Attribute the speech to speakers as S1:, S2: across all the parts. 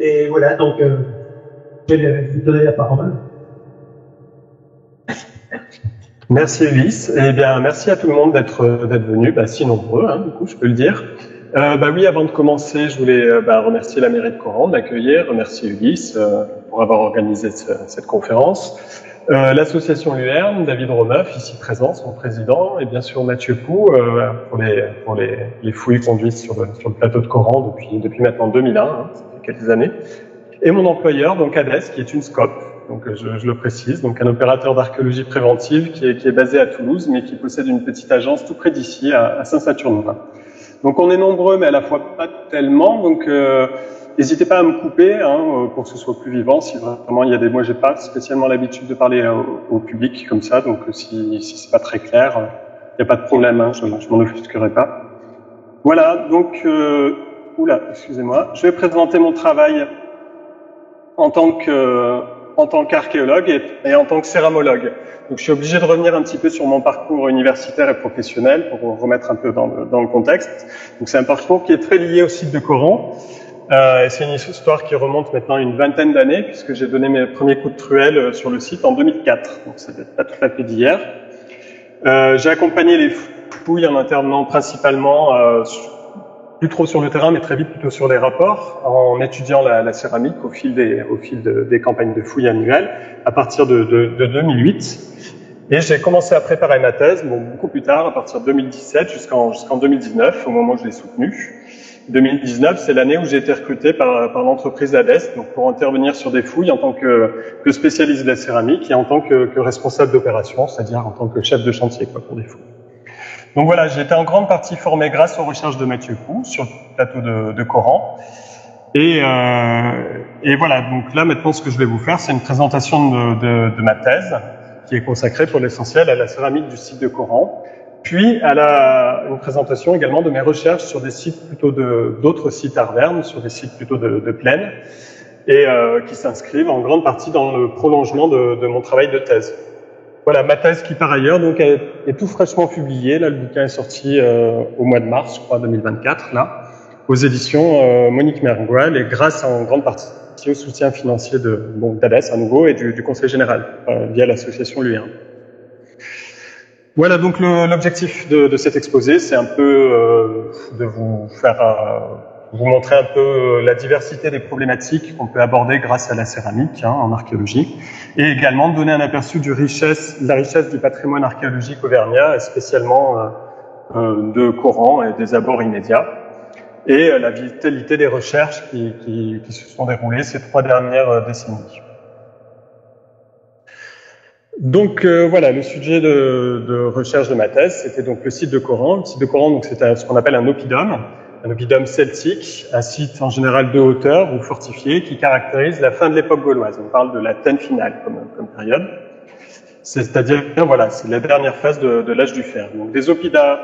S1: Et voilà, donc je vais vous donner la parole.
S2: Merci Ulysse. Eh bien, merci à tout le monde d'être venu, si nombreux, hein, du coup, je peux le dire. Oui, avant de commencer, je voulais remercier la mairie de Caen de m'accueillir, remercier Ulysse pour avoir organisé cette conférence, l'association Luerne, David Romeuf, ici présent, son président, et bien sûr Mathieu Pou pour les fouilles conduites sur le plateau de Caen depuis maintenant 2001, hein, ça fait quelques années, et mon employeur, donc ADES, qui est une SCOP. Donc je le précise, donc un opérateur d'archéologie préventive qui est basé à Toulouse, mais qui possède une petite agence tout près d'ici, à Saint-Saturnin. Donc on est nombreux, mais à la fois pas tellement. Donc n'hésitez pas à me couper pour que ce soit plus vivant. Si vraiment il y a des mots, j'ai pas spécialement l'habitude de parler au public comme ça. Donc si c'est pas très clair, il n'y a pas de problème. Hein, je m'en offusquerai pas. Voilà. Donc excusez-moi. Je vais présenter mon travail en tant qu'archéologue et en tant que céramologue. Donc je suis obligé de revenir un petit peu sur mon parcours universitaire et professionnel pour vous remettre un peu dans le contexte. Donc c'est un parcours qui est très lié au site de Coran. Et c'est une histoire qui remonte maintenant à une vingtaine d'années, puisque j'ai donné mes premiers coups de truelle sur le site en 2004. Donc ça date pas tout à fait d'hier. J'ai accompagné les fouilles en internant principalement plus trop sur le terrain, mais très vite plutôt sur les rapports, en étudiant la céramique au fil des campagnes de fouilles annuelles, à partir de 2008. Et j'ai commencé à préparer ma thèse, beaucoup plus tard, à partir de 2017 jusqu'en 2019, au moment où je l'ai soutenue. 2019, c'est l'année où j'ai été recruté par l'entreprise ADES, donc pour intervenir sur des fouilles en tant que spécialiste de la céramique et en tant que responsable d'opération, c'est-à-dire en tant que chef de chantier pour des fouilles. Donc voilà, j'ai été en grande partie formé grâce aux recherches de Mathieu Pou sur le plateau de Coran. Et voilà, donc là maintenant ce que je vais vous faire, c'est une présentation de ma thèse qui est consacrée pour l'essentiel à la céramique du site de Coran, puis à une présentation également de mes recherches sur des sites plutôt d'autres sites arvernes, sur des sites plutôt de plaine, et qui s'inscrivent en grande partie dans le prolongement de mon travail de thèse. Voilà, ma thèse qui par ailleurs donc est tout fraîchement publiée. Là, le bouquin est sorti au mois de mars, je crois, 2024, là, aux éditions Monique Mergual, et grâce en grande partie au soutien financier d'ADES à nouveau et du Conseil général via l'association Luerne. Voilà, donc l'objectif de cet exposé, c'est un peu de vous faire vous montrer un peu la diversité des problématiques qu'on peut aborder grâce à la céramique en archéologie, et également de donner un aperçu de la richesse du patrimoine archéologique auvergnat, et spécialement de Coran et des abords immédiats, et la vitalité des recherches qui se sont déroulées ces 3 dernières décennies. Donc voilà, le sujet de recherche de ma thèse, c'était donc le site de Coran. Le site de Coran, donc c'est ce qu'on appelle un oppidum celtique, un site en général de hauteur ou fortifié qui caractérise la fin de l'époque gauloise. On parle de la Tène finale comme période. C'est-à-dire, voilà, c'est la dernière phase de l'âge du fer. Donc des oppidas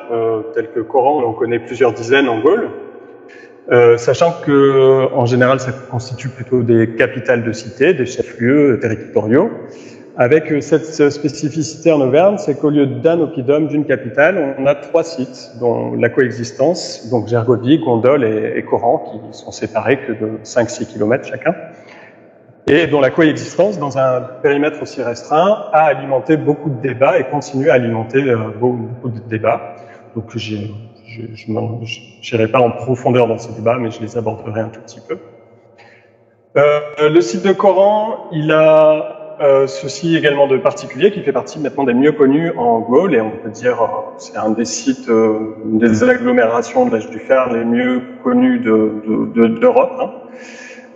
S2: tels que Coran, on en connaît plusieurs dizaines en Gaule, sachant que en général, ça constitue plutôt des capitales de cités, des chefs-lieux territoriaux. Avec cette spécificité en Auvergne, c'est qu'au lieu d'un oppidum, d'une capitale, on a 3 sites, dont la coexistence, donc Gergovie, Gondole et Coran, qui sont séparés que de 5-6 km chacun, et dont la coexistence, dans un périmètre aussi restreint, a alimenté beaucoup de débats et continue à alimenter beaucoup de débats. Donc je n'irai pas en profondeur dans ces débats, mais je les aborderai un tout petit peu. Le site de Coran, il a ceci également de particulier, qui fait partie maintenant des mieux connus en Gaule, et on peut dire c'est un des sites, des agglomérations de l'âge du fer les mieux connus d'Europe,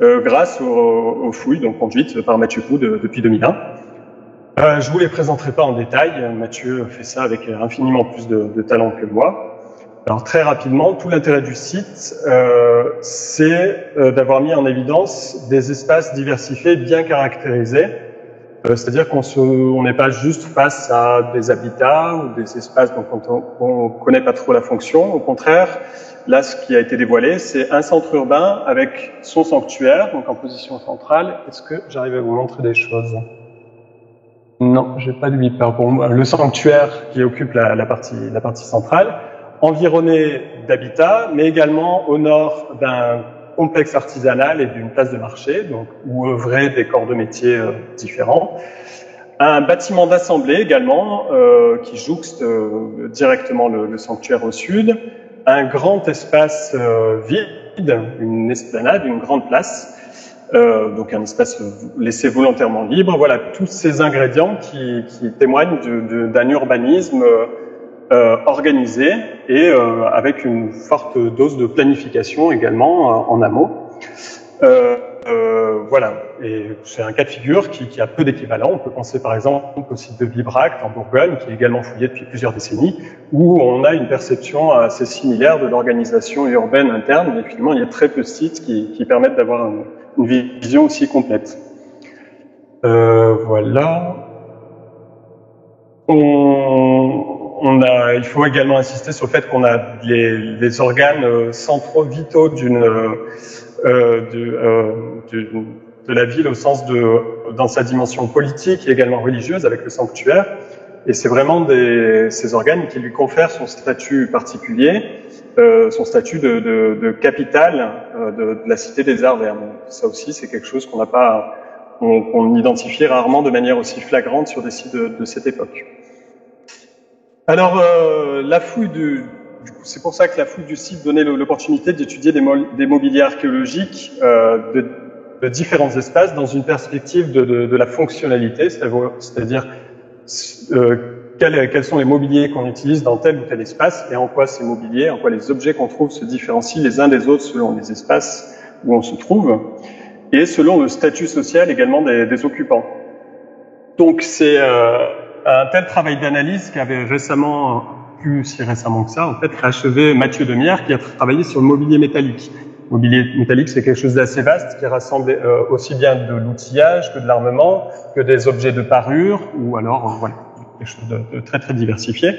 S2: grâce aux fouilles donc conduites par Mathieu Pou depuis 2001. Je vous les présenterai pas en détail, Mathieu fait ça avec infiniment plus de talent que moi. Alors très rapidement, tout l'intérêt du site, c'est d'avoir mis en évidence des espaces diversifiés, bien caractérisés. C'est-à-dire qu'on n'est pas juste face à des habitats ou des espaces dont on ne connaît pas trop la fonction. Au contraire, là, ce qui a été dévoilé, c'est un centre urbain avec son sanctuaire, donc en position centrale. Est-ce que j'arrive à vous montrer des choses? Non, j'ai pas de beeper. Bon, le sanctuaire qui occupe la partie centrale, environné d'habitats, mais également au nord d'un complexe artisanal et d'une place de marché, donc où œuvraient des corps de métier différents. Un bâtiment d'assemblée également, qui jouxte directement le sanctuaire au sud. Un grand espace vide, une esplanade, une grande place. Donc un espace laissé volontairement libre. Voilà, tous ces ingrédients qui témoignent d'un urbanisme organisé et avec une forte dose de planification également en amont. Voilà, et c'est un cas de figure qui a peu d'équivalent. On peut penser par exemple au site de Bibracte en Bourgogne, qui est également fouillé depuis plusieurs décennies, où on a une perception assez similaire de l'organisation urbaine interne, mais finalement il y a très peu de sites qui permettent d'avoir une vision aussi complète. Voilà. Il faut également insister sur le fait qu'on a les organes centraux vitaux de la ville au sens dans sa dimension politique et également religieuse avec le sanctuaire. Et c'est vraiment ces organes qui lui confèrent son statut particulier, son statut de capitale de la cité des arts verts. Ça aussi, c'est quelque chose qu'on identifie rarement de manière aussi flagrante sur des sites de cette époque. Alors, la fouille c'est pour ça que la fouille du site donnait l'opportunité d'étudier des mobiliers archéologiques de différents espaces dans une perspective de la fonctionnalité, c'est-à-dire quels sont les mobiliers qu'on utilise dans tel ou tel espace et en quoi ces mobiliers, en quoi les objets qu'on trouve se différencient les uns des autres selon les espaces où on se trouve et selon le statut social également des occupants. Donc c'est un tel travail d'analyse qu'avait récemment, plus si récemment que ça, en fait, achevé Mathieu Demierre, qui a travaillé sur le mobilier métallique. Le mobilier métallique, c'est quelque chose d'assez vaste, qui rassemble aussi bien de l'outillage que de l'armement, que des objets de parure, ou alors, voilà, quelque chose de très très diversifié.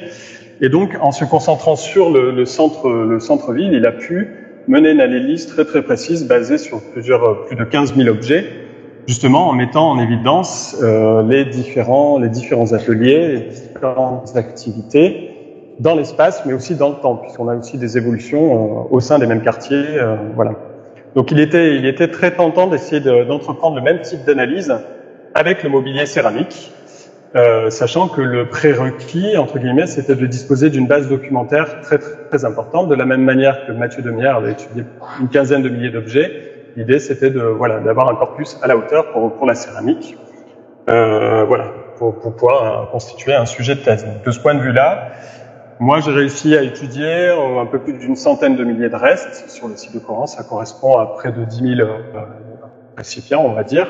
S2: Et donc, en se concentrant sur le centre-ville, il a pu mener une analyse très très précise, basée sur plus de 15 000 objets, justement en mettant en évidence les différents ateliers, les différentes activités dans l'espace, mais aussi dans le temps, puisqu'on a aussi des évolutions au sein des mêmes quartiers. Voilà. Donc il était très tentant d'essayer d'entreprendre le même type d'analyse avec le mobilier céramique, sachant que le prérequis, entre guillemets, c'était de disposer d'une base documentaire très très importante, de la même manière que Mathieu Demierre avait étudié une quinzaine de milliers d'objets. L'idée, c'était d'avoir un corpus à la hauteur pour la céramique, pour pouvoir constituer un sujet de thèse. Donc, de ce point de vue-là, moi, j'ai réussi à étudier un peu plus d'une centaine de milliers de restes sur le site de Coran. Ça correspond à près de 10 000 récipients, on va dire.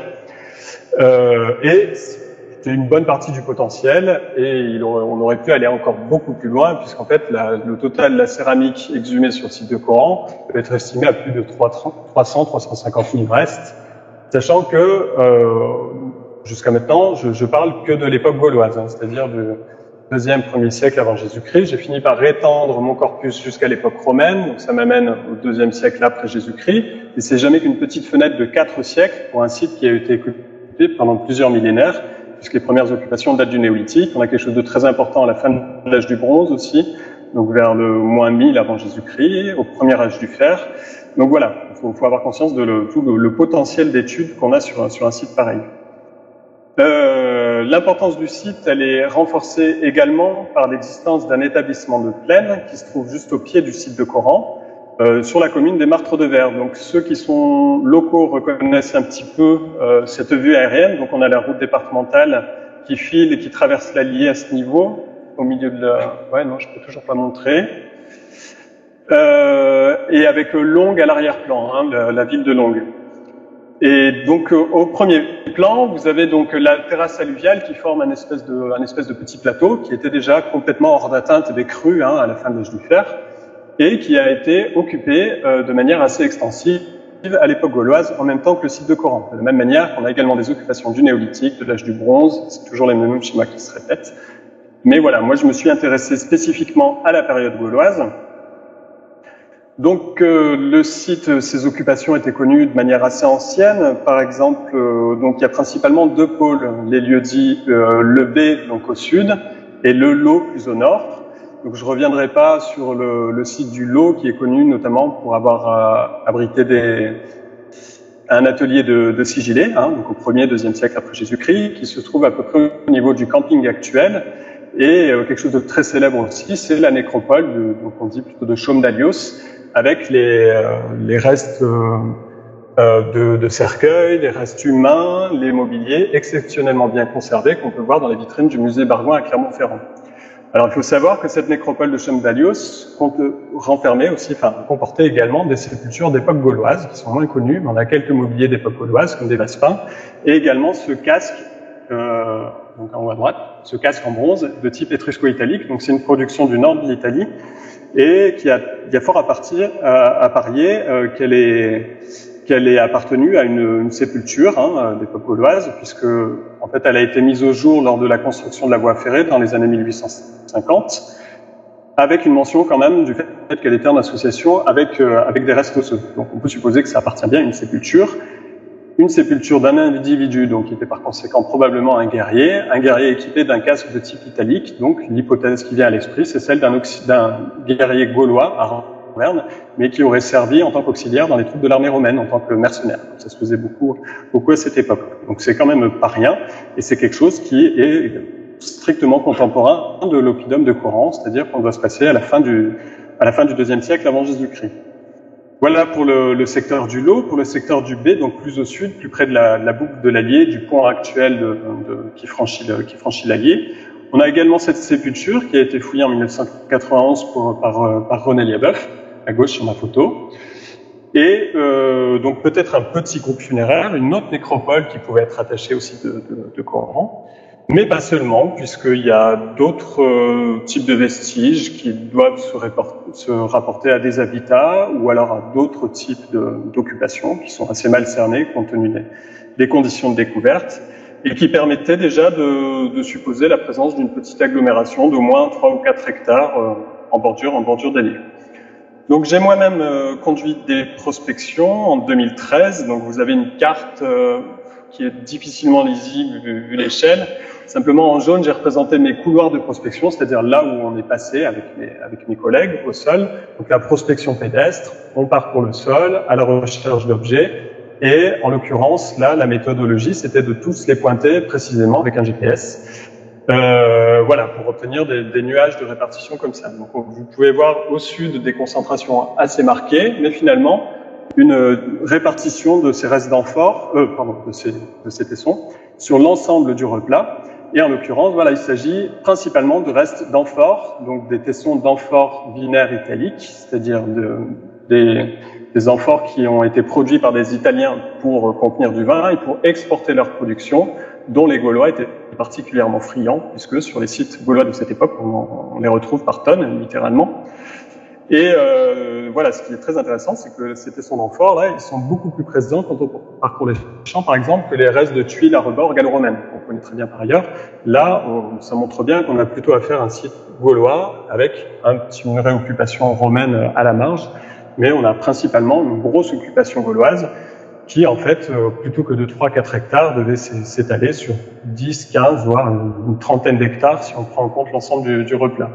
S2: Et c'était une bonne partie du potentiel, et on aurait pu aller encore beaucoup plus loin, puisqu'en fait, le total de la céramique exhumée sur le site de Coran peut être estimé à plus de 350 000 restes, sachant que jusqu'à maintenant, je parle que de l'époque gauloise, c'est-à-dire du 1er siècle avant Jésus-Christ. J'ai fini par étendre mon corpus jusqu'à l'époque romaine, donc ça m'amène au 2e siècle après Jésus-Christ, et c'est jamais qu'une petite fenêtre de 4 siècles pour un site qui a été occupé pendant plusieurs millénaires, puisque les premières occupations datent du néolithique. On a quelque chose de très important à la fin de l'âge du bronze aussi, donc vers le moins 1000 avant Jésus-Christ, au premier âge du fer. Donc voilà, il faut avoir conscience de tout le potentiel d'études qu'on a sur un site pareil. L'importance du site, elle est renforcée également par l'existence d'un établissement de plaine qui se trouve juste au pied du site de Coran, sur la commune des Martres de Verre. Donc ceux qui sont locaux reconnaissent un petit peu cette vue aérienne. Donc on a la route départementale qui file et qui traverse l'Allier à ce niveau, au milieu de la... Ouais, non, je peux toujours pas montrer. Et avec Longue à l'arrière-plan, la ville de Longue. Et donc au premier plan, vous avez donc la terrasse alluviale qui forme un espèce de petit plateau qui était déjà complètement hors d'atteinte des crues à la fin de l'âge du fer, et qui a été occupé de manière assez extensive à l'époque gauloise, en même temps que le site de Coran. De la même manière qu'on a également des occupations du néolithique, de l'âge du bronze, c'est toujours les mêmes schémas qui se répètent. Mais voilà, moi je me suis intéressé spécifiquement à la période gauloise. Donc le site, ses occupations étaient connues de manière assez ancienne. Par exemple, donc il y a principalement 2 pôles, les lieux dits le B, donc au sud, et le Lo plus au nord. Donc je reviendrai pas sur le site du Lot, qui est connu notamment pour avoir abrité un atelier de sigillés, donc au 1er, 2e siècle après Jésus-Christ, qui se trouve à peu près au niveau du camping actuel. Et quelque chose de très célèbre aussi, c'est la nécropole, donc on dit plutôt de Chaume d'Alios, avec les restes de cercueils, les restes humains, les mobiliers exceptionnellement bien conservés qu'on peut voir dans les vitrines du musée Bargoin à Clermont-Ferrand. Alors il faut savoir que cette nécropole de Chaume d'Alios comportait également des sépultures d'époque gauloise, qui sont moins connues, mais on a quelques mobiliers d'époque gauloise, comme des vaspins, et également ce casque, donc en haut à droite, ce casque en bronze de type étrusco-italique. Donc c'est une production du nord de l'Italie, et il y a fort à parier qu'elle est appartenue à une sépulture d'époque gauloise, puisque en fait elle a été mise au jour lors de la construction de la voie ferrée dans les années 1850, avec une mention quand même du fait qu'elle était en association avec des restes osseux. Donc on peut supposer que ça appartient bien à une sépulture d'un individu, donc qui était par conséquent probablement un guerrier équipé d'un casque de type italique. Donc l'hypothèse qui vient à l'esprit, c'est celle d'un guerrier gaulois à Rennes, mais qui aurait servi en tant qu'auxiliaire dans les troupes de l'armée romaine, en tant que mercenaire. Ça se faisait beaucoup à cette époque. Donc c'est quand même pas rien, et c'est quelque chose qui est strictement contemporain de l'oppidum de Coran, c'est-à-dire qu'on doit se passer à la fin du IIe siècle avant Jésus-Christ. Voilà pour le secteur du Lot. Pour le secteur du B, donc plus au sud, plus près de la boucle de l'Allier, du pont actuel qui franchit l'Allier. On a également cette sépulture qui a été fouillée en 1991 par René Liabeuf, à gauche sur ma photo. Et donc peut-être un petit groupe funéraire, une autre nécropole qui pouvait être attachée aussi de Coran. Mais pas seulement, puisqu'il y a d'autres types de vestiges qui doivent se rapporter à des habitats ou alors à d'autres types d'occupations qui sont assez mal cernées compte tenu des conditions de découverte et qui permettaient déjà de supposer la présence d'une petite agglomération d'au moins 3 ou 4 hectares en bordure d'Allier. Donc j'ai moi-même conduit des prospections en 2013, donc vous avez une carte qui est difficilement lisible vu l'échelle. Simplement en jaune, j'ai représenté mes couloirs de prospection, c'est-à-dire là où on est passé avec mes collègues au sol. Donc la prospection pédestre, on parcourt le sol à la recherche d'objets. Et en l'occurrence, là, la méthodologie, c'était de tous les pointer précisément avec un GPS. Voilà, pour obtenir des nuages de répartition comme ça. Donc vous pouvez voir au sud des concentrations assez marquées, mais finalement, une répartition de ces restes d'amphores, de ces tessons, sur l'ensemble du replat. Et en l'occurrence, voilà, il s'agit principalement de restes d'amphores, donc des tessons d'amphores binaires italiques, c'est-à-dire des amphores qui ont été produits par des Italiens pour contenir du vin et pour exporter leur production, dont les Gaulois étaient particulièrement friands, puisque sur les sites gaulois de cette époque, on les retrouve par tonnes, littéralement. Et voilà, ce qui est très intéressant, c'est que ces tessons d'amphores, là, ils sont beaucoup plus présents quand on parcourt les champs, par exemple, que les restes de tuiles à rebord gallo-romaines, qu'on connaît très bien par ailleurs. Là, ça montre bien qu'on a plutôt affaire à un site gaulois avec une réoccupation romaine à la marge, mais on a principalement une grosse occupation gauloise qui, en fait, plutôt que de 3-4 hectares, devait s'étaler sur 10, 15, voire une trentaine d'hectares si on prend en compte l'ensemble du replat.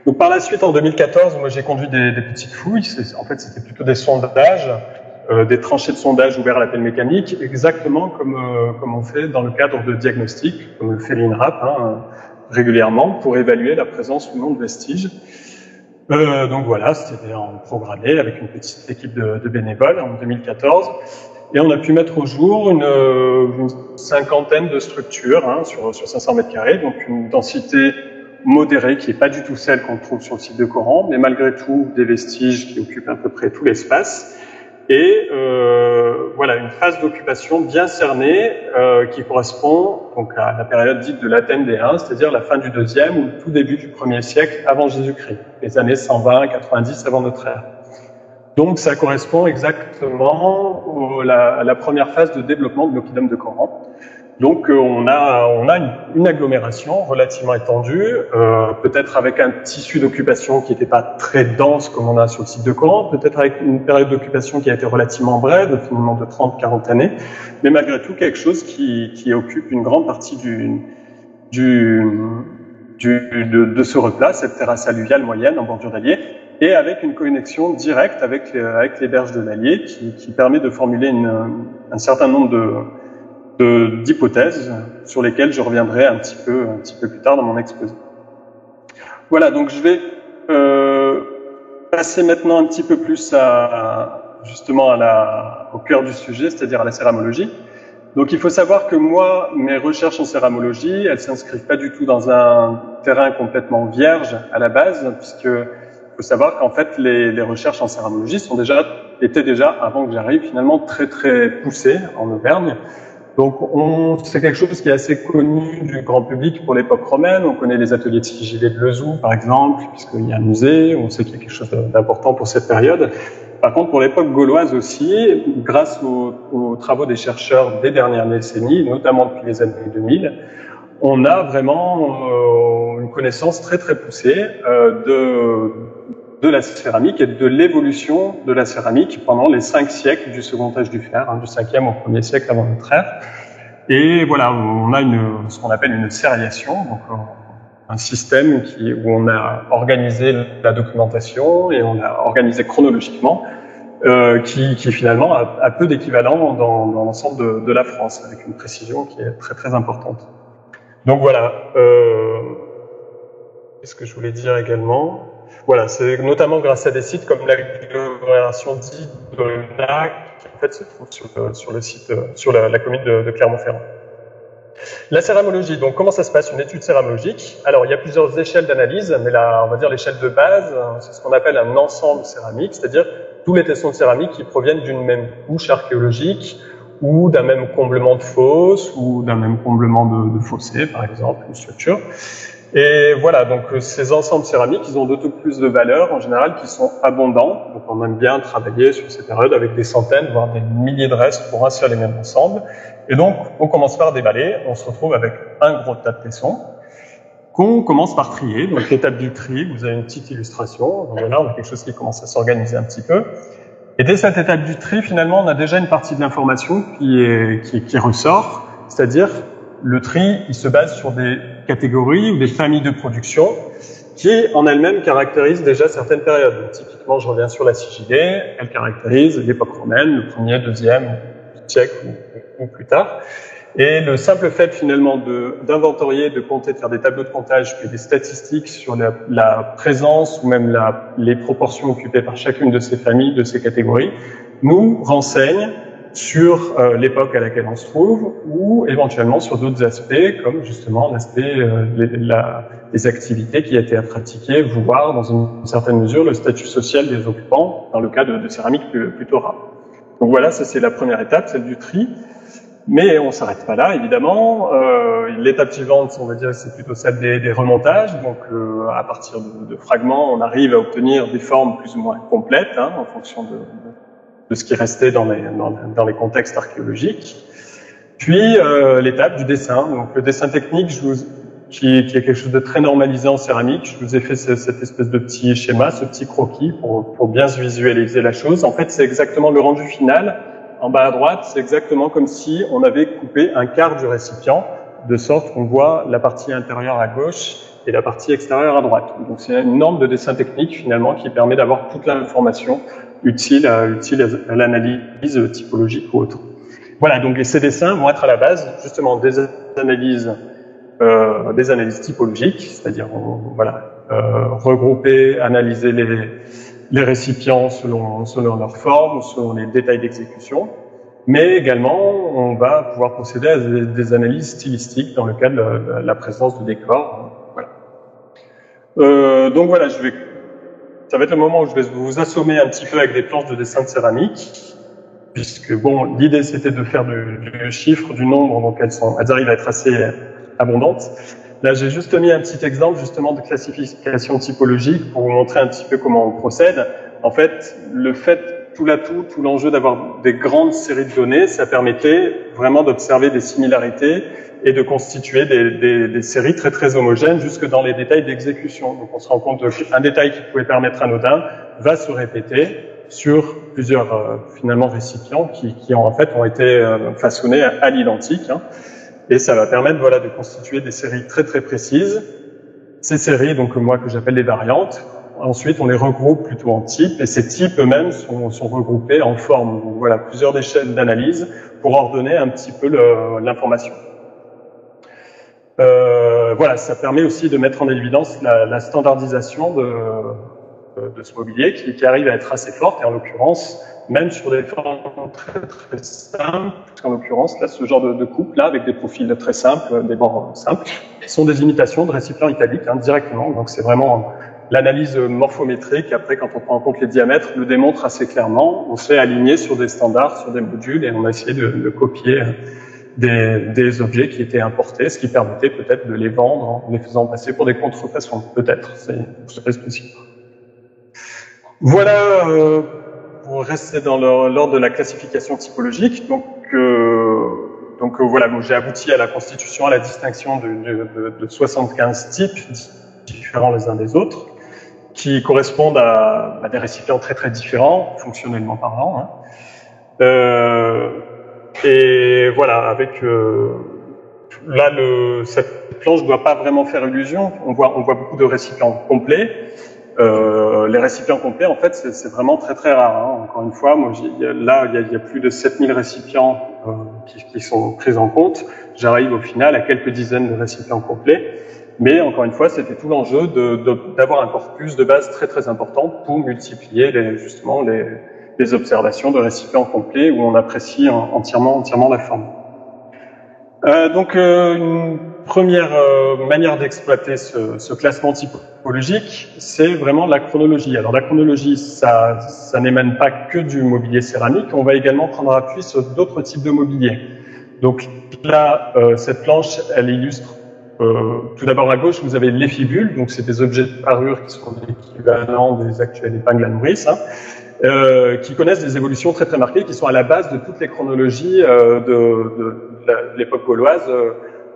S2: Donc par la suite, en 2014, moi j'ai conduit des petites fouilles. En fait, c'était plutôt des sondages, des tranchées de sondage ouverts à la pelle mécanique, exactement comme on fait dans le cadre de diagnostic, comme le fait l'INRAP régulièrement, pour évaluer la présence ou non de vestiges. Donc voilà, c'était en programmé avec une petite équipe de bénévoles en 2014. Et on a pu mettre au jour une cinquantaine de structures sur 500 mètres carrés, donc une densité modérée qui n'est pas du tout celle qu'on trouve sur le site de Coran, mais malgré tout des vestiges qui occupent à peu près tout l'espace. Et voilà, une phase d'occupation bien cernée qui correspond donc à la période dite de l'Athènes des Huns, c'est-à-dire la fin du 2e ou le tout début du 1er siècle avant Jésus-Christ, les années 120-90 avant notre ère. Donc ça correspond exactement à la première phase de développement de l'oppidum de Coran. Donc on a une agglomération relativement étendue, peut-être avec un tissu d'occupation qui n'était pas très dense comme on a sur le site de Coran, peut-être avec une période d'occupation qui a été relativement brève, finalement de 30-40 années, mais malgré tout quelque chose qui occupe une grande partie de ce replat, cette terrasse alluviale moyenne en bordure d'Allier, et avec une connexion directe avec les berges de l'Allier qui permet de formuler un certain nombre d'hypothèses sur lesquelles je reviendrai un petit peu plus tard dans mon exposé. Voilà, donc je vais passer maintenant un petit peu plus justement au cœur du sujet, c'est-à-dire à la céramologie. Donc il faut savoir que moi, mes recherches en céramologie, elles s'inscrivent pas du tout dans un terrain complètement vierge à la base, puisque il faut savoir qu'en fait les recherches en céramologie étaient déjà, avant que j'arrive, finalement très très poussées en Auvergne. Donc c'est quelque chose qui est assez connu du grand public pour l'époque romaine. On connaît les ateliers de sigillés de Lezoux, par exemple, puisqu'il y a un musée, on sait qu'il y a quelque chose d'important pour cette période. Par contre, pour l'époque gauloise aussi, grâce aux travaux des chercheurs des dernières décennies, notamment depuis les années 2000, on a vraiment une connaissance très très poussée de la céramique et de l'évolution de la céramique pendant les 5 siècles du second âge du fer, du 5e au 1er siècle avant notre ère. Et voilà, on a ce qu'on appelle une sériation, donc un système où on a organisé la documentation et on a organisé chronologiquement, qui finalement a peu d'équivalent dans l'ensemble de la France, avec une précision qui est très très importante. Donc voilà, qu'est-ce que je voulais dire également ? Voilà, c'est notamment grâce à des sites comme l'agglomération d'Olnac, qui en fait se trouve sur le site, sur la commune de Clermont-Ferrand. La céramologie, donc comment ça se passe, une étude céramologique? Alors il y a plusieurs échelles d'analyse, mais là, on va dire l'échelle de base, c'est ce qu'on appelle un ensemble céramique, c'est-à-dire tous les tessons de céramique qui proviennent d'une même couche archéologique ou d'un même comblement de fosse ou d'un même comblement de fossé, par exemple, une structure. Et voilà, donc ces ensembles céramiques, ils ont d'autant plus de valeur en général qu'ils sont abondants. Donc on aime bien travailler sur ces périodes avec des centaines, voire des milliers de restes pour un seul et même ensemble. Et donc on commence par déballer, on se retrouve avec un gros tas de tessons qu'on commence par trier. Donc l'étape du tri, vous avez une petite illustration. Donc voilà, on a quelque chose qui commence à s'organiser un petit peu. Et dès cette étape du tri, finalement, on a déjà une partie de l'information qui ressort, c'est-à-dire le tri, il se base sur des catégories ou des familles de production qui, en elles-mêmes, caractérisent déjà certaines périodes. Donc, typiquement, je reviens sur la sigillée, elle caractérise l'époque romaine, le 1er, 2e siècle ou plus tard. Et le simple fait, finalement, d'inventorier, de compter, de faire des tableaux de comptage, puis des statistiques sur la présence ou même les proportions occupées par chacune de ces familles, de ces catégories, nous renseigne sur l'époque à laquelle on se trouve ou éventuellement sur d'autres aspects comme justement l'aspect des activités qui étaient à pratiquer, voire dans une certaine mesure le statut social des occupants dans le cas de céramique plutôt rare. Donc voilà, ça c'est la première étape, celle du tri. Mais on s'arrête pas là, évidemment. L'étape suivante, on va dire, c'est plutôt celle des remontages. Donc, à partir de fragments, on arrive à obtenir des formes plus ou moins complètes, en fonction de ce qui restait dans les contextes archéologiques. Puis, l'étape du dessin. Donc, le dessin technique, qui est quelque chose de très normalisé en céramique. Je vous ai fait cette espèce de petit schéma, ce petit croquis pour bien se visualiser la chose. En fait, c'est exactement le rendu final. En bas à droite, c'est exactement comme si on avait coupé un quart du récipient, de sorte qu'on voit la partie intérieure à gauche et la partie extérieure à droite. Donc c'est une norme de dessin technique finalement qui permet d'avoir toute l'information utile à l'analyse typologique ou autre. Voilà, donc ces dessins vont être à la base justement des analyses typologiques, c'est-à-dire regrouper, analyser les récipients selon leur forme, selon les détails d'exécution, mais également on va pouvoir procéder à des analyses stylistiques dans le cadre de la présence de décors. Voilà. Donc voilà, ça va être le moment où je vais vous assommer un petit peu avec des planches de dessin de céramique, puisque bon, l'idée c'était de faire du chiffre, du nombre, donc elles arrivent à être assez abondantes. Là, j'ai juste mis un petit exemple justement de classification typologique pour vous montrer un petit peu comment on procède. En fait, tout l'enjeu d'avoir des grandes séries de données, ça permettait vraiment d'observer des similarités et de constituer des séries très très homogènes jusque dans les détails d'exécution. Donc on se rend compte qu'un détail qui pouvait permettre anodin va se répéter sur plusieurs finalement récipients qui ont été façonnés à l'identique. Et ça va permettre de constituer des séries très très précises Ces séries, donc moi que j'appelle les variantes, ensuite on les regroupe plutôt en types, et ces types eux-mêmes sont regroupés en formes. Donc voilà, plusieurs échelles d'analyse pour ordonner un petit peu l'information. Voilà, ça permet aussi de mettre en évidence la standardisation de ce mobilier qui arrive à être assez forte, et en l'occurrence, même sur des formes très très simples, puisqu'en l'occurrence, là, ce genre de coupe, là, avec des profils très simples, des bords simples, sont des imitations de récipients italiques, directement. Donc c'est vraiment l'analyse morphométrique. Après, quand on prend en compte les diamètres, le démontre assez clairement. On s'est aligné sur des standards, sur des modules, et on a essayé de copier des objets qui étaient importés, ce qui permettait peut-être de les vendre en les faisant passer pour des contrefaçons, peut-être, c'est très spécifique. Voilà, pour rester dans l'ordre de la classification typologique, donc voilà, j'ai abouti à la constitution, à la distinction de 75 types différents les uns des autres, qui correspondent à des récipients très très différents, fonctionnellement parlant. Et voilà, avec là, cette planche ne doit pas vraiment faire illusion. On voit beaucoup de récipients complets. Les récipients complets, en fait, c'est vraiment très très rare. Encore une fois, moi, il y a plus de 7000 récipients qui sont pris en compte. J'arrive au final à quelques dizaines de récipients complets. Mais encore une fois, c'était tout l'enjeu d'avoir un corpus de base très très important pour multiplier justement les observations de récipients complets où on apprécie entièrement la forme. Donc une première manière d'exploiter ce classement typologique, c'est vraiment la chronologie. Alors la chronologie, ça n'émane pas que du mobilier céramique, on va également prendre appui sur d'autres types de mobilier. Donc là, cette planche, elle illustre tout d'abord à gauche, vous avez les fibules, donc c'est des objets de parure qui sont l'équivalent des actuelles épingles à nourrice, qui connaissent des évolutions très très marquées, qui sont à la base de toutes les chronologies de l'époque gauloise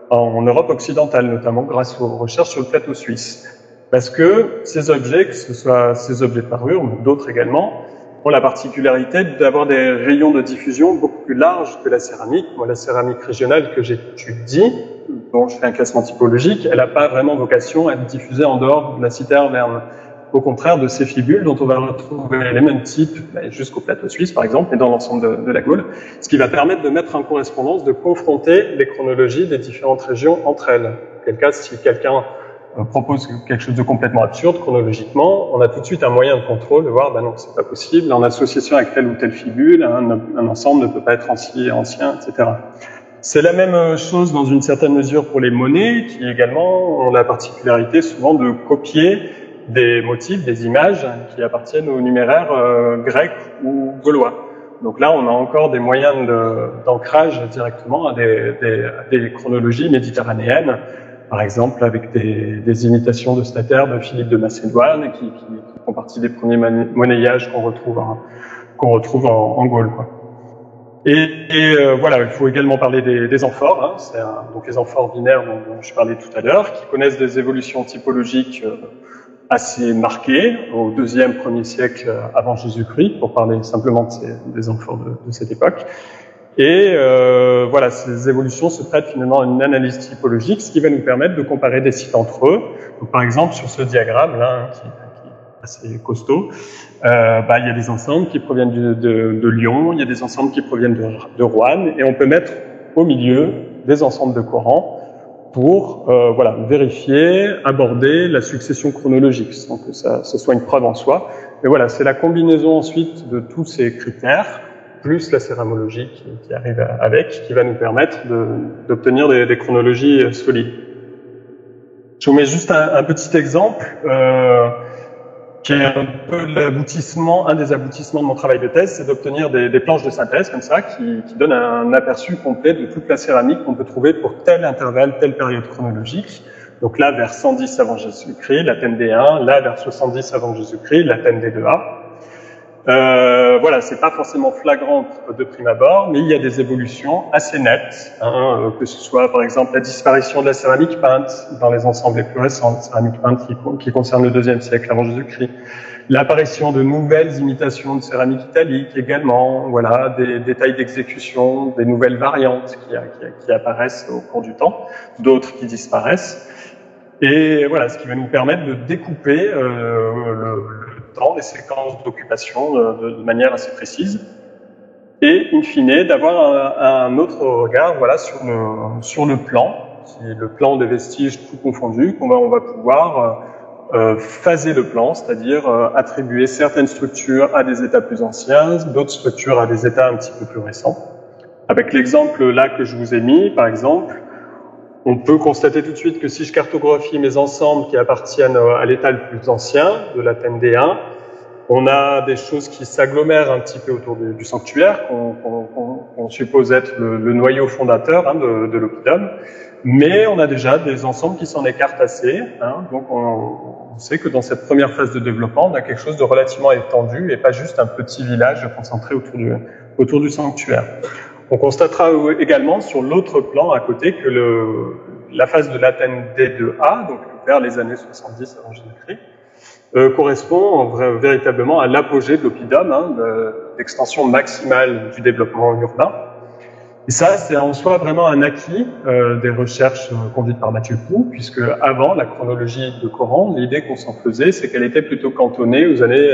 S2: en Europe occidentale, notamment grâce aux recherches sur le plateau suisse. Parce que ces objets, que ce soit ces objets de parure, mais d'autres également, ont la particularité d'avoir des rayons de diffusion beaucoup plus larges que la céramique. Moi, la céramique régionale que j'étudie, dont je fais un classement typologique, elle n'a pas vraiment vocation à être diffusée en dehors de la cité Arverne. Au contraire de ces fibules dont on va retrouver les mêmes types jusqu'au plateau suisse par exemple et dans l'ensemble de la Gaule, ce qui va permettre de mettre en correspondance, de confronter les chronologies des différentes régions entre elles. Quel cas, si quelqu'un propose quelque chose de complètement absurde chronologiquement, on a tout de suite un moyen de contrôle de voir, non, c'est pas possible, en association avec telle ou telle fibule, un ensemble ne peut pas être ancien, etc. C'est la même chose dans une certaine mesure pour les monnaies, qui également ont la particularité souvent de copier des motifs, des images qui appartiennent aux numéraires grecs ou gaulois. Donc là, on a encore des moyens d'ancrage directement à des chronologies méditerranéennes, par exemple avec des imitations de statères de Philippe de Macédoine, qui font partie des premiers monnayages qu'on retrouve en Gaule, quoi. Voilà, il faut également parler des amphores, donc les amphores binaires dont je parlais tout à l'heure, qui connaissent des évolutions typologiques assez marquées au 2e, 1er siècle avant Jésus-Christ, pour parler simplement des amphores de cette époque. Et voilà, ces évolutions se prêtent finalement à une analyse typologique, ce qui va nous permettre de comparer des sites entre eux. Donc, par exemple, sur ce diagramme là, qui est assez costaud, il y a des ensembles qui proviennent de Lyon, il y a des ensembles qui proviennent de Roanne, et on peut mettre au milieu des ensembles de Coran pour vérifier, aborder la succession chronologique, sans que ce soit une preuve en soi. Mais voilà, c'est la combinaison ensuite de tous ces critères, plus la céramologie qui arrive avec, qui va nous permettre d'obtenir des chronologies solides. Je vous mets juste un petit exemple qui est un peu un des aboutissements de mon travail de thèse, c'est d'obtenir des planches de synthèse comme ça, qui donnent un aperçu complet de toute la céramique qu'on peut trouver pour tel intervalle, telle période chronologique. Donc là, vers 110 avant Jésus-Christ, l'Athènes D1, là, vers 70 avant Jésus-Christ, l'Athènes D2A. Voilà, c'est pas forcément flagrant de prime abord, mais il y a des évolutions assez nettes, que ce soit par exemple la disparition de la céramique peinte dans les ensembles les plus récents, céramique peinte qui concerne le 2e siècle avant Jésus-Christ, l'apparition de nouvelles imitations de céramique italique également, voilà, des détails d'exécution, des nouvelles variantes qui apparaissent au cours du temps, d'autres qui disparaissent. Et voilà, ce qui va nous permettre de découper le temps, les séquences d'occupation de manière assez précise. Et, in fine, d'avoir un autre regard, voilà, sur le plan, qui est le plan des vestiges tout confondus, on va pouvoir phaser le plan, c'est-à-dire attribuer certaines structures à des états plus anciens, d'autres structures à des états un petit peu plus récents. Avec l'exemple là que je vous ai mis, par exemple, on peut constater tout de suite que si je cartographie mes ensembles qui appartiennent à l'état le plus ancien, de l'Athènes D1, on a des choses qui s'agglomèrent un petit peu autour du sanctuaire, qu'on suppose être le noyau fondateur de l'oppidum, mais on a déjà des ensembles qui s'en écartent assez, donc on sait que dans cette première phase de développement, on a quelque chose de relativement étendu et pas juste un petit village concentré autour du sanctuaire. On constatera également sur l'autre plan à côté que la phase de l'Athènes D2A, donc vers les années 70 avant Jésus-Christ, correspond véritablement à l'apogée de l'oppidum, l'extension maximale du développement urbain. Et ça, c'est en soi vraiment un acquis des recherches conduites par Mathieu Pou, puisque avant la chronologie de Coran, l'idée qu'on s'en faisait, c'est qu'elle était plutôt cantonnée aux années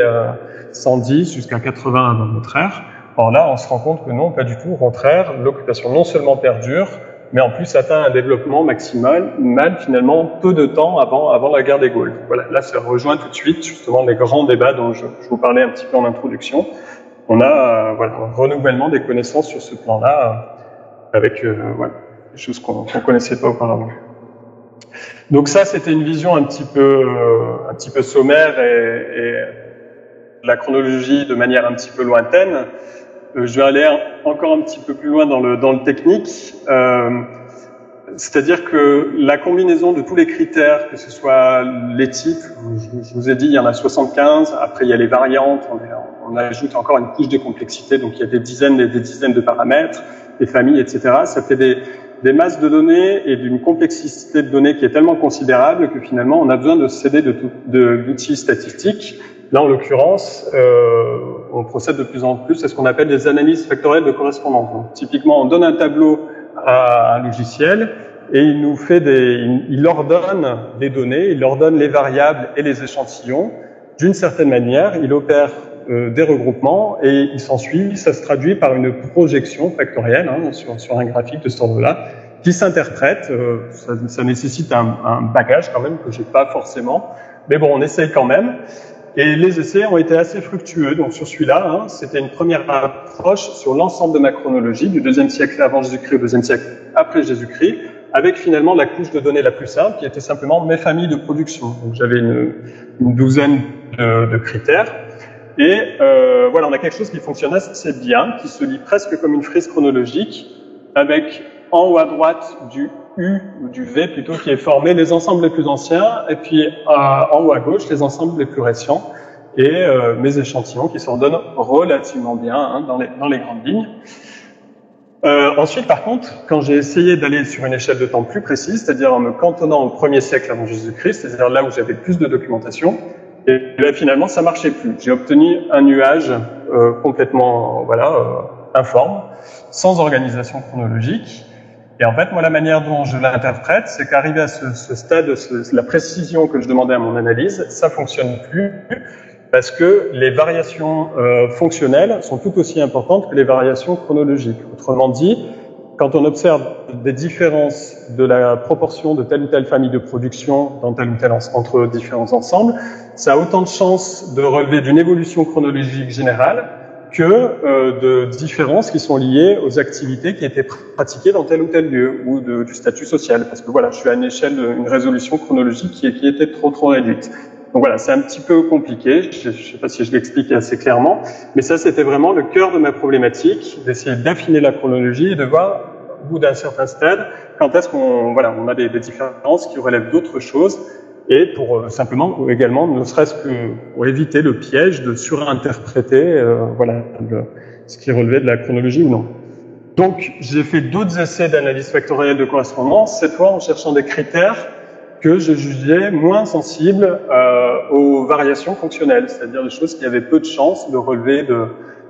S2: 110 jusqu'à 80 avant notre ère. Or là, on se rend compte que non, pas du tout. Au contraire, l'occupation non seulement perdure, mais en plus atteint un développement maximal, finalement, peu de temps avant la guerre des Gaules. Voilà, là, ça rejoint tout de suite, justement, les grands débats dont je vous parlais un petit peu en introduction. On a voilà, un renouvellement des connaissances sur ce plan-là, avec voilà, des choses qu'on connaissait pas auparavant. Donc ça, c'était une vision un petit peu sommaire et la chronologie de manière un petit peu lointaine. Je vais aller encore un petit peu plus loin dans le technique. C'est-à-dire que la combinaison de tous les critères, que ce soit les types, je vous ai dit, il y en a 75, après il y a les variantes, on ajoute encore une couche de complexité, donc il y a des dizaines et des dizaines de paramètres, des familles, etc. Ça fait des masses de données et d'une complexité de données qui est tellement considérable que finalement on a besoin de s'aider d'outils statistiques. Là, en l'occurrence, on procède de plus en plus à ce qu'on appelle des analyses factorielles de correspondance. Donc, typiquement, on donne un tableau à un logiciel et il nous fait il ordonne des données, il ordonne les variables et les échantillons. D'une certaine manière, il opère des regroupements et il s'ensuit, ça se traduit par une projection factorielle sur un graphique de cet ordre-là qui s'interprète. Ça nécessite un bagage quand même que j'ai pas forcément, mais bon, on essaye quand même. Et les essais ont été assez fructueux. Donc sur celui-là, c'était une première approche sur l'ensemble de ma chronologie du IIe siècle avant Jésus-Christ au IIe siècle après Jésus-Christ, avec finalement la couche de données la plus simple, qui était simplement mes familles de production. Donc j'avais une douzaine de critères. Et voilà, on a quelque chose qui fonctionne assez bien, qui se lit presque comme une frise chronologique, avec en haut à droite du U ou du V plutôt, qui est formé les ensembles les plus anciens, et puis en haut à gauche les ensembles les plus récents, et mes échantillons qui s'ordonnent relativement bien dans les grandes lignes. Ensuite, par contre, quand j'ai essayé d'aller sur une échelle de temps plus précise, c'est-à-dire en me cantonnant au 1er siècle avant Jésus-Christ, c'est-à-dire là où j'avais plus de documentation, et là, finalement, ça marchait plus. J'ai obtenu un nuage complètement informe, sans organisation chronologique. Et en fait, moi, la manière dont je l'interprète, c'est qu'arrivé à ce stade, la précision que je demandais à mon analyse, ça fonctionne plus, parce que les variations fonctionnelles sont tout aussi importantes que les variations chronologiques. Autrement dit, quand on observe des différences de la proportion de telle ou telle famille de production dans tel ou tel entre différents ensembles, ça a autant de chances de relever d'une évolution chronologique générale que de différences qui sont liées aux activités qui étaient pratiquées dans tel ou tel lieu ou du statut social. Parce que voilà, je suis à une échelle d'une résolution chronologique qui était trop réduite. Donc voilà, c'est un petit peu compliqué, je ne sais pas si je l'explique assez clairement, mais ça c'était vraiment le cœur de ma problématique, d'essayer d'affiner la chronologie et de voir, au bout d'un certain stade, quand est-ce qu'on a des différences qui relèvent d'autres choses, et pour simplement également, ne serait-ce que pour éviter le piège de surinterpréter ce qui relevait de la chronologie ou non. Donc j'ai fait d'autres essais d'analyse factorielle de correspondance, cette fois en cherchant des critères que je jugeais moins sensibles aux variations fonctionnelles, c'est-à-dire des choses qui avaient peu de chances de relever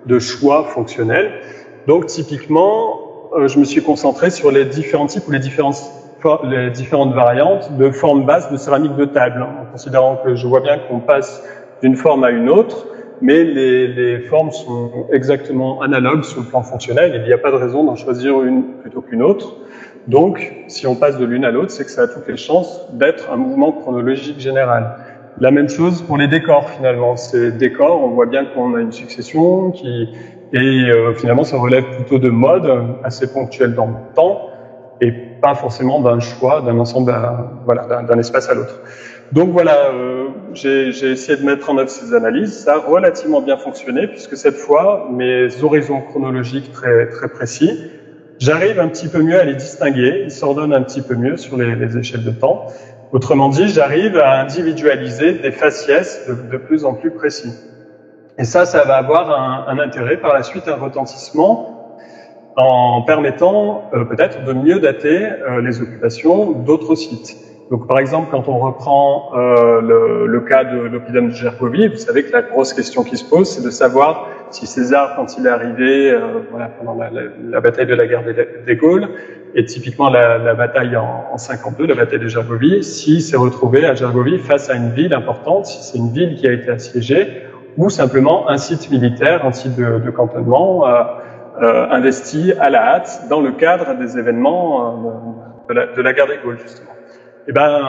S2: de choix fonctionnels. Donc typiquement, je me suis concentré sur les différents types ou les différentes les différentes variantes de formes basses de céramique de table, en considérant que je vois bien qu'on passe d'une forme à une autre, mais les formes sont exactement analogues sur le plan fonctionnel. Il n'y a pas de raison d'en choisir une plutôt qu'une autre. Donc, si on passe de l'une à l'autre, c'est que ça a toutes les chances d'être un mouvement chronologique général. La même chose pour les décors, finalement. Ces décors, on voit bien qu'on a une succession finalement, ça relève plutôt de modes assez ponctuels dans le temps et pas forcément d'un choix, d'un ensemble, d'un espace à l'autre. Donc voilà, j'ai essayé de mettre en œuvre ces analyses. Ça a relativement bien fonctionné puisque cette fois, mes horizons chronologiques très, très précis, j'arrive un petit peu mieux à les distinguer. Ils s'ordonnent un petit peu mieux sur les échelles de temps. Autrement dit, j'arrive à individualiser des faciès de plus en plus précis. Et ça va avoir un intérêt, par la suite, un retentissement en permettant peut-être de mieux dater les occupations d'autres sites. Donc, par exemple, quand on reprend le cas de l'oppidum de Gergovie, vous savez que la grosse question qui se pose, c'est de savoir si César, quand il est arrivé pendant la bataille de la guerre des Gaules, et typiquement la bataille en 52, la bataille de Gergovie, s'il s'est retrouvé à Gergovie face à une ville importante, si c'est une ville qui a été assiégée, ou simplement un site militaire, un site de cantonnement investi à la hâte dans le cadre des événements de la guerre des Gaules, justement. Eh ben,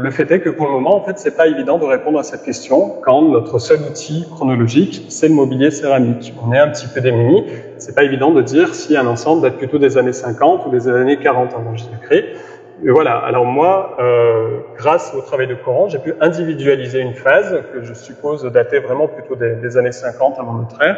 S2: le fait est que pour le moment, en fait, c'est pas évident de répondre à cette question quand notre seul outil chronologique, c'est le mobilier céramique. On est un petit peu démunis. C'est pas évident de dire si un ensemble date plutôt des années 50 ou des années 40 avant Jésus-Christ. Et voilà. Alors moi, grâce au travail de Coran, j'ai pu individualiser une phase que je suppose dater vraiment plutôt des années 50 avant notre ère.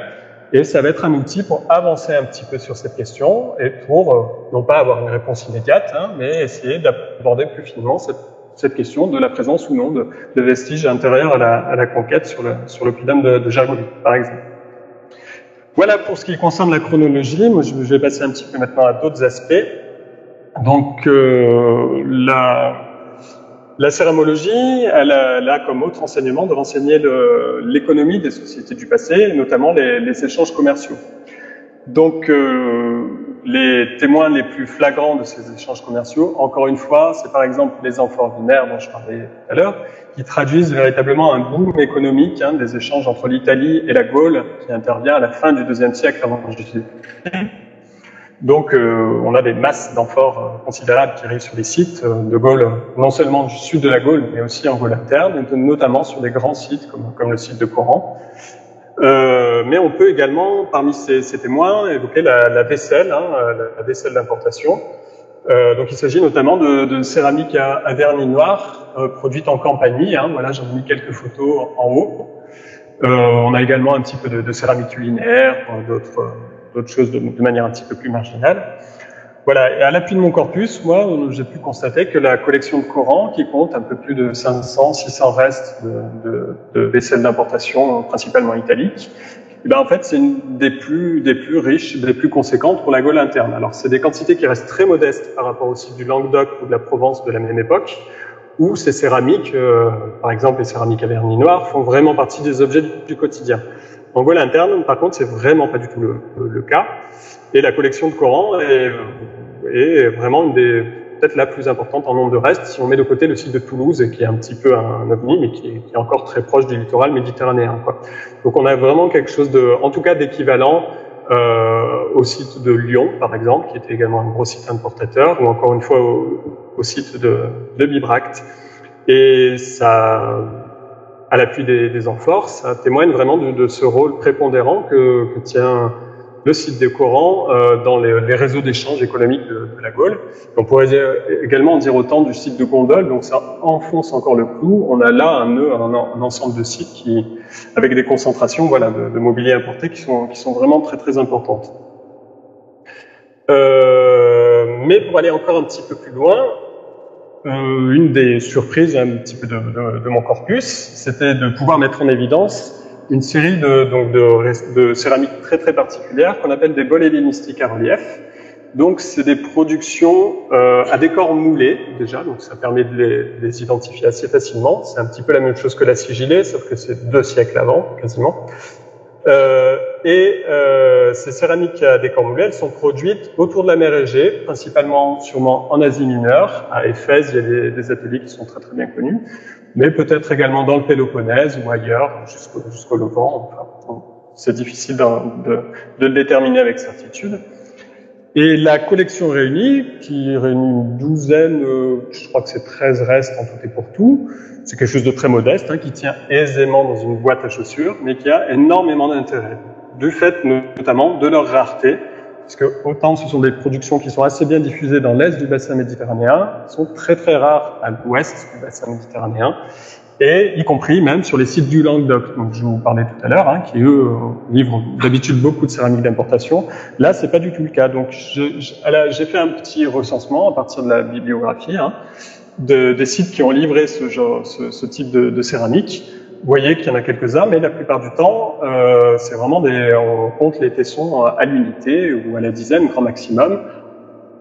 S2: Et ça va être un outil pour avancer un petit peu sur cette question et pour, non pas avoir une réponse immédiate, mais essayer d'aborder plus finement cette question de la présence ou non de vestiges antérieurs à la conquête sur l'oppidum de Gergovie, par exemple. Voilà pour ce qui concerne la chronologie. Moi, je vais passer un petit peu maintenant à d'autres aspects. Donc, la céramologie, elle a comme autre enseignement de renseigner l'économie des sociétés du passé, notamment les échanges commerciaux. Donc, les témoins les plus flagrants de ces échanges commerciaux, encore une fois, c'est par exemple les enfants ordinaires dont je parlais tout à l'heure, qui traduisent véritablement un boom économique des échanges entre l'Italie et la Gaule, qui intervient à la fin du IIe siècle avant Jésus-Christ. Donc, on a des masses d'amphores considérables qui arrivent sur les sites de Gaule, non seulement du sud de la Gaule, mais aussi en Gaule interne, notamment sur des grands sites comme le site de Coran. Mais on peut également, parmi ces témoins, évoquer la vaisselle, la vaisselle d'importation. Donc, il s'agit notamment de céramique à vernis noir, produite en Campanie. Voilà, j'en ai mis quelques photos en haut. On a également un petit peu de céramique culinaire, d'autres choses de manière un petit peu plus marginale. Voilà, et à l'appui de mon corpus, moi, j'ai pu constater que la collection de Coran, qui compte un peu plus de 500-600 restes de vaisselle d'importation, principalement italique, en fait, c'est une des plus riches, des plus conséquentes pour la Gaule interne. Alors, c'est des quantités qui restent très modestes par rapport au site du Languedoc ou de la Provence de la même époque, où ces céramiques, par exemple les céramiques à vernis noir, font vraiment partie des objets du quotidien. En Gaule interne, par contre, c'est vraiment pas du tout le cas. Et la collection de Coran est vraiment peut-être la plus importante en nombre de restes, si on met de côté le site de Toulouse, qui est un petit peu un ovni, mais qui est encore très proche du littoral méditerranéen, quoi. Donc on a vraiment quelque chose en tout cas d'équivalent au site de Lyon, par exemple, qui était également un gros site importateur, ou encore une fois au site de Bibracte. Et ça, à l'appui des amphores, ça témoigne vraiment de ce rôle prépondérant que tient le site des Corans dans les réseaux d'échange économiques de la Gaule. On pourrait également en dire autant du site de Gondole, donc ça enfonce encore le clou. On a là un ensemble de sites avec des concentrations de mobilier importé qui sont vraiment très très importantes. Mais pour aller encore un petit peu plus loin, une des surprises un petit peu de mon corpus, c'était de pouvoir mettre en évidence une série de céramiques très très particulières qu'on appelle des bols hellénistiques à relief. Donc c'est des productions à décor moulé déjà, donc ça permet de les identifier assez facilement. C'est un petit peu la même chose que la sigillée, sauf que c'est 2 siècles avant, quasiment. Ces céramiques à décor moulé, elles sont produites autour de la mer Égée, principalement sûrement en Asie mineure. À Éphèse, il y a des ateliers qui sont très très bien connus, mais peut-être également dans le Péloponnèse ou ailleurs, jusqu'au Levant. Enfin, c'est difficile de le déterminer avec certitude. Et la collection réunie, qui réunit une douzaine, je crois que c'est 13 restes en tout et pour tout, c'est quelque chose de très modeste, qui tient aisément dans une boîte à chaussures, mais qui a énormément d'intérêt, du fait notamment de leur rareté, parce que autant ce sont des productions qui sont assez bien diffusées dans l'est du bassin méditerranéen, elles sont très très rares à l'ouest du bassin méditerranéen, et y compris même sur les sites du Languedoc, donc je vous parlais tout à l'heure, qui eux livrent d'habitude beaucoup de céramique d'importation. Là, c'est pas du tout le cas. Donc j'ai fait un petit recensement à partir de la bibliographie des sites qui ont livré ce type de céramique. Vous voyez qu'il y en a quelques-uns, mais la plupart du temps, c'est vraiment on compte les tessons à l'unité ou à la dizaine, grand maximum.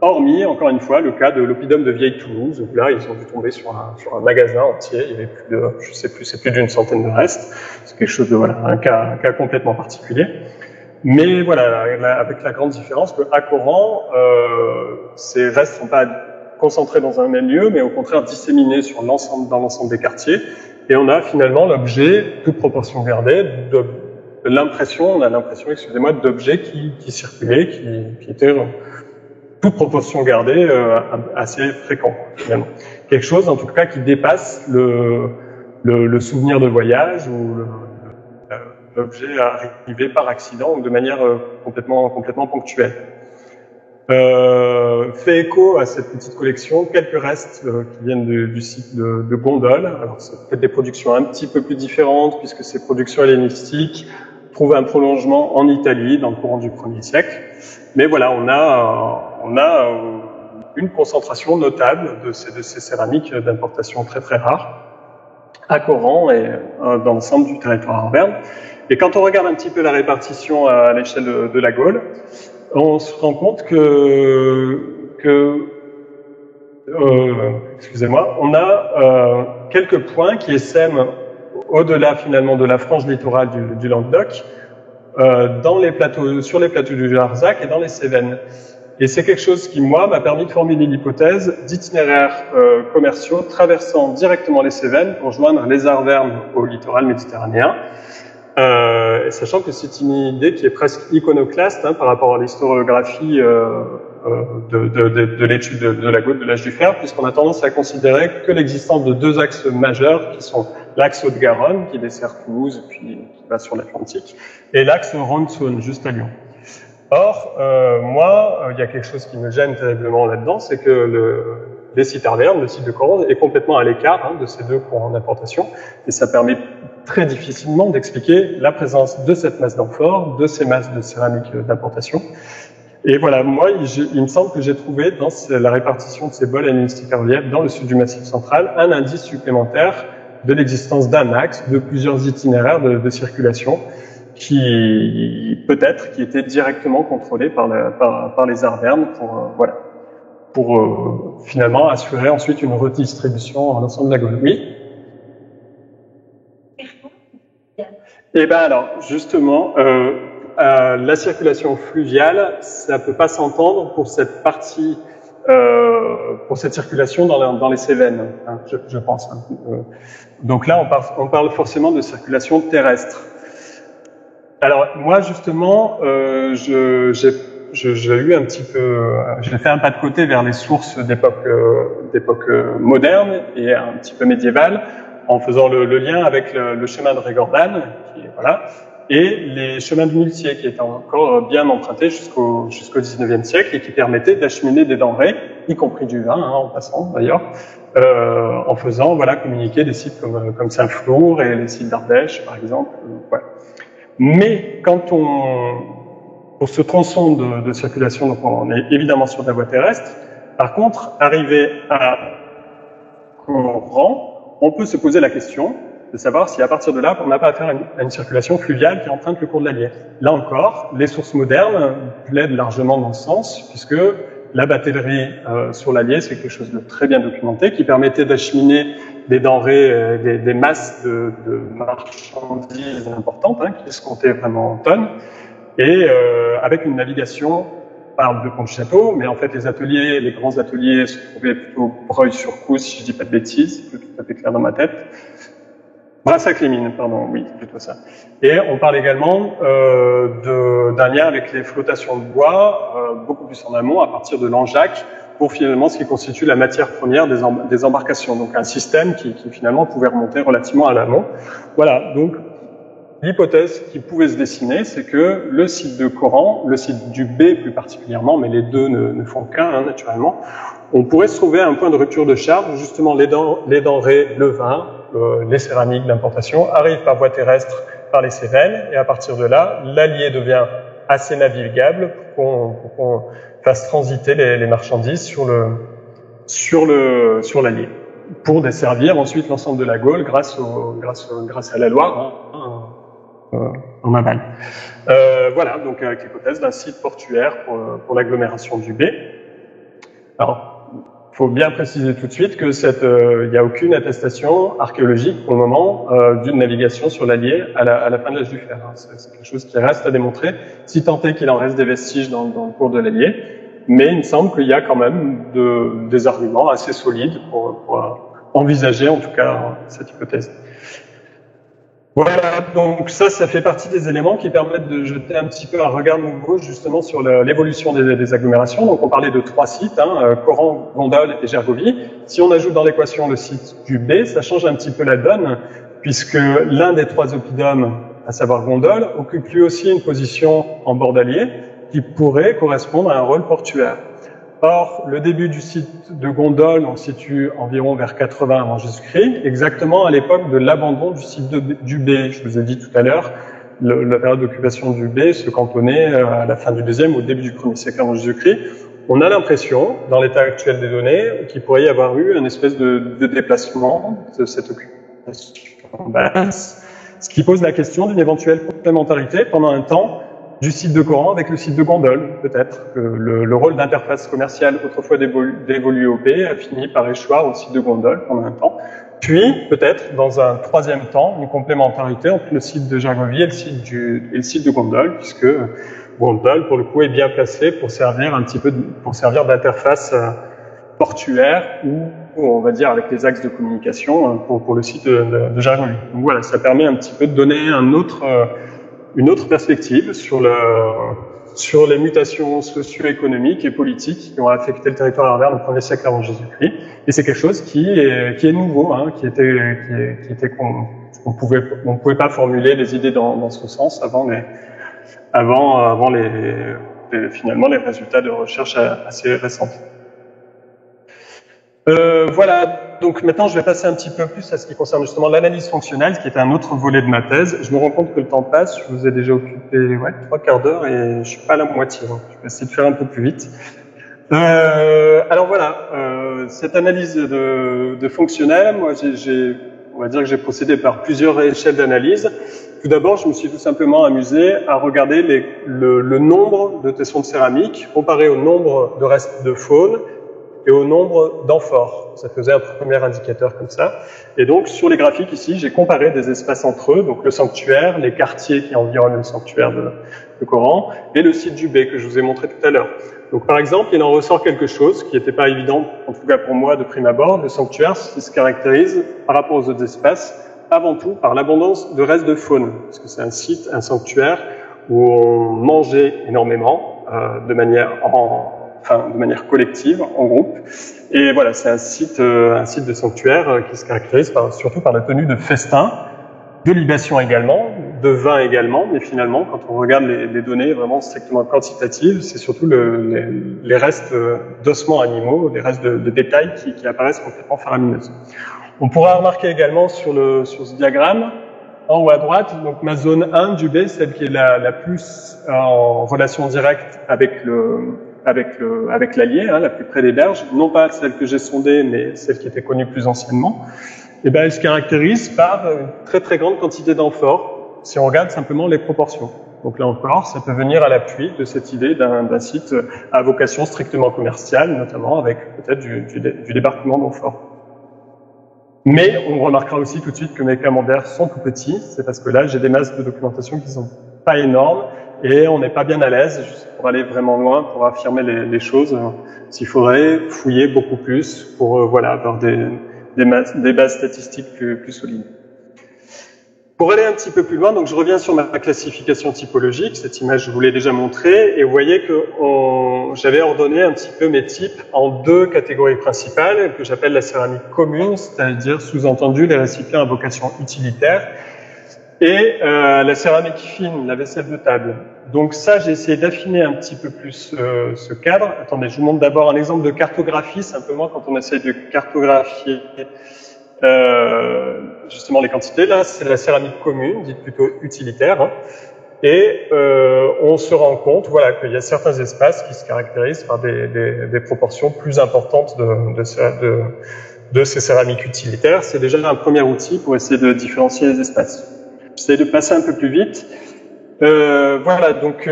S2: Hormis, encore une fois, le cas de l'Oppidum de Vieille Toulouse, où là, ils ont dû tomber sur un magasin entier. Il y avait plus de, je sais plus, c'est plus d'une centaine de restes. C'est quelque chose de, un cas complètement particulier. Mais voilà, avec la grande différence qu'à Coran, ces restes ne sont pas concentrés dans un même lieu, mais au contraire disséminés dans l'ensemble des quartiers. Et on a finalement l'objet, toute proportion gardée, on a l'impression, excusez-moi, d'objets qui circulaient, qui étaient toute proportion gardée, assez fréquent, finalement. Quelque chose, en tout cas, qui dépasse le souvenir de voyage ou l'objet arrivé par accident ou de manière complètement ponctuelle. Fait écho à cette petite collection, quelques restes qui viennent du site de Gondole. Alors, c'est peut-être des productions un petit peu plus différentes, puisque ces productions hellénistiques trouvent un prolongement en Italie, dans le courant du 1er siècle. Mais voilà, on a une concentration notable de ces céramiques d'importation très très rares à Coran et dans l'ensemble du territoire arverne. Et quand on regarde un petit peu la répartition à l'échelle de la Gaule, on se rend compte excusez-moi, on a quelques points qui essaiment au-delà finalement de la frange littorale du Languedoc, sur les plateaux du Larzac et dans les Cévennes. Et c'est quelque chose qui, moi, m'a permis de formuler l'hypothèse d'itinéraires commerciaux traversant directement les Cévennes pour joindre les Arvernes au littoral méditerranéen. Et sachant que c'est une idée qui est presque iconoclaste par rapport à l'historiographie de l'étude de la Gaule de l'âge du fer, puisqu'on a tendance à considérer que l'existence de deux axes majeurs qui sont l'axe Haute-Garonne, qui dessert Toulouse, puis qui va sur l'Atlantique, et l'axe Rhône-Saône, juste à Lyon. Or, moi, il y a quelque chose qui me gêne terriblement là-dedans, c'est que les sites arvernes, le site de Coron, est complètement à l'écart de ces deux courants d'importation, et ça permet très difficilement d'expliquer la présence de cette masse d'amphore, de ces masses de céramique d'importation. Et voilà, moi, il me semble que j'ai trouvé dans la répartition de ces bols hellénistiques à relief dans le sud du Massif central un indice supplémentaire de l'existence d'un axe, de plusieurs itinéraires de circulation qui étaient directement contrôlés par les Arvernes pour finalement assurer ensuite une redistribution à l'ensemble de la Gaule. Oui. Et ben alors, justement, la circulation fluviale, ça peut pas s'entendre pour cette partie, pour cette circulation dans les Cévennes, je pense. Donc là, on parle forcément de circulation terrestre. Alors moi, justement, j'ai eu un petit peu, j'ai fait un pas de côté vers les sources d'époque moderne et un petit peu médiévale, en faisant le lien avec le chemin de Régordane, et les chemins de muletiers qui étaient encore bien empruntés jusqu'au XIXe siècle et qui permettaient d'acheminer des denrées, y compris du vin, en passant d'ailleurs, en faisant communiquer des sites comme Saint-Flour et les sites d'Ardèche, par exemple. Mais pour ce tronçon de circulation, donc on est évidemment sur de la voie terrestre. Par contre, arrivé à Coran, on peut se poser la question de savoir si à partir de là, on n'a pas affaire à une circulation fluviale qui emprunte le cours de l'Allier. Là encore, les sources modernes plaident largement dans ce sens, puisque la batellerie sur l'Allier, c'est quelque chose de très bien documenté, qui permettait d'acheminer des denrées, des masses de marchandises importantes, qui se comptaient vraiment en tonnes. et avec une navigation. On parle de Pont-de-Château, mais en fait les grands ateliers se trouvaient plutôt Breuil-sur-Couze, si je dis pas de bêtises, c'est tout à fait clair dans ma tête. Brassac-les-Mines, pardon, oui, c'est plutôt ça. Et on parle également d'un lien avec les flottations de bois, beaucoup plus en amont, à partir de Langeac, pour finalement ce qui constitue la matière première des embarcations. Donc un système qui finalement pouvait remonter relativement à l'amont. Voilà, donc l'hypothèse qui pouvait se dessiner, c'est que le site de Coran, le site du B plus particulièrement, mais les deux ne font qu'un, naturellement, on pourrait se trouver à un point de rupture de charge où justement les denrées, le vin, les céramiques d'importation arrivent par voie terrestre par les Cévennes, et à partir de là, l'Allier devient assez navigable pour qu'on fasse transiter les marchandises sur l'Allier, pour desservir ensuite l'ensemble de la Gaule grâce à la Loire, en aval. Voilà, donc avec l'hypothèse d'un site portuaire pour l'agglomération du B. Alors, il faut bien préciser tout de suite que il n'y a aucune attestation archéologique pour le moment d'une navigation sur l'Allier à la fin de l'âge du fer. C'est quelque chose qui reste à démontrer, si tant est qu'il en reste des vestiges dans le cours de l'Allier. Mais il me semble qu'il y a quand même des arguments assez solides pour envisager en tout cas cette hypothèse. Voilà, donc ça fait partie des éléments qui permettent de jeter un petit peu un regard nouveau justement sur l'évolution des agglomérations. Donc on parlait de 3 sites, Coran, Gondole et Gergovie. Si on ajoute dans l'équation le site du B, ça change un petit peu la donne, puisque l'un des 3 oppidums, à savoir Gondole, occupe lui aussi une position en bord d'Allier qui pourrait correspondre à un rôle portuaire. Or, le début du site de Gondole, on se situe environ vers 80 avant Jésus-Christ, exactement à l'époque de l'abandon du site du B. Je vous ai dit tout à l'heure, la période d'occupation du B se cantonnait à la fin du deuxième ou au début du 1er siècle avant Jésus-Christ. On a l'impression, dans l'état actuel des données, qu'il pourrait y avoir eu une espèce de déplacement de cette occupation basse, ce qui pose la question d'une éventuelle complémentarité pendant un temps du site de Coran avec le site de Gondole, peut-être que le rôle d'interface commerciale autrefois dévolu au B a fini par échoir au site de Gondole pendant un temps. Puis, peut-être, dans un 3e temps, une complémentarité entre le site de Gergovie et le site de Gondole, puisque Gondole, pour le coup, est bien placé pour servir d'interface portuaire ou, on va dire, avec les axes de communication pour le site de Gergovie. Donc voilà, ça permet un petit peu de donner une autre perspective sur les mutations socio-économiques et politiques qui ont affecté le territoire arverne au 1er siècle avant Jésus-Christ. Et c'est quelque chose qui est nouveau, on pouvait pas formuler les idées dans ce sens avant finalement les résultats de recherche assez récents. Voilà, donc maintenant je vais passer un petit peu plus à ce qui concerne justement l'analyse fonctionnelle, qui est un autre volet de ma thèse. Je me rends compte que le temps passe, je vous ai déjà occupé 3/4 d'heure et je suis pas à la moitié, donc je vais essayer de faire un peu plus vite. Alors voilà, cette analyse de fonctionnel, moi on va dire que j'ai procédé par plusieurs échelles d'analyse. Tout d'abord, je me suis tout simplement amusé à regarder le nombre de tessons de céramique comparé au nombre de restes de faune et au nombre d'amphores. Ça faisait un premier indicateur comme ça. Et donc, sur les graphiques ici, j'ai comparé des espaces entre eux, donc le sanctuaire, les quartiers qui environnent le sanctuaire de Coran, et le site du B que je vous ai montré tout à l'heure. Donc, par exemple, il en ressort quelque chose qui n'était pas évident, en tout cas pour moi, de prime abord. Le sanctuaire se caractérise, par rapport aux autres espaces, avant tout par l'abondance de restes de faune, parce que c'est un sanctuaire où on mangeait énormément, de manière collective, en groupe. Et voilà, c'est un site de sanctuaire qui se caractérise surtout par la tenue de festins, de libations également, de vin également, mais finalement, quand on regarde les données vraiment strictement quantitatives, c'est surtout les restes d'ossements animaux, les restes de bétail qui apparaissent complètement faramineuses. On pourra remarquer également sur ce diagramme, en haut à droite, donc ma zone 1 du B, celle qui est la plus en relation directe avec l'Allier, la plus près des berges, non pas celle que j'ai sondée, mais celle qui était connue plus anciennement, et elle se caractérise par une très très grande quantité d'amphores, si on regarde simplement les proportions. Donc là encore, ça peut venir à l'appui de cette idée d'un site à vocation strictement commerciale, notamment avec peut-être du débarquement d'amphores. Mais on remarquera aussi tout de suite que mes camemberts sont tout petits, c'est parce que là j'ai des masses de documentation qui sont pas énormes, et on n'est pas bien à l'aise pour aller vraiment loin, pour affirmer les choses. S'il faudrait fouiller beaucoup plus pour voilà, avoir des bases statistiques plus solides. Pour aller un petit peu plus loin, donc je reviens sur ma classification typologique. Cette image, je vous l'ai déjà montrée, et vous voyez que j'avais ordonné un petit peu mes types en deux catégories principales, que j'appelle la céramique commune, c'est-à-dire sous-entendu les récipients à vocation utilitaire, et la céramique fine, la vaisselle de table. Donc ça, j'ai essayé d'affiner un petit peu plus ce cadre. Attendez, je vous montre d'abord un exemple de cartographie, simplement quand on essaie de cartographier justement les quantités. Là, c'est la céramique commune, dite plutôt utilitaire, hein. Et on se rend compte, voilà, qu'il y a certains espaces qui se caractérisent par des proportions plus importantes de ces céramiques utilitaires. C'est déjà un premier outil pour essayer de différencier les espaces. J'essaie de passer un peu plus vite. Voilà, donc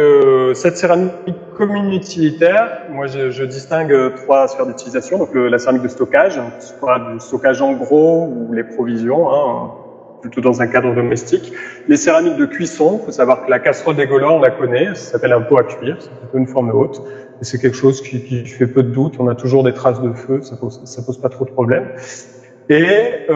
S2: cette céramique commune utilitaire, moi je distingue trois sphères d'utilisation. Donc la céramique de stockage, soit du stockage en gros ou les provisions, hein, plutôt dans un cadre domestique. Les céramiques de cuisson, il faut savoir que la casserole des Gaulois, on la connaît, ça s'appelle un pot à cuire, c'est plutôt une forme haute. Et c'est quelque chose qui fait peu de doute, on a toujours des traces de feu, ça pose pas trop de problèmes. Et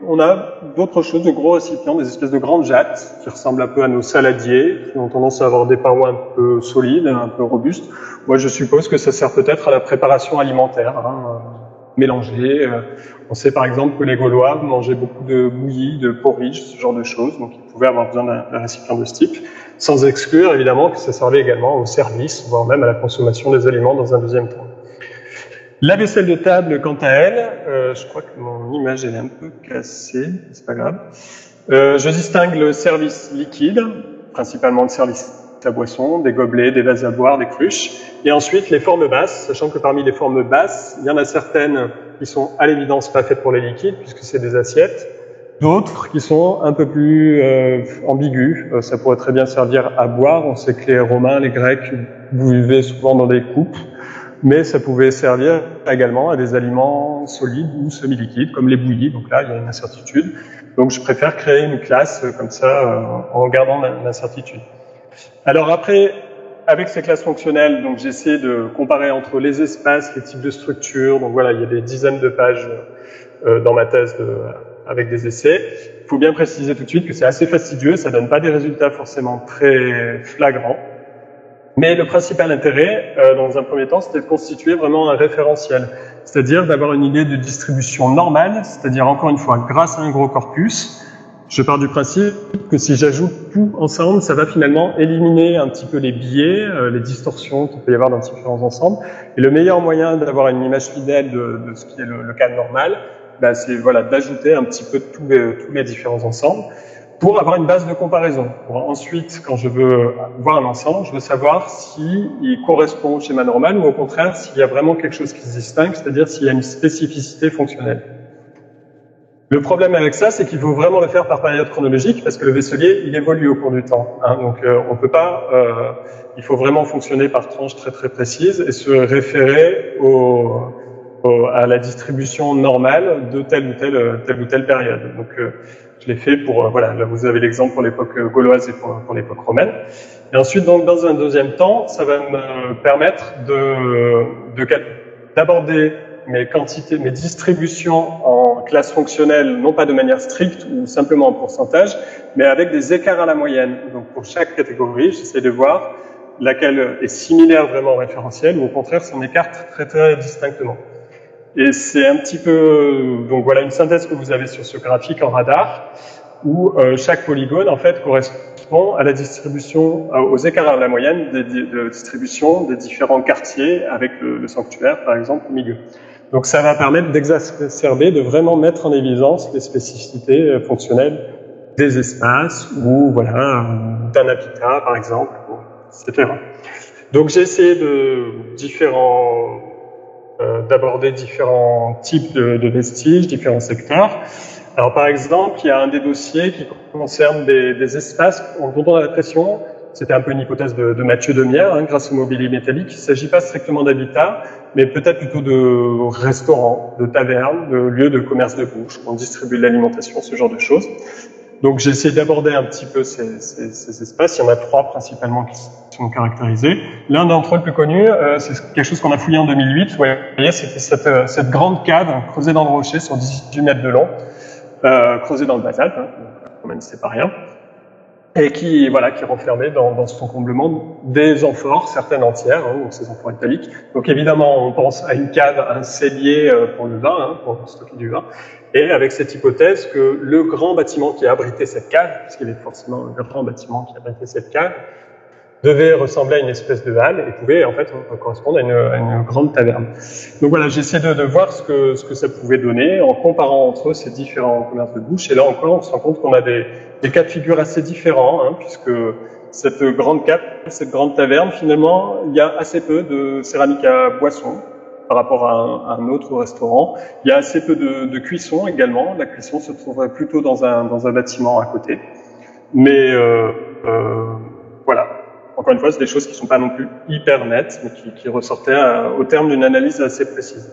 S2: on a d'autres choses, de gros récipients, des espèces de grandes jattes qui ressemblent un peu à nos saladiers, qui ont tendance à avoir des parois un peu solides, un peu robustes. Moi, je suppose que ça sert peut-être à la préparation alimentaire, hein, mélangée. On sait par exemple que les Gaulois mangeaient beaucoup de bouillie, de porridge, ce genre de choses, donc ils pouvaient avoir besoin d'un récipient de ce type, sans exclure évidemment que ça servait également au service, voire même à la consommation des aliments dans un deuxième temps. La vaisselle de table, quant à elle, je crois que mon image elle est un peu cassée, c'est pas grave. Je distingue le service liquide, principalement le service à boisson, des gobelets, des vases à boire, des cruches, et ensuite les formes basses, sachant que parmi les formes basses, il y en a certaines qui sont à l'évidence pas faites pour les liquides, puisque c'est des assiettes, d'autres qui sont un peu plus ambiguës. Ça pourrait très bien servir à boire. On sait que les Romains, les Grecs buvaient souvent dans des coupes, mais ça pouvait servir également à des aliments solides ou semi-liquides, comme les bouillies. Donc là, il y a une incertitude. Donc je préfère créer une classe comme ça, en gardant l'incertitude. Alors après, avec ces classes fonctionnelles, donc j'essaie de comparer entre les espaces, les types de structures. Donc voilà, il y a des dizaines de pages dans ma thèse avec des essais. Il faut bien préciser tout de suite que c'est assez fastidieux, ça donne pas des résultats forcément très flagrants. Mais le principal intérêt, dans un premier temps, c'était de constituer vraiment un référentiel, c'est-à-dire d'avoir une idée de distribution normale, c'est-à-dire encore une fois, grâce à un gros corpus, je pars du principe que si j'ajoute tout ensemble, ça va finalement éliminer un petit peu les biais, les distorsions qu'il peut y avoir dans différents ensembles. Et le meilleur moyen d'avoir une image fidèle de ce qui est le cas normal, ben c'est voilà, d'ajouter un petit peu tous les différents ensembles, pour avoir une base de comparaison. Pour ensuite, quand je veux voir un ensemble, je veux savoir s'il correspond au schéma normal ou au contraire, s'il y a vraiment quelque chose qui se distingue, c'est-à-dire s'il y a une spécificité fonctionnelle. Le problème avec ça, c'est qu'il faut vraiment le faire par période chronologique parce que le vaisselier, il évolue au cours du temps. Hein, donc on peut pas, il faut vraiment fonctionner par tranches très très précises et se référer à la distribution normale de telle ou telle période. Donc je l'ai fait pour, voilà, là vous avez l'exemple pour l'époque gauloise et pour l'époque romaine. Et ensuite, donc, dans un deuxième temps, ça va me permettre d'aborder mes quantités, mes distributions en classes fonctionnelles, non pas de manière stricte ou simplement en pourcentage, mais avec des écarts à la moyenne. Donc pour chaque catégorie, j'essaie de voir laquelle est similaire vraiment au référentiel ou au contraire s'en écarte très très distinctement. Et c'est un petit peu, donc voilà une synthèse que vous avez sur ce graphique en radar, où chaque polygone en fait correspond à la distribution, aux écarts à la moyenne de distribution des différents quartiers avec le sanctuaire par exemple au milieu. Donc ça va permettre d'exacerber, de vraiment mettre en évidence les spécificités fonctionnelles des espaces ou voilà d'un habitat par exemple, etc. Donc j'ai essayé d'aborder différents types de vestiges, différents secteurs. Alors par exemple, il y a un des dossiers qui concerne des espaces dont on a l'impression, c'était un peu une hypothèse de Mathieu Demierre, hein, grâce au mobilier métallique, il ne s'agit pas strictement d'habitat, mais peut-être plutôt de restaurants, de tavernes, de lieux de commerce de bouche, on distribue de l'alimentation, ce genre de choses. Donc j'ai essayé d'aborder un petit peu ces espaces. Il y en a 3 principalement qui sont caractérisés. L'un d'entre eux, le plus connu, c'est quelque chose qu'on a fouillé en 2008. Vous voyez, c'était cette grande cave creusée dans le rocher sur 18 mètres de long, creusée dans le basalte, hein, quand même c'est pas rien, et qui renfermait dans son comblement des amphores, certaines entières, hein, donc ces amphores italiques. Donc évidemment, on pense à une cave, à un cellier pour le vin, hein, pour stocker du vin, et avec cette hypothèse que le grand bâtiment qui a abrité cette cave, puisqu'il y avait forcément un grand bâtiment qui abritait cette cave, devait ressembler à une espèce de halle et pouvait en fait correspondre à une grande taverne. Donc voilà, j'essaie de voir ce que ça pouvait donner en comparant entre eux ces différents commerces de bouche. Et là encore, on se rend compte qu'on a des cas de figure assez différents, hein, puisque cette grande cave, cette grande taverne, finalement, il y a assez peu de céramique à boisson par rapport à un autre restaurant. Il y a assez peu de cuisson également. La cuisson se trouverait plutôt dans un bâtiment à côté. Mais voilà. Encore une fois, c'est des choses qui ne sont pas non plus hyper nettes, mais qui ressortaient au terme d'une analyse assez précise.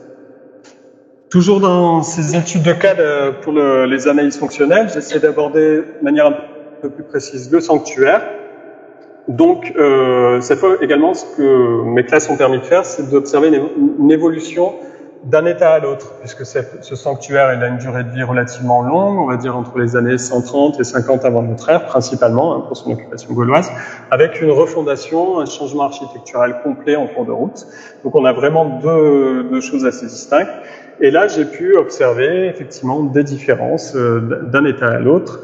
S2: Toujours dans ces études de cas pour les analyses fonctionnelles, j'essaie d'aborder de manière un peu plus précise le sanctuaire. Donc, cette fois également, ce que mes classes ont permis de faire, c'est d'observer une évolution d'un état à l'autre, puisque ce sanctuaire il a une durée de vie relativement longue, on va dire entre les années 130 et 50 avant notre ère, principalement, hein, pour son occupation gauloise, avec une refondation, un changement architectural complet en cours de route. Donc on a vraiment deux choses assez distinctes. Et là, j'ai pu observer effectivement des différences d'un état à l'autre,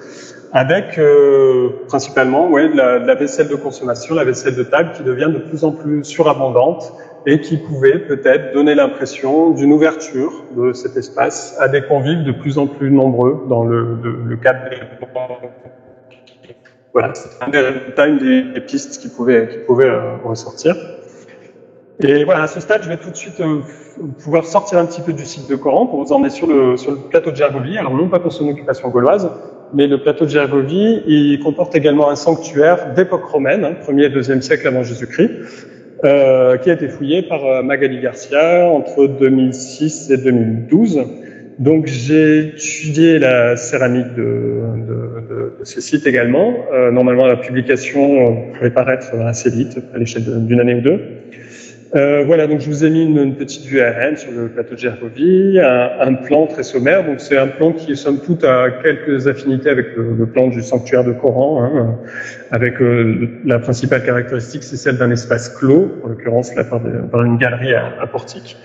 S2: avec principalement la vaisselle de consommation, la vaisselle de table qui devient de plus en plus surabondante et qui pouvait peut-être donner l'impression d'une ouverture de cet espace à des convives de plus en plus nombreux dans le cadre des... Voilà, c'est une des pistes qui pouvait ressortir. Et voilà, à ce stade, je vais tout de suite pouvoir sortir un petit peu du site de Coran pour vous emmener sur le plateau de Gergovie. Alors non pas pour son occupation gauloise, mais le plateau de Gergovie, il comporte également un sanctuaire d'époque romaine, hein, 1er et 2e siècle avant Jésus-Christ, qui a été fouillé par Magali Garcia entre 2006 et 2012. Donc j'ai étudié la céramique de ce site également. Normalement, la publication pourrait paraître assez vite, à l'échelle d'une année ou deux. Voilà, donc je vous ai mis une petite vue aérienne sur le plateau de Gergovie, un plan très sommaire. Donc c'est un plan qui, somme toute, a quelques affinités avec le plan du sanctuaire de Coran, hein, avec la principale caractéristique, c'est celle d'un espace clos, en l'occurrence là par une galerie à portique.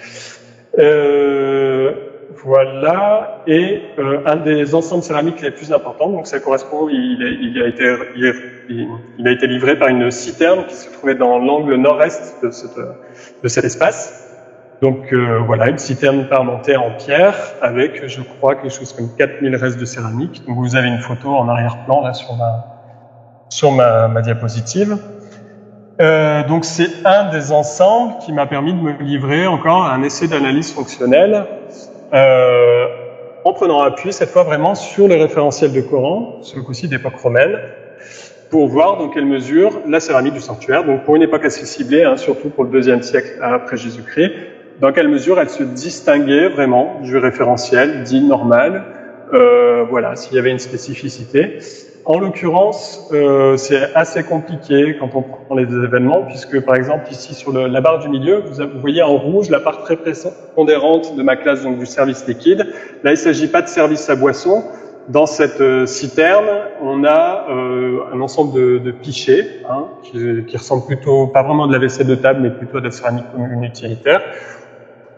S2: Voilà, et un des ensembles céramiques les plus importants, donc ça correspond, il a été livré par une citerne qui se trouvait dans l'angle nord-est de cet espace. Donc voilà, une citerne parmentée en pierre avec, je crois, quelque chose comme 4000 restes de céramique. Donc vous avez une photo en arrière-plan là sur ma diapositive. Donc c'est un des ensembles qui m'a permis de me livrer encore à un essai d'analyse fonctionnelle en prenant appui cette fois vraiment sur les référentiels de Coran, ce coup-ci d'époque romaine, pour voir dans quelle mesure la céramique du sanctuaire, donc pour une époque assez ciblée, hein, surtout pour le 2e siècle après Jésus-Christ, dans quelle mesure elle se distinguait vraiment du référentiel dit normal, voilà, s'il y avait une spécificité. En l'occurrence, c'est assez compliqué quand on prend les événements, puisque par exemple ici sur la barre du milieu, vous voyez en rouge la part très prépondérante de ma classe, donc du service liquide. Là, il ne s'agit pas de service à boisson. Dans cette citerne, on a un ensemble de pichets, hein, qui ressemblent plutôt, pas vraiment de la vaisselle de table, mais plutôt à de la céramique commune utilitaire.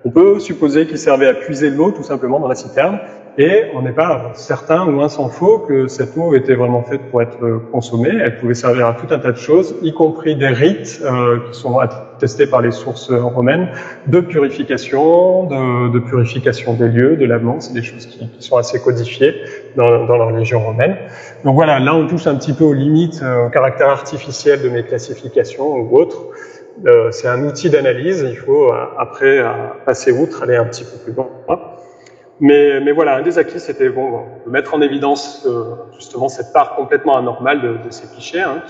S2: On peut supposer qu'il servait à puiser l'eau tout simplement dans la citerne, et on n'est pas certain, loin s'en faut, que cette eau était vraiment faite pour être consommée. Elle pouvait servir à tout un tas de choses, y compris des rites qui sont attestés par les sources romaines, de purification, de purification des lieux, de lavement. C'est des choses qui sont assez codifiées dans la religion romaine. Donc voilà, là on touche un petit peu aux limites, au caractère artificiel de mes classifications ou autres. C'est un outil d'analyse, il faut après passer outre, aller un petit peu plus loin. Mais voilà, un des acquis, c'était de mettre en évidence justement cette part complètement anormale de ces pichets, hein,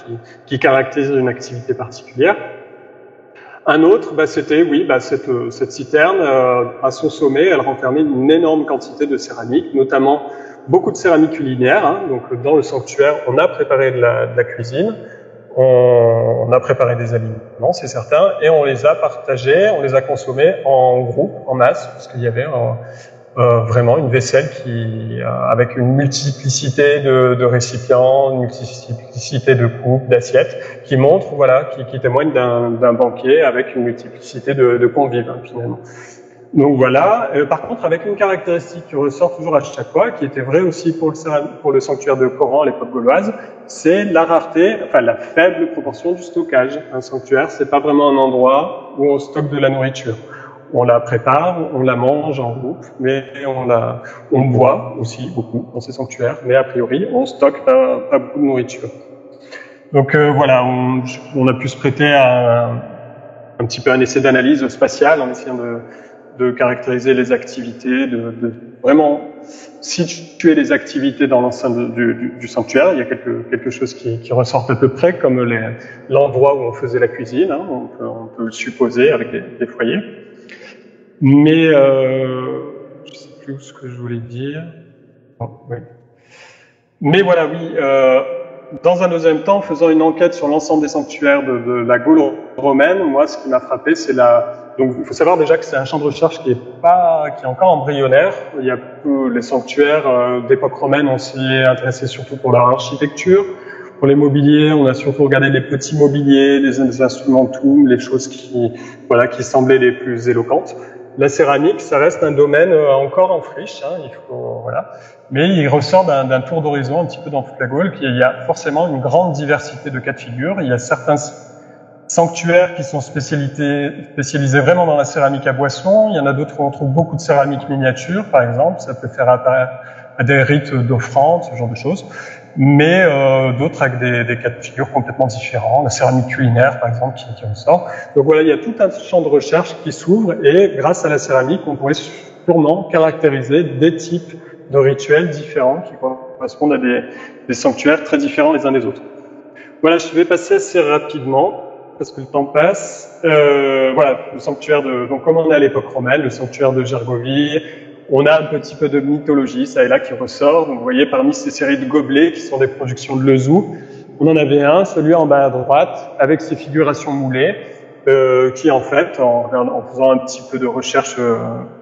S2: qui caractérise une activité particulière. Un autre, c'était cette citerne, à son sommet, elle renfermait une énorme quantité de céramique, notamment, beaucoup de céramique culinaire, hein, donc dans le sanctuaire, on a préparé de la cuisine, on a préparé des aliments, c'est certain, et on les a partagés, on les a consommés en groupe, en masse, parce qu'il y avait vraiment une vaisselle qui, avec une multiplicité de récipients, une multiplicité de coupes, d'assiettes, qui montre, voilà, qui témoigne d'un banquet avec une multiplicité de convives, hein, finalement. Donc voilà. Par contre, avec une caractéristique qui ressort toujours à chaque fois, qui était vraie aussi pour le sanctuaire de Coran à l'époque gauloise, c'est la rareté, enfin la faible proportion du stockage. Un sanctuaire, c'est pas vraiment un endroit où on stocke de la nourriture. On la prépare, on la mange en groupe, mais on boit aussi beaucoup dans ces sanctuaires, mais a priori, on stocke pas beaucoup de nourriture. Donc voilà, on a pu se prêter à un petit peu un essai d'analyse spatiale en essayant de caractériser les activités, de vraiment situer les activités dans l'enceinte du sanctuaire. Il y a quelque chose qui ressort à peu près, comme l'endroit où on faisait la cuisine, hein, on peut le supposer avec des foyers. Mais je sais plus ce que je voulais dire. Oh, oui. Mais voilà, oui. Dans un deuxième temps, en faisant une enquête sur l'ensemble des sanctuaires de la Gaule romaine, moi, ce qui m'a frappé, c'est donc, il faut savoir déjà que c'est un champ de recherche qui est encore embryonnaire. Il y a les sanctuaires d'époque romaine, on s'y est intéressé surtout pour leur architecture. Pour les mobiliers, on a surtout regardé les petits mobiliers, les instrumentums, les choses qui semblaient les plus éloquentes. La céramique, ça reste un domaine encore en friche, hein, voilà. Mais il ressort d'un tour d'horizon un petit peu dans toute la Gaule, qu'il y a forcément une grande diversité de cas de figure. Il y a certains sanctuaires qui sont spécialisés vraiment dans la céramique à boisson. Il y en a d'autres où on trouve beaucoup de céramique miniature, par exemple. Ça peut faire apparaître à des rites d'offrande, ce genre de choses. Mais d'autres avec des cas de figure complètement différents. La céramique culinaire, par exemple, qui ressort. Donc voilà, il y a tout un champ de recherche qui s'ouvre et grâce à la céramique, on pourrait sûrement caractériser des types de rituels différents qui correspondent à des sanctuaires très différents les uns des autres. Voilà, je vais passer assez rapidement parce que le temps passe. Voilà, le sanctuaire donc comme on est à l'époque romaine, le sanctuaire de Gergovie. On a un petit peu de mythologie, ça et là, qui ressort. Donc, vous voyez, parmi ces séries de gobelets qui sont des productions de Lezoux, on en avait un, celui en bas à droite, avec ses figurations moulées, qui en fait, en faisant un petit peu de recherche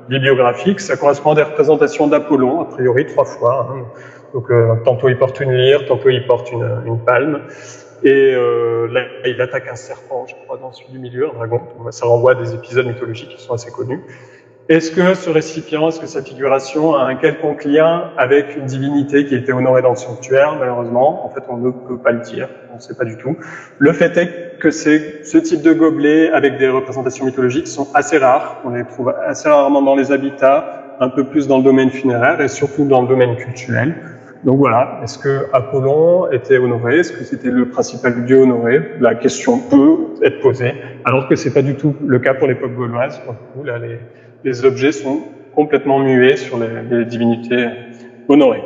S2: bibliographique, ça correspond à des représentations d'Apollon, a priori 3 fois. Hein. Donc, tantôt il porte une lyre, tantôt il porte une palme. Et là, il attaque un serpent, je crois, dans celui du milieu, un dragon. Donc, ça renvoie à des épisodes mythologiques qui sont assez connus. Est-ce que ce récipient, est-ce que sa figuration a un quelconque lien avec une divinité qui était honorée dans le sanctuaire? Malheureusement, en fait, on ne peut pas le dire, on ne sait pas du tout. Le fait est que ce type de gobelets avec des représentations mythologiques sont assez rares. On les trouve assez rarement dans les habitats, un peu plus dans le domaine funéraire et surtout dans le domaine cultuel. Donc voilà, est-ce que Apollon était honoré? Est-ce que c'était le principal dieu honoré? La question peut être posée, alors que c'est pas du tout le cas pour l'époque gauloise. Pour le coup, là, les objets sont complètement muets sur les divinités honorées.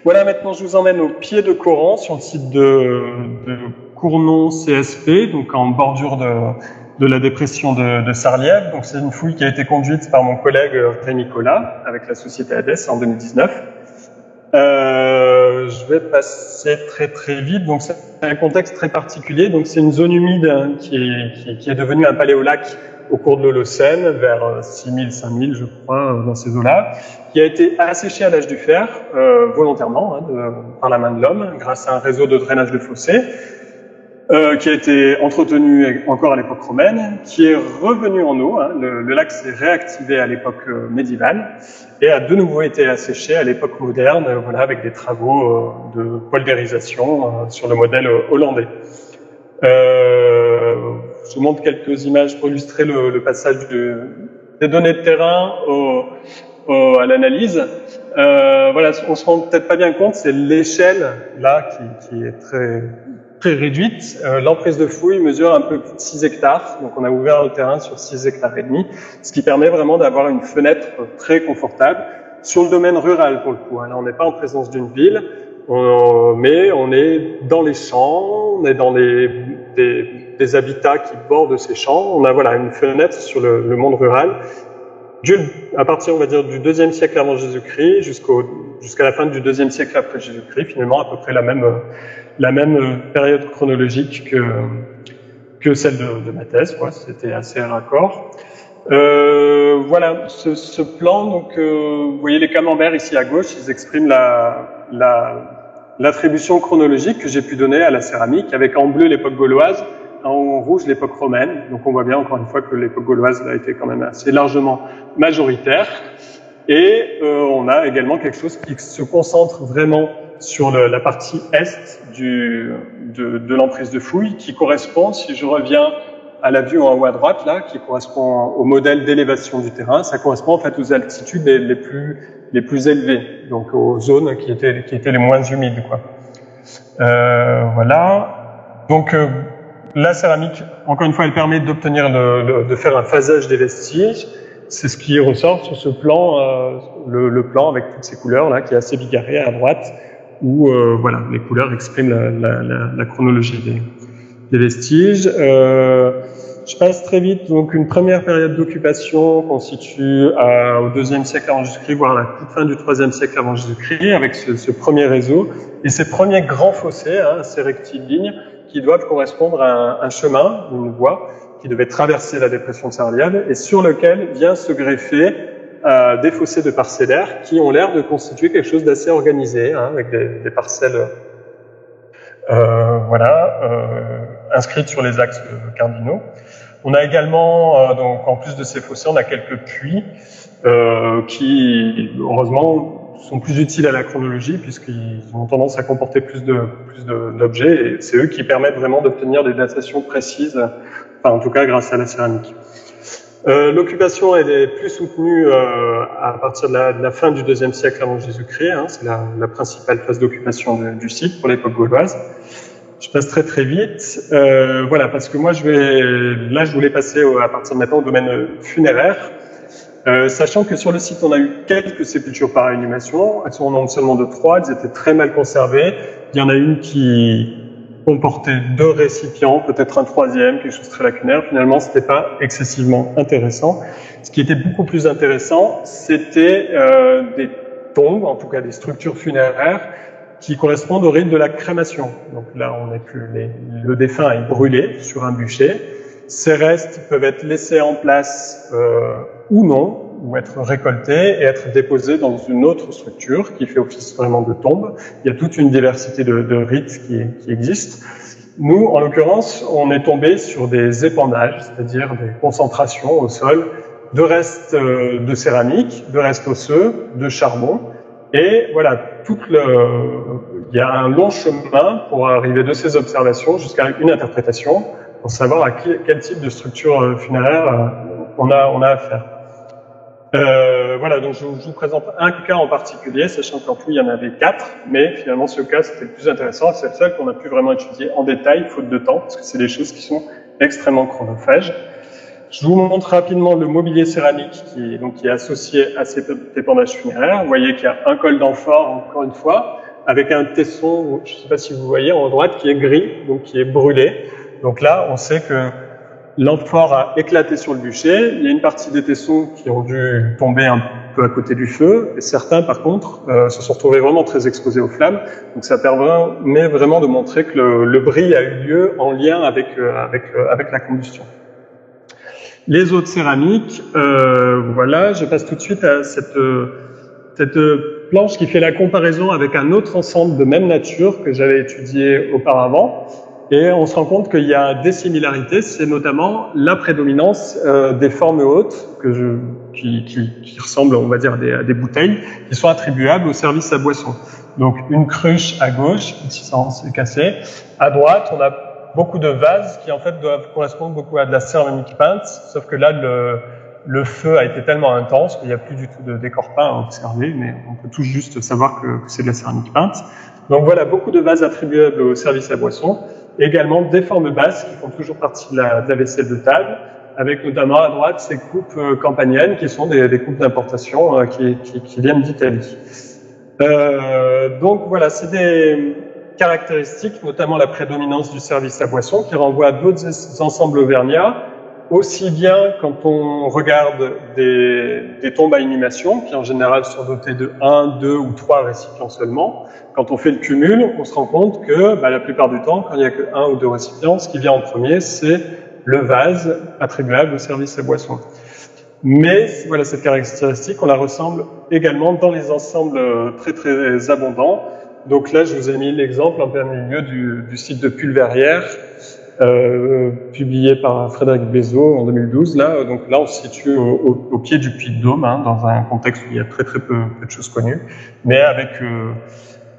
S2: Voilà, maintenant je vous emmène au pied de Coran, sur le site de Cournon CSP, donc en bordure de la dépression de Sarliève. Donc c'est une fouille qui a été conduite par mon collègue Rémi Nicolas avec la société Hades en 2019. Je vais passer très très vite. Donc c'est un contexte très particulier. Donc c'est une zone humide qui est devenue un paléolac au cours de l'Holocène, vers 6000, 5000, je crois, dans ces eaux-là, qui a été asséchée à l'âge du fer, volontairement, par la main de l'homme, grâce à un réseau de drainage de fossés, qui a été entretenu encore à l'époque romaine, qui est revenu en eau. Le lac s'est réactivé à l'époque médiévale et a de nouveau été asséché à l'époque moderne, voilà, avec des travaux de poldérisation sur le modèle hollandais. Je vous montre quelques images pour illustrer le passage des données de terrain à l'analyse. Voilà, on se rend peut-être pas bien compte, c'est l'échelle là qui est très très réduite. L'emprise de fouille mesure un peu plus de 6 hectares, donc on a ouvert le terrain sur 6 hectares et demi, ce qui permet vraiment d'avoir une fenêtre très confortable sur le domaine rural pour le coup. Là, on n'est pas en présence d'une ville, mais on est dans les champs, on est dans des habitats qui bordent ces champs. On a voilà une fenêtre sur le monde rural à partir, on va dire, du deuxième siècle avant Jésus-Christ jusqu'à la fin du deuxième siècle après Jésus-Christ, finalement à peu près la même période chronologique que celle de ma thèse, quoi. C'était assez raccord. Voilà, ce plan, donc, vous voyez les camemberts ici à gauche, ils expriment l'attribution chronologique que j'ai pu donner à la céramique, avec en bleu l'époque gauloise, en rouge l'époque romaine. Donc on voit bien encore une fois que l'époque gauloise a été quand même assez largement majoritaire. Et on a également quelque chose qui se concentre vraiment sur la partie est de l'emprise de fouille, qui correspond, si je reviens à la vue en haut à droite, là, qui correspond au modèle d'élévation du terrain, ça correspond en fait aux altitudes les plus élevées, donc aux zones qui étaient les moins humides, quoi. Voilà. Donc la céramique, encore une fois, elle permet d'obtenir de faire un phasage des vestiges. C'est ce qui ressort sur ce plan, le plan avec toutes ces couleurs là, qui est assez bigarré à droite, où voilà, les couleurs expriment la chronologie des vestiges. Je passe très vite. Donc, une première période d'occupation constitue au deuxième siècle avant Jésus-Christ, voire à la toute fin du troisième siècle avant Jésus-Christ, avec ce premier réseau et ces premiers grands fossés, ces rectilignes, qui doivent correspondre à un chemin, une voie, qui devait traverser la dépression de Sarliade et sur lequel vient se greffer des fossés de parcellaires qui ont l'air de constituer quelque chose d'assez organisé, avec des parcelles inscrites sur les axes cardinaux. On a également, donc en plus de ces fossés, on a quelques puits qui, heureusement, sont plus utiles à la chronologie puisqu'ils ont tendance à comporter plus d'objets et c'est eux qui permettent vraiment d'obtenir des datations précises, enfin en tout cas grâce à la céramique. L'occupation est plus soutenue à partir de la fin du deuxième siècle avant Jésus-Christ, c'est la principale phase d'occupation du site pour l'époque gauloise. Je passe très vite, voilà, parce que moi je voulais passer à partir de maintenant au domaine funéraire, sachant que sur le site on a eu quelques sépultures par inhumation, elles sont au nombre seulement de 3, elles étaient très mal conservées, il y en a une qui comportait 2 récipients, peut-être un 3e, quelque chose de très lacunaire. Finalement, c'était pas excessivement intéressant. Ce qui était beaucoup plus intéressant, c'était des tombes, en tout cas des structures funéraires, qui correspondent au rite de la crémation. Donc là, le défunt est brûlé sur un bûcher. Ces restes peuvent être laissés en place ou non, ou être récoltés et être déposés dans une autre structure qui fait office vraiment de tombe. Il y a toute une diversité de rites qui existent. Nous, en l'occurrence, on est tombé sur des épandages, c'est-à-dire des concentrations au sol de restes de céramique, de restes osseux, de charbon. Et voilà, il y a un long chemin pour arriver de ces observations jusqu'à une interprétation pour savoir à quel type de structure funéraire on a affaire. Voilà, donc je vous présente un cas en particulier, sachant qu'en tout il y en avait 4, mais finalement ce cas c'était le plus intéressant, c'est le seul qu'on a pu vraiment étudier en détail, faute de temps, parce que c'est des choses qui sont extrêmement chronophages. Je vous montre rapidement le mobilier céramique qui est associé à ces épandages funéraires. Vous voyez qu'il y a un col d'amphore, encore une fois, avec un tesson, je ne sais pas si vous voyez, en droite, qui est gris, donc qui est brûlé. Donc là, on sait que l'amphore a éclaté sur le bûcher. Il y a une partie des tessons qui ont dû tomber un peu à côté du feu. Et certains, par contre, se sont retrouvés vraiment très exposés aux flammes. Donc ça permet vraiment de montrer que le bris a eu lieu en lien avec la combustion. Les autres céramiques, voilà, je passe tout de suite à cette planche qui fait la comparaison avec un autre ensemble de même nature que j'avais étudié auparavant. Et on se rend compte qu'il y a des similarités, c'est notamment la prédominance des formes hautes qui ressemblent, on va dire, à des bouteilles, qui sont attribuables au service à boisson. Donc une cruche à gauche, ici ça s'est cassé. À droite, on a beaucoup de vases qui en fait doivent correspondre beaucoup à de la céramique peinte, sauf que là le feu a été tellement intense qu'il n'y a plus du tout de décor peint à observer, mais on peut tout juste savoir que c'est de la céramique peinte. Donc voilà, beaucoup de vases attribuables au service à boisson. Également des formes basses qui font toujours partie de la vaisselle de table, avec notamment à droite ces coupes campaniennes qui sont des coupes d'importation qui viennent d'Italie. Donc voilà, c'est des caractéristiques, notamment la prédominance du service à boisson, qui renvoie à d'autres ensembles auvergnats aussi bien quand on regarde des tombes à inhumation, qui en général sont dotées de 1, 2 ou 3 récipients seulement. Quand on fait le cumul, on se rend compte que la plupart du temps, quand il n'y a que 1 ou 2 récipients, ce qui vient en premier, c'est le vase attribuable au service à boissons. Mais voilà, cette caractéristique, on la ressemble également dans les ensembles très très abondants. Donc là, je vous ai mis l'exemple en plein milieu du site de Pulverrières, publié par Frédéric Bézot en 2012. Là, donc là, on se situe au pied du Puy-de-Dôme, hein, dans un contexte où il y a très très peu de choses connues, mais avec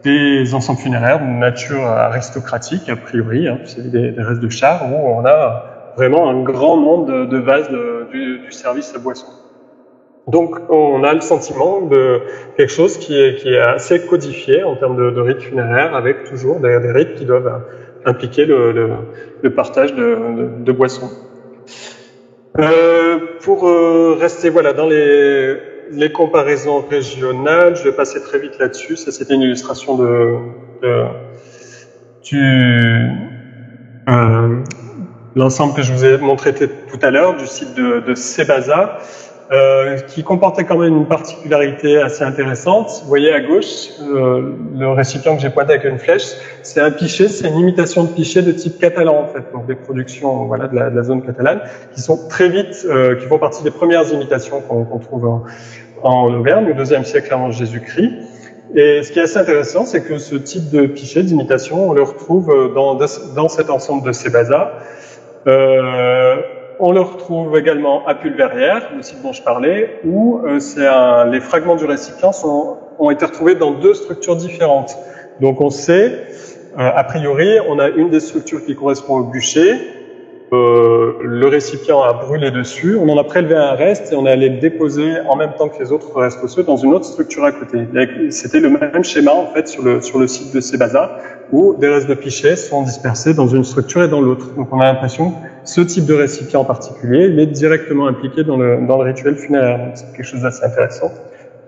S2: des ensembles funéraires de nature aristocratique, a priori, hein, c'est des restes de chars, où on a vraiment un grand nombre de vases du service à boissons. Donc, on a le sentiment de quelque chose qui est assez codifié en termes de rites funéraires, avec toujours des rites qui doivent impliquer le partage de boissons. Pour rester voilà dans les comparaisons régionales, je vais passer très vite là-dessus. Ça, c'était une illustration l'ensemble que je vous ai montré tout à l'heure du site de Sébaza, qui comportait quand même une particularité assez intéressante. Vous voyez à gauche, le récipient que j'ai pointé avec une flèche, c'est un pichet, c'est une imitation de pichet de type catalan en fait, donc des productions voilà de la zone catalane, qui sont très vite, qui font partie des premières imitations qu'on trouve en Auvergne au IIe siècle avant Jésus-Christ. Et ce qui est assez intéressant, c'est que ce type de pichet d'imitation, on le retrouve dans cet ensemble de Sébaza. On le retrouve également à Pulverrières, le site dont je parlais, où les fragments du récipient ont été retrouvés dans 2 structures différentes. Donc on sait, a priori, on a une des structures qui correspond au bûcher, le récipient a brûlé dessus, on en a prélevé un reste et on est allé le déposer en même temps que les autres restes osseux dans une autre structure à côté. C'était le même schéma en fait sur le site de Sébaza, où des restes de pichet sont dispersés dans une structure et dans l'autre. Donc on a l'impression que ce type de récipient en particulier, il est directement impliqué dans le rituel funéraire. Donc c'est quelque chose d'assez intéressant.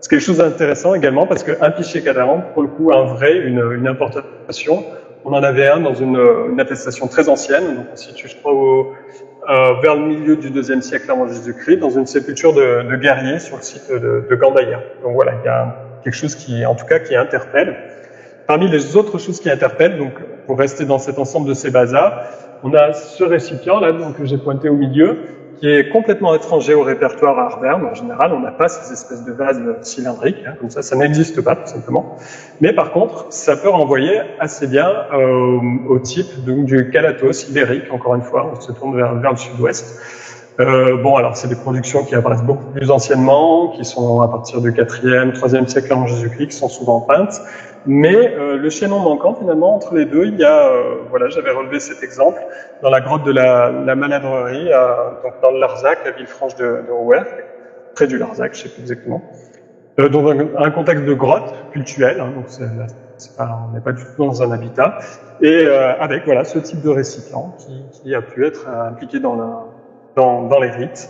S2: C'est quelque chose d'intéressant également parce qu'un pichet catalan, pour le coup, une importation. On en avait un dans une attestation très ancienne, donc on se situe, je crois, vers le milieu du IIe siècle avant Jésus-Christ, dans une sépulture de guerriers sur le site de Gandaïa. Donc voilà, il y a quelque chose qui interpelle. Parmi les autres choses qui interpellent, donc pour rester dans cet ensemble de Sébaza, on a ce récipient là, donc que j'ai pointé au milieu, qui est complètement étranger au répertoire à Arverne. En général, on n'a pas ces espèces de vases cylindriques, hein, comme ça n'existe pas tout simplement. Mais par contre, ça peut renvoyer assez bien au type donc, du calatos ibérique, encore une fois, on se tourne vers le sud-ouest. Bon, alors c'est des productions qui apparaissent beaucoup plus anciennement, qui sont à partir du 4e, 3e siècle avant Jésus-Christ, qui sont souvent peintes. Mais le chaînon manquant, finalement, entre les deux, il y a, voilà, j'avais relevé cet exemple, dans la grotte de la Maladrerie, donc dans le Larzac, à Villefranche de Rouergue, près du Larzac, je ne sais plus exactement. Dans un contexte de grotte cultuelle, hein, donc on n'est pas du tout dans un habitat, et avec voilà ce type de récipient qui a pu être impliqué dans les rites.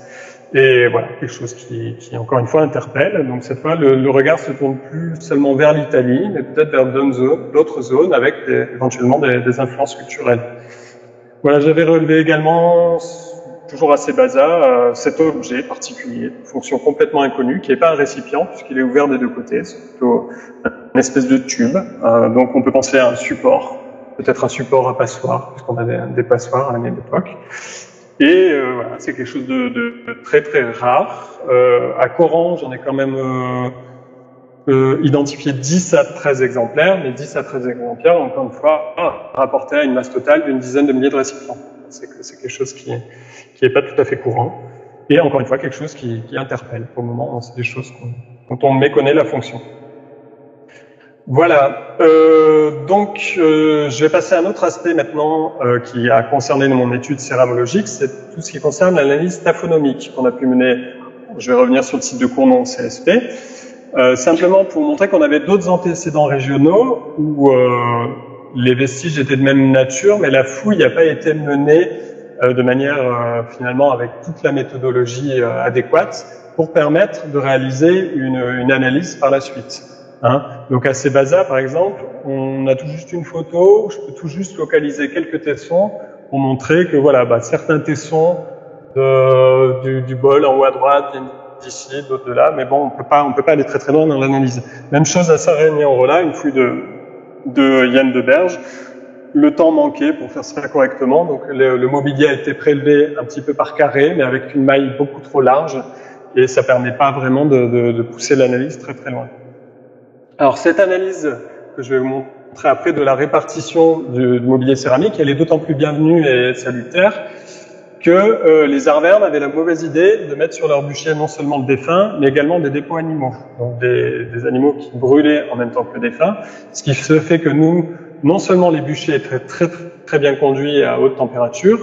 S2: Et voilà, quelque chose qui encore une fois interpelle. Donc cette fois, le regard se tourne plus seulement vers l'Italie, mais peut-être vers d'autres zones avec éventuellement des influences culturelles. Voilà, j'avais relevé également, toujours à Sébaza, cet objet particulier, fonction complètement inconnue, qui n'est pas un récipient puisqu'il est ouvert des deux côtés, c'est plutôt une espèce de tube. Donc on peut penser à un support, peut-être un support à passoire, puisqu'on avait des passoires à la même époque. Et voilà, c'est quelque chose de très très rare. À Coran, j'en ai quand même identifié 10 à 13 exemplaires, mais 10 à 13 exemplaires, encore une fois, rapportés à une masse totale d'une dizaine de milliers de récipients. C'est quelque chose qui est pas tout à fait courant. Et encore une fois, quelque chose qui interpelle. Pour le moment, c'est des choses dont on méconnaît la fonction. Voilà, donc je vais passer à un autre aspect maintenant qui a concerné mon étude céramologique, c'est tout ce qui concerne l'analyse taphonomique qu'on a pu mener. Je vais revenir sur le site de Cournon CSP, simplement pour montrer qu'on avait d'autres antécédents régionaux où les vestiges étaient de même nature, mais la fouille n'a pas été menée de manière finalement avec toute la méthodologie adéquate pour permettre de réaliser une analyse par la suite. Hein. Donc à Sébaza, par exemple, on a tout juste une photo, je peux tout juste localiser quelques tessons pour montrer que voilà, certains tessons du bol en haut à droite, il y a une d'ici, d'autres de là, mais bon, on peut pas aller très très loin dans l'analyse. Même chose à Saint-Rémy-en-Rollat, une fouille de Yann de Berge. Le temps manquait pour faire ça correctement, donc le mobilier a été prélevé un petit peu par carré, mais avec une maille beaucoup trop large, et ça permet pas vraiment de pousser l'analyse très très loin. Alors cette analyse que je vais vous montrer après de la répartition du mobilier céramique, elle est d'autant plus bienvenue et salutaire que les Arvernes avaient la mauvaise idée de mettre sur leur bûcher non seulement le défunt, mais également des dépôts animaux, donc des animaux qui brûlaient en même temps que le défunt, ce qui se fait que nous, non seulement les bûchers étaient très bien conduits à haute température,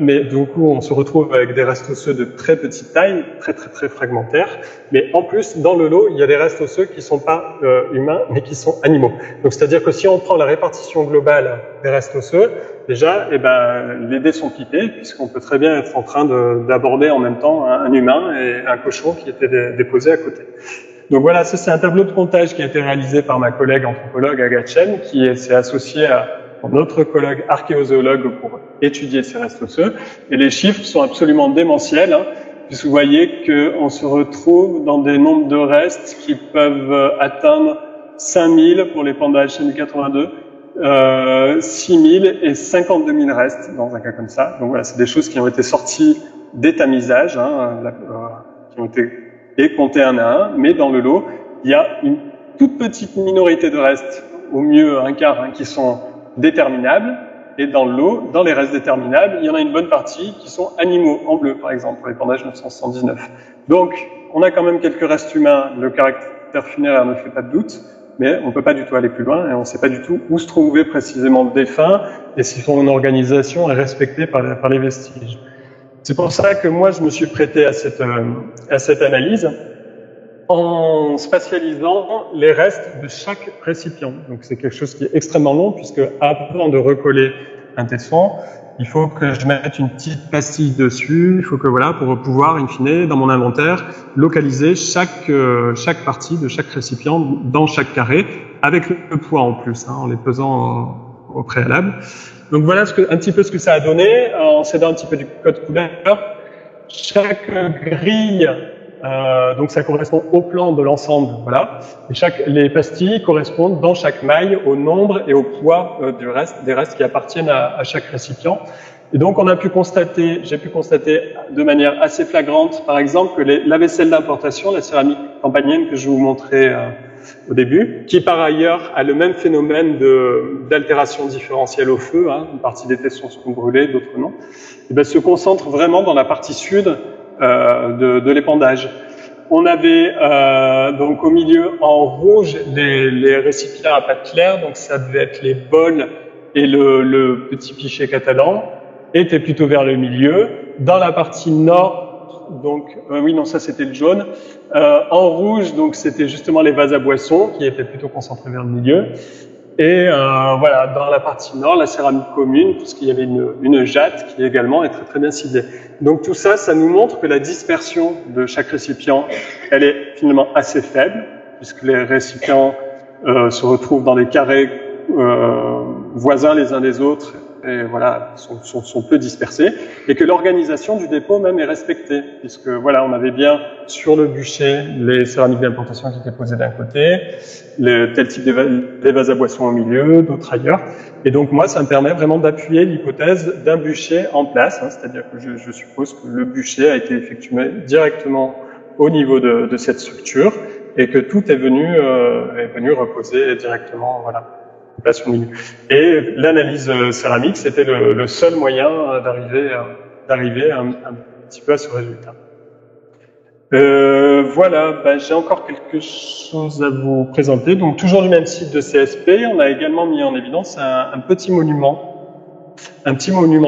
S2: mais du coup on se retrouve avec des restes osseux de très petite taille, très fragmentaires, mais en plus dans le lot il y a des restes osseux qui sont pas humains mais qui sont animaux. Donc c'est-à-dire que si on prend la répartition globale des restes osseux, déjà les dés sont pipés puisqu'on peut très bien être en train d'aborder en même temps un humain et un cochon qui était déposé à côté. Donc voilà, ça c'est un tableau de comptage qui a été réalisé par ma collègue anthropologue Agathe Chen, qui s'est associée à notre collègue archéozoologue pour étudier ces restes osseux. Et les chiffres sont absolument démentiels, puisque vous voyez qu'on se retrouve dans des nombres de restes qui peuvent atteindre 5000 pour les pandas HMU82, 6000 et 52 000 restes dans un cas comme ça. Donc voilà, c'est des choses qui ont été sorties d'étamisage, qui ont été comptés un à un, mais dans le lot, il y a une toute petite minorité de restes, au mieux un quart, qui sont déterminables, et dans le lot, dans les restes déterminables, il y en a une bonne partie qui sont animaux, en bleu par exemple, pour les pandas 979. Donc, on a quand même quelques restes humains, le caractère funéraire ne fait pas de doute, mais on ne peut pas du tout aller plus loin, et on ne sait pas du tout où se trouvait précisément le défunt, et si son organisation est respectée par les vestiges. C'est pour ça que moi, je me suis prêté à cette analyse en spatialisant les restes de chaque récipient. Donc, c'est quelque chose qui est extrêmement long puisque avant de recoller un tesson, il faut que je mette une petite pastille dessus. Il faut que, voilà, pour pouvoir, in fine, dans mon inventaire, localiser chaque partie de chaque récipient dans chaque carré avec le poids en plus, en les pesant au préalable. Donc voilà un petit peu ce que ça a donné, en s'aidant un petit peu du code couleur. Chaque grille, donc ça correspond au plan de l'ensemble, voilà. Et les pastilles correspondent dans chaque maille au nombre et au poids des restes qui appartiennent à chaque récipient. Et donc j'ai pu constater de manière assez flagrante, par exemple, que la vaisselle d'importation, la céramique campanienne que je vous montrais au début, qui par ailleurs a le même phénomène d'altération différentielle au feu, une partie des tessons sont brûlés, d'autres non, et se concentre vraiment dans la partie sud de l'épandage. On avait donc au milieu en rouge les récipients à pâte claire, donc ça devait être les bols et le petit pichet catalan, était plutôt vers le milieu. Dans la partie nord, donc oui non ça c'était le jaune. En rouge donc c'était justement les vases à boissons qui étaient plutôt concentrés vers le milieu. Et voilà, dans la partie nord, la céramique commune, puisqu'il y avait une jatte qui également est très bien ciblée. Donc tout ça, ça nous montre que la dispersion de chaque récipient, elle est finalement assez faible, puisque les récipients se retrouvent dans des carrés voisins les uns des autres, et voilà, sont peu dispersés, et que l'organisation du dépôt même est respectée, puisque voilà, on avait bien sur le bûcher les céramiques d'implantation qui étaient posées d'un côté, tel type des vases à boissons au milieu, d'autres ailleurs, et donc moi ça me permet vraiment d'appuyer l'hypothèse d'un bûcher en place, c'est-à-dire que je suppose que le bûcher a été effectué directement au niveau de cette structure, et que tout est venu reposer directement, voilà. Et l'analyse céramique, c'était le seul moyen d'arriver un petit peu à ce résultat. Voilà, j'ai encore quelque chose à vous présenter. Donc toujours du même site de CSP, on a également mis en évidence un petit monument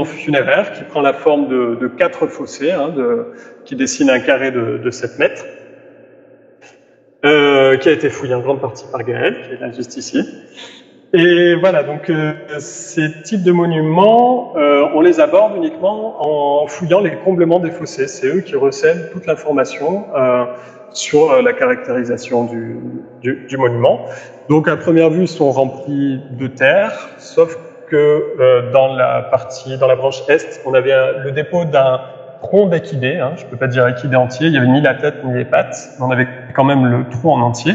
S2: funéraire qui prend la forme de 4 fossés, qui dessine un carré de 7 mètres, qui a été fouillé en grande partie par Gaël, qui est là juste ici. Et voilà, donc ces types de monuments, on les aborde uniquement en fouillant les comblements des fossés. C'est eux qui recèlent toute l'information sur la caractérisation du monument. Donc à première vue, ils sont remplis de terre, sauf que dans la branche est, on avait le dépôt d'un tronc d'équidé, hein, je peux pas dire équidé entier, il y avait ni la tête ni les pattes, mais on avait quand même le tronc en entier.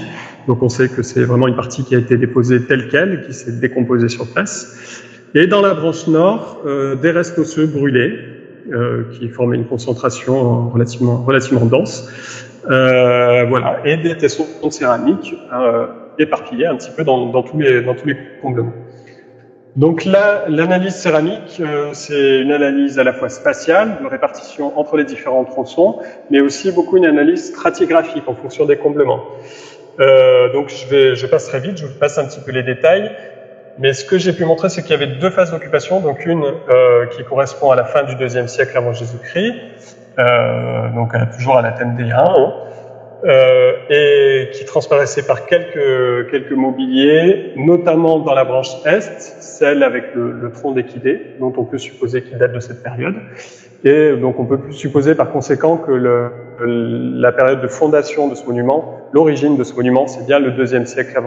S2: Donc on sait que c'est vraiment une partie qui a été déposée telle quelle, qui s'est décomposée sur place. Et dans la branche nord, des restes osseux brûlés, qui formaient une concentration relativement dense. Voilà, et des tessons de céramique éparpillés un petit peu dans tous les comblements. Donc là, l'analyse céramique, c'est une analyse à la fois spatiale, de répartition entre les différents tronçons, mais aussi beaucoup une analyse stratigraphique en fonction des comblements. Donc je passe très vite, je vous passe un petit peu les détails, mais ce que j'ai pu montrer, c'est qu'il y avait deux phases d'occupation, donc une qui correspond à la fin du IIe siècle avant Jésus-Christ, donc toujours à l'Athènes d'Éa, et qui transparaissait par quelques mobiliers, notamment dans la branche est, celle avec le tronc d'équidé, dont on peut supposer qu'il date de cette période. Et donc on peut supposer par conséquent que la période de fondation de ce monument, l'origine de ce monument, c'est bien le IIe siècle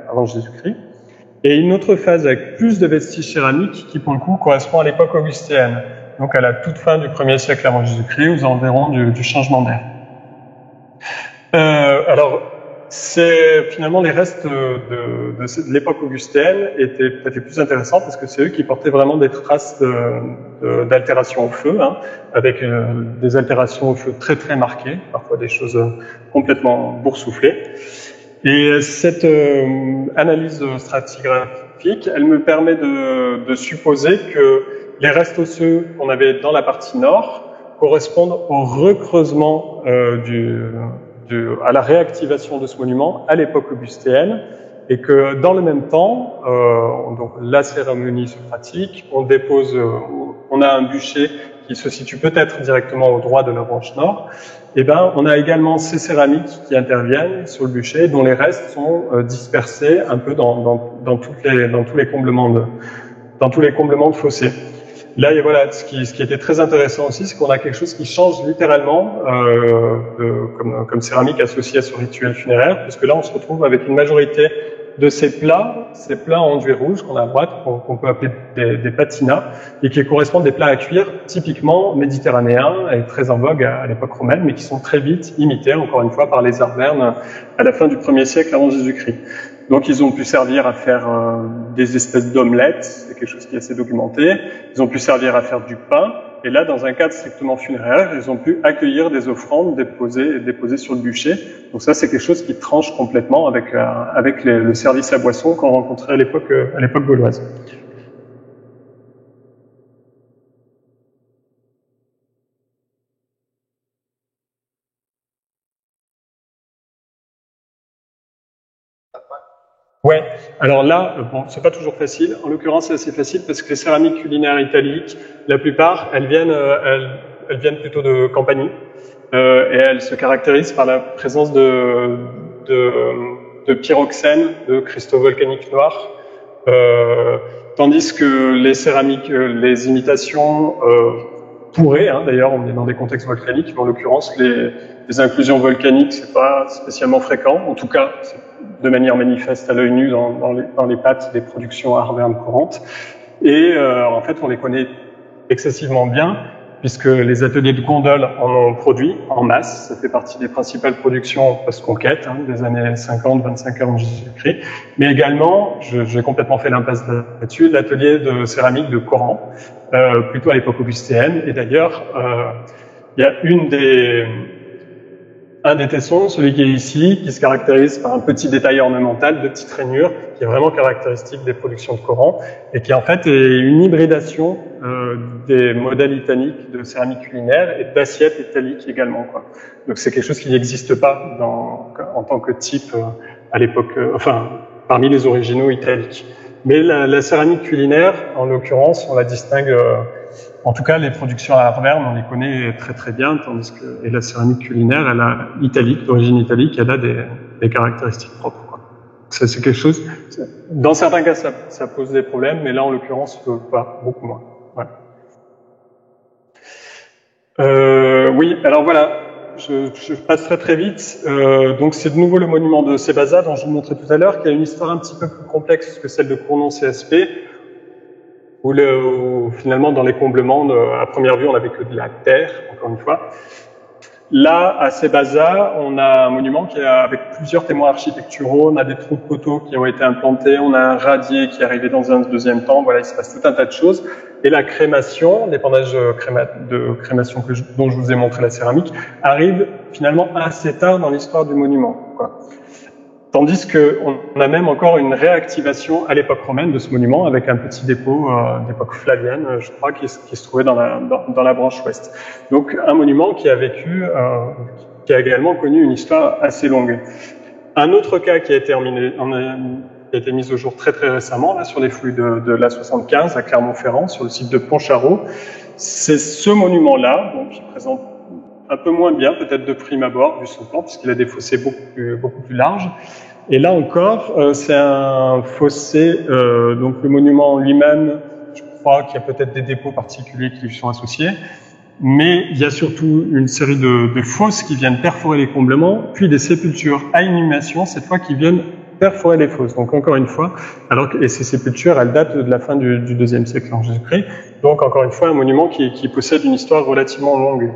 S2: avant Jésus-Christ. Et une autre phase avec plus de vestiges céramiques qui, pour le coup, correspond à l'époque augustéenne, donc à la toute fin du 1er siècle avant Jésus-Christ, aux environs du changement d'ère. Alors, c'est finalement les restes de l'époque augustéenne étaient peut-être les plus intéressants parce que c'est eux qui portaient vraiment des traces d'altération au feu, hein, avec des altérations au feu très très marquées, parfois des choses complètement boursouflées. Et cette analyse stratigraphique, elle me permet de supposer que les restes osseux qu'on avait dans la partie nord correspondent au recreusement à la réactivation de ce monument à l'époque augustéenne, et que dans le même temps, donc la cérémonie se pratique, on a un bûcher qui se situe peut-être directement au droit de la branche nord, et ben on a également ces céramiques qui interviennent sur le bûcher, dont les restes sont dispersés un peu dans tous les comblements de fossés. Là, et voilà, ce qui était très intéressant aussi, c'est qu'on a quelque chose qui change littéralement comme céramique associée à ce rituel funéraire, puisque là, on se retrouve avec une majorité de ces plats enduits rouges qu'on a à droite, qu'on peut appeler des patinas, et qui correspondent à des plats à cuire typiquement méditerranéens et très en vogue à l'époque romaine, mais qui sont très vite imités, encore une fois, par les Arvernes à la fin du 1er siècle avant Jésus-Christ. Donc ils ont pu servir à faire des espèces d'omelettes, c'est quelque chose qui est assez documenté. Ils ont pu servir à faire du pain, et là, dans un cadre strictement funéraire, ils ont pu accueillir des offrandes déposées sur le bûcher. Donc ça, c'est quelque chose qui tranche complètement avec le service à boisson qu'on rencontrait à l'époque gauloise. Ouais, alors là, bon, c'est pas toujours facile. En l'occurrence, c'est assez facile parce que les céramiques culinaires italiques, la plupart, elles viennent plutôt de Campanie, et elles se caractérisent par la présence de pyroxène, de cristaux volcaniques noirs, tandis que les céramiques, les imitations pourraient, hein, d'ailleurs, on est dans des contextes volcaniques, mais en l'occurrence, les inclusions volcaniques, c'est pas spécialement fréquent. En tout cas, de manière manifeste à l'œil nu dans les pattes des productions arvernes courantes. Et en fait, on les connaît excessivement bien, puisque les ateliers de gondole en ont produit en masse. Ça fait partie des principales productions post-conquête, hein, des années 50, 25 avant Jésus-Christ. Mais également, j'ai complètement fait l'impasse là-dessus, l'atelier de céramique de Coran, plutôt à l'époque augustéenne. Et d'ailleurs, il y a un des tessons, celui qui est ici, qui se caractérise par un petit détail ornemental de petites rainures, qui est vraiment caractéristique des productions de Coran, et qui en fait est une hybridation des modèles italiques de céramique culinaire et d'assiettes italiques également, quoi. Donc c'est quelque chose qui n'existe pas en tant que type à l'époque, parmi les originaux italiques. Mais la céramique culinaire, en l'occurrence, on la distingue. En tout cas, les productions à Arvernes, on les connaît très très bien, tandis que la céramique culinaire, d'origine italique, elle a des caractéristiques propres, quoi. Ça, c'est quelque chose. Dans certains cas, ça pose des problèmes, mais là, en l'occurrence, pas beaucoup moins. Ouais. Oui, alors voilà. Je passe très très vite. Donc c'est de nouveau le monument de Sebasa dont je vous montrais tout à l'heure, qui a une histoire un petit peu plus complexe que celle de Cournon CSP. où finalement dans les comblements, à première vue, on n'avait que de la terre, encore une fois. Là, à Sébaza, on a un monument qui est avec plusieurs témoins architecturaux, on a des trous de poteaux qui ont été implantés, on a un radier qui est arrivé dans un deuxième temps, voilà, il se passe tout un tas de choses. Et la crémation, l'épandage de crémation dont je vous ai montré la céramique, arrive finalement assez tard dans l'histoire du monument, quoi. Tandis qu'on a même encore une réactivation à l'époque romaine de ce monument avec un petit dépôt d'époque flavienne, je crois, qui se trouvait dans la branche ouest. Donc un monument qui a vécu, qui a également connu une histoire assez longue. Un autre cas qui a été mis au jour très très récemment là sur les fouilles de l'A75 à Clermont-Ferrand, sur le site de Pontcharraud, c'est ce monument-là, donc qui présente un peu moins bien, peut-être de prime abord, vu son plan, puisqu'il a des fossés beaucoup plus larges. Et là encore, c'est un fossé, donc le monument lui-même, je crois qu'il y a peut-être des dépôts particuliers qui lui sont associés, mais il y a surtout une série de fosses qui viennent perforer les comblements, puis des sépultures à inhumation, cette fois qui viennent perforer les fosses. Donc encore une fois, et ces sépultures, elles datent de la fin du IIe siècle en Jésus-Christ, donc encore une fois un monument qui possède une histoire relativement longue.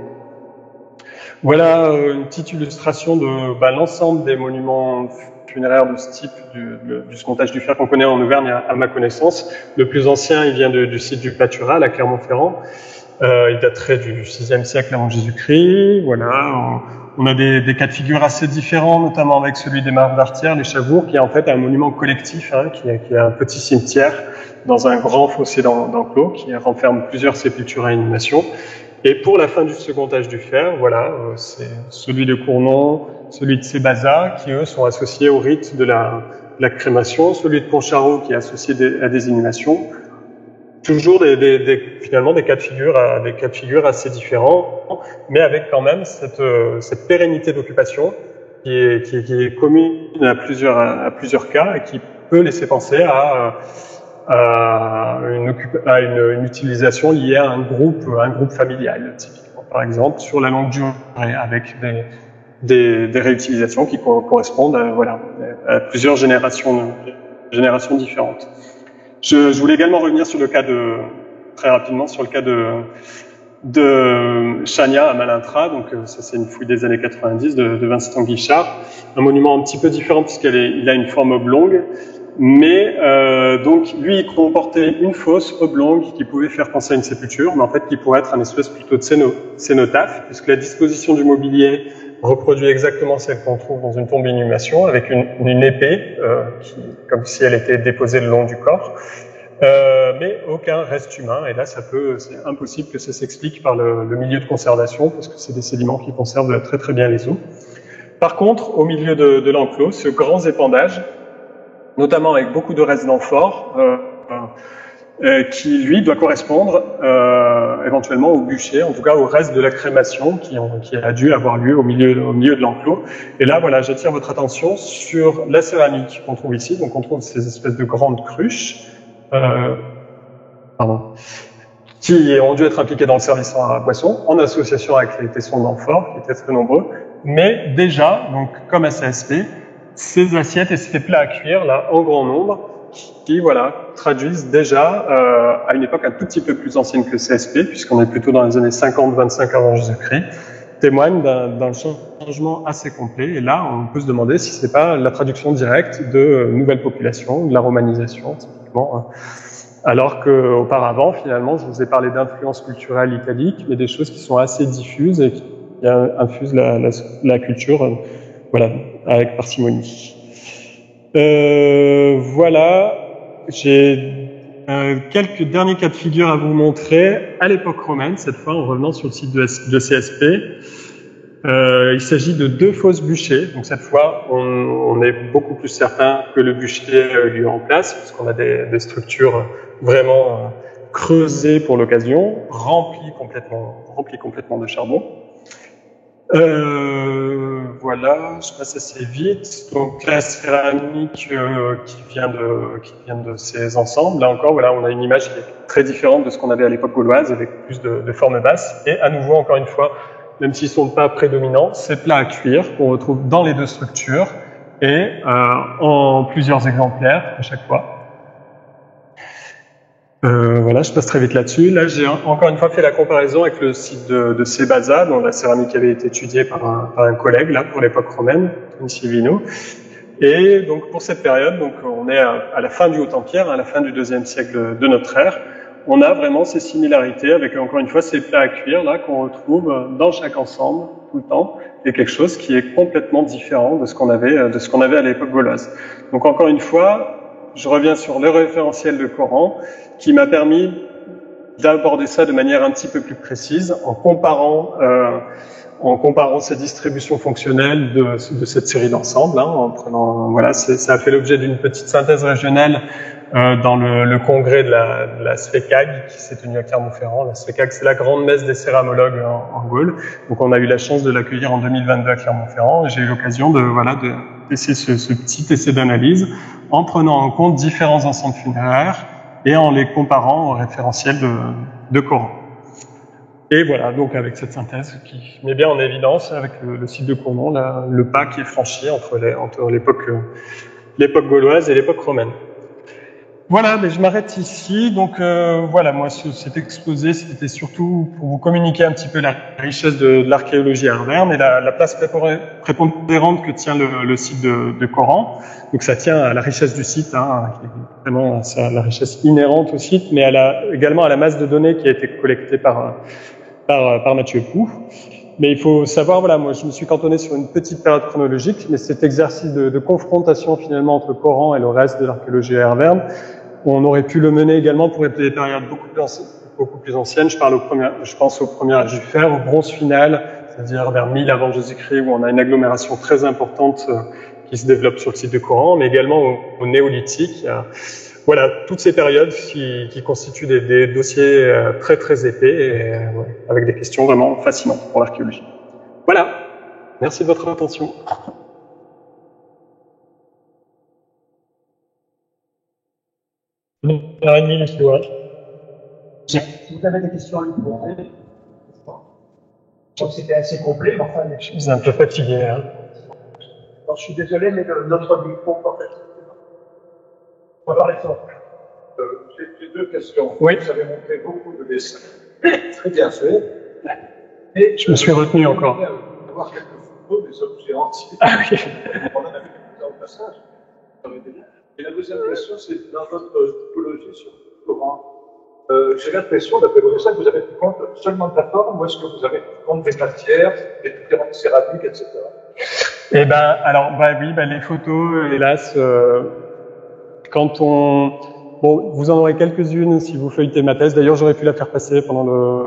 S2: Voilà une petite illustration de l'ensemble des monuments funéraires de ce type du Secontage du Fer qu'on connaît en Auvergne à ma connaissance. Le plus ancien, il vient du site du Patural à Clermont-Ferrand. Il daterait du VIe siècle avant Jésus-Christ. Voilà, on a des cas de figure assez différents, notamment avec celui des Mares d'Artière, les Chavours, qui est en fait un monument collectif, qui est un petit cimetière dans un grand fossé d'enclos qui renferme plusieurs sépultures à inhumation. Et pour la fin du Secontage du Fer, voilà, c'est celui de Cournon, celui de Sébaza, qui eux sont associés au rite de la crémation, celui de Pontcharraud qui est associé à des inhumations. Toujours finalement des cas de figure assez différents, mais avec quand même cette pérennité d'occupation qui est commune à plusieurs cas et qui peut laisser penser à une utilisation liée à un groupe familial, typiquement, par exemple, sur la longue durée, avec des réutilisations qui correspondent à plusieurs générations différentes. Je voulais également revenir sur très rapidement sur le cas de Chania à Malintra, donc ça c'est une fouille des années 90 de Vincent Guichard, un monument un petit peu différent puisqu'il a une forme oblongue, mais donc lui il comportait une fosse oblongue qui pouvait faire penser à une sépulture, mais en fait qui pourrait être un espèce plutôt de cénotaphe, puisque la disposition du mobilier reproduit exactement celle qu'on trouve dans une tombe inhumation, avec une épée comme si elle était déposée le long du corps. Mais aucun reste humain, et là c'est impossible que ça s'explique par le milieu de conservation, parce que c'est des sédiments qui conservent très très bien les eaux. Par contre, au milieu de l'enclos, ce grand épandage, notamment avec beaucoup de restes d'amphores, qui lui doit correspondre éventuellement au bûcher, en tout cas au reste de la crémation qui a dû avoir lieu au milieu de l'enclos. Et là, voilà, j'attire votre attention sur la céramique qu'on trouve ici. Donc on trouve ces espèces de grandes cruches, qui ont dû être impliqués dans le service à boisson, en association avec les tessons d'amphores, qui étaient très nombreux. Mais déjà, donc comme à CSP, ces assiettes et ces plats à cuire, là, en grand nombre, qui traduisent déjà, à une époque un tout petit peu plus ancienne que CSP, puisqu'on est plutôt dans les années 50-25 avant Jésus-Christ, témoignent d'un changement assez complet. Et là, on peut se demander si c'est pas la traduction directe de nouvelles populations, de la romanisation, typiquement. Alors qu'auparavant, finalement, je vous ai parlé d'influence culturelle italique, mais des choses qui sont assez diffuses et qui infusent la culture, avec parcimonie. Voilà, j'ai quelques derniers cas de figure à vous montrer à l'époque romaine, cette fois en revenant sur le site de CSP. Il s'agit de 2 fosses bûchers, donc cette fois on est beaucoup plus certain que le bûcher a eu lieu en place, parce qu'on a des structures vraiment creusées pour l'occasion, remplies complètement de charbon. Voilà, je passe assez vite. Donc la céramique qui vient de ces ensembles. Là encore, voilà, on a une image qui est très différente de ce qu'on avait à l'époque gauloise, avec plus de formes basses. Et à nouveau, encore une fois, même s'ils sont pas prédominants, ces plats à cuire qu'on retrouve dans les 2 structures et en plusieurs exemplaires à chaque fois. Voilà, je passe très vite là-dessus. Là, j'ai encore une fois fait la comparaison avec le site de Cebaza, dont la céramique avait été étudiée par un collègue, là, pour l'époque romaine, Silvino. Et donc, pour cette période, donc, on est à la fin du Haut-Empire, à la fin du IIe siècle de notre ère. On a vraiment ces similarités avec, encore une fois, ces plats à cuire, là, qu'on retrouve dans chaque ensemble, tout le temps, et quelque chose qui est complètement différent de ce qu'on avait à l'époque gauloise. Donc, encore une fois, je reviens sur le référentiel de Coran, qui m'a permis d'aborder ça de manière un petit peu plus précise, en comparant ces distributions fonctionnelles de cette série d'ensembles, en prenant, voilà, ça a fait l'objet d'une petite synthèse régionale dans le congrès de la SFECAG qui s'est tenu à Clermont-Ferrand. La SFECAG, c'est la grande messe des céramologues en Gaule. Donc, on a eu la chance de l'accueillir en 2022 à Clermont-Ferrand, et j'ai eu l'occasion de d'essayer ce petit essai d'analyse en prenant en compte différents ensembles funéraires et en les comparant au référentiel de Coran. Et voilà, donc avec cette synthèse qui met bien en évidence avec le site de Cournon le pas qui est franchi entre l'époque gauloise et l'époque romaine. Voilà, mais je m'arrête ici. Donc voilà, moi cet exposé, c'était surtout pour vous communiquer un petit peu la richesse de l'archéologie à Arverne et la place prépondérante que tient le site de Coran. Donc ça tient à la richesse du site, qui est vraiment la richesse inhérente au site, mais également à la masse de données qui a été collectée par Mathieu Pou. Mais il faut savoir, voilà, moi je me suis cantonné sur une petite période chronologique, mais cet exercice de confrontation finalement entre Coran et le reste de l'archéologie à Arverne, on aurait pu le mener également pour des périodes beaucoup plus anciennes. Je pense au premier âge du fer, au bronze final, c'est-à-dire vers 1000 avant Jésus-Christ, où on a une agglomération très importante qui se développe sur le site de Coran, mais également au néolithique. Voilà, toutes ces périodes qui constituent des dossiers très très épais et avec des questions vraiment fascinantes pour l'archéologie. Voilà, merci de votre attention. Une heure et demie, monsieur.
S1: Si vous avez des questions à lui poser, je crois que c'était assez complet, mais enfin...
S2: Je suis un peu fatigué.
S1: Alors, je suis désolé, mais notre micro, en fait... On va parler fort.
S3: J'ai deux questions.
S2: Oui.
S3: Vous avez montré beaucoup de dessins. Très bien fait.
S2: Et je me suis retenu encore.
S3: On va voir quelques photos des objets entiers.
S2: Ah oui.
S3: On en a vu quelques-uns au passage. Et la deuxième question, c'est dans votre typologie sur le Coran. J'ai l'impression, d'après vos dessins, que vous avez pris compte seulement de la forme, ou est-ce que vous avez pris compte des matières, des différentes céramiques, etc.
S2: Eh ben, alors, oui, les photos, hélas, quand on... Bon, vous en aurez quelques-unes si vous feuilletez ma thèse. D'ailleurs, j'aurais pu la faire passer pendant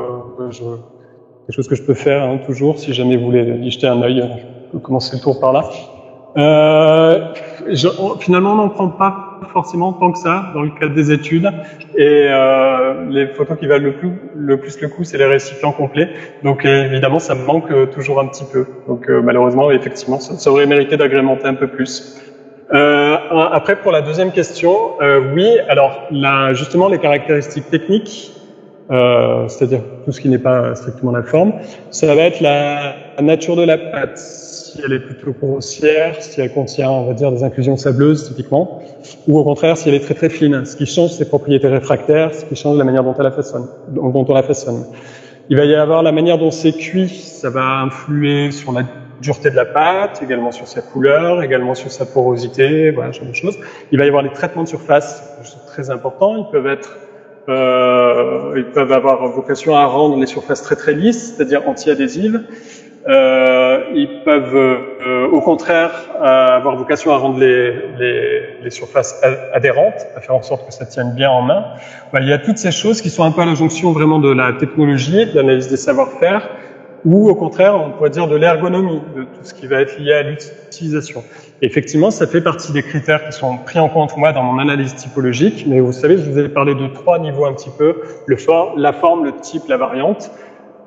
S2: quelque chose que je peux faire toujours, si jamais vous voulez y jeter un œil. Je peux commencer le tour par là. Finalement, on n'en prend pas forcément tant que ça dans le cadre des études. Et les photos qui valent le plus le coup, c'est les récipients complets. Donc évidemment, ça me manque toujours un petit peu. Donc malheureusement, effectivement, ça aurait mérité d'agrémenter un peu plus. Après, pour la deuxième question, oui, alors justement les caractéristiques techniques, c'est-à-dire tout ce qui n'est pas strictement la forme, ça va être la nature de la pâte, si elle est plutôt grossière, si elle contient, on va dire, des inclusions sableuses typiquement, ou au contraire si elle est très très fine, ce qui change ses propriétés réfractaires, ce qui change la manière dont on la façonne. Il va y avoir la manière dont c'est cuit, ça va influer sur la dureté de la pâte, également sur sa couleur, également sur sa porosité, voilà, ce genre de choses. Il va y avoir les traitements de surface, très importants. Ils peuvent avoir vocation à rendre les surfaces très très lisses, c'est-à-dire anti-adhésives. Ils peuvent, au contraire, avoir vocation à rendre les surfaces adhérentes, à faire en sorte que ça tienne bien en main. Il y a toutes ces choses qui sont un peu à la jonction vraiment de la technologie, de l'analyse des savoir-faire, ou au contraire, on pourrait dire de l'ergonomie, de tout ce qui va être lié à l'utilisation. Effectivement, ça fait partie des critères qui sont pris en compte, moi, dans mon analyse typologique, mais vous savez, je vous ai parlé de 3 niveaux un petit peu, la forme, le type, la variante.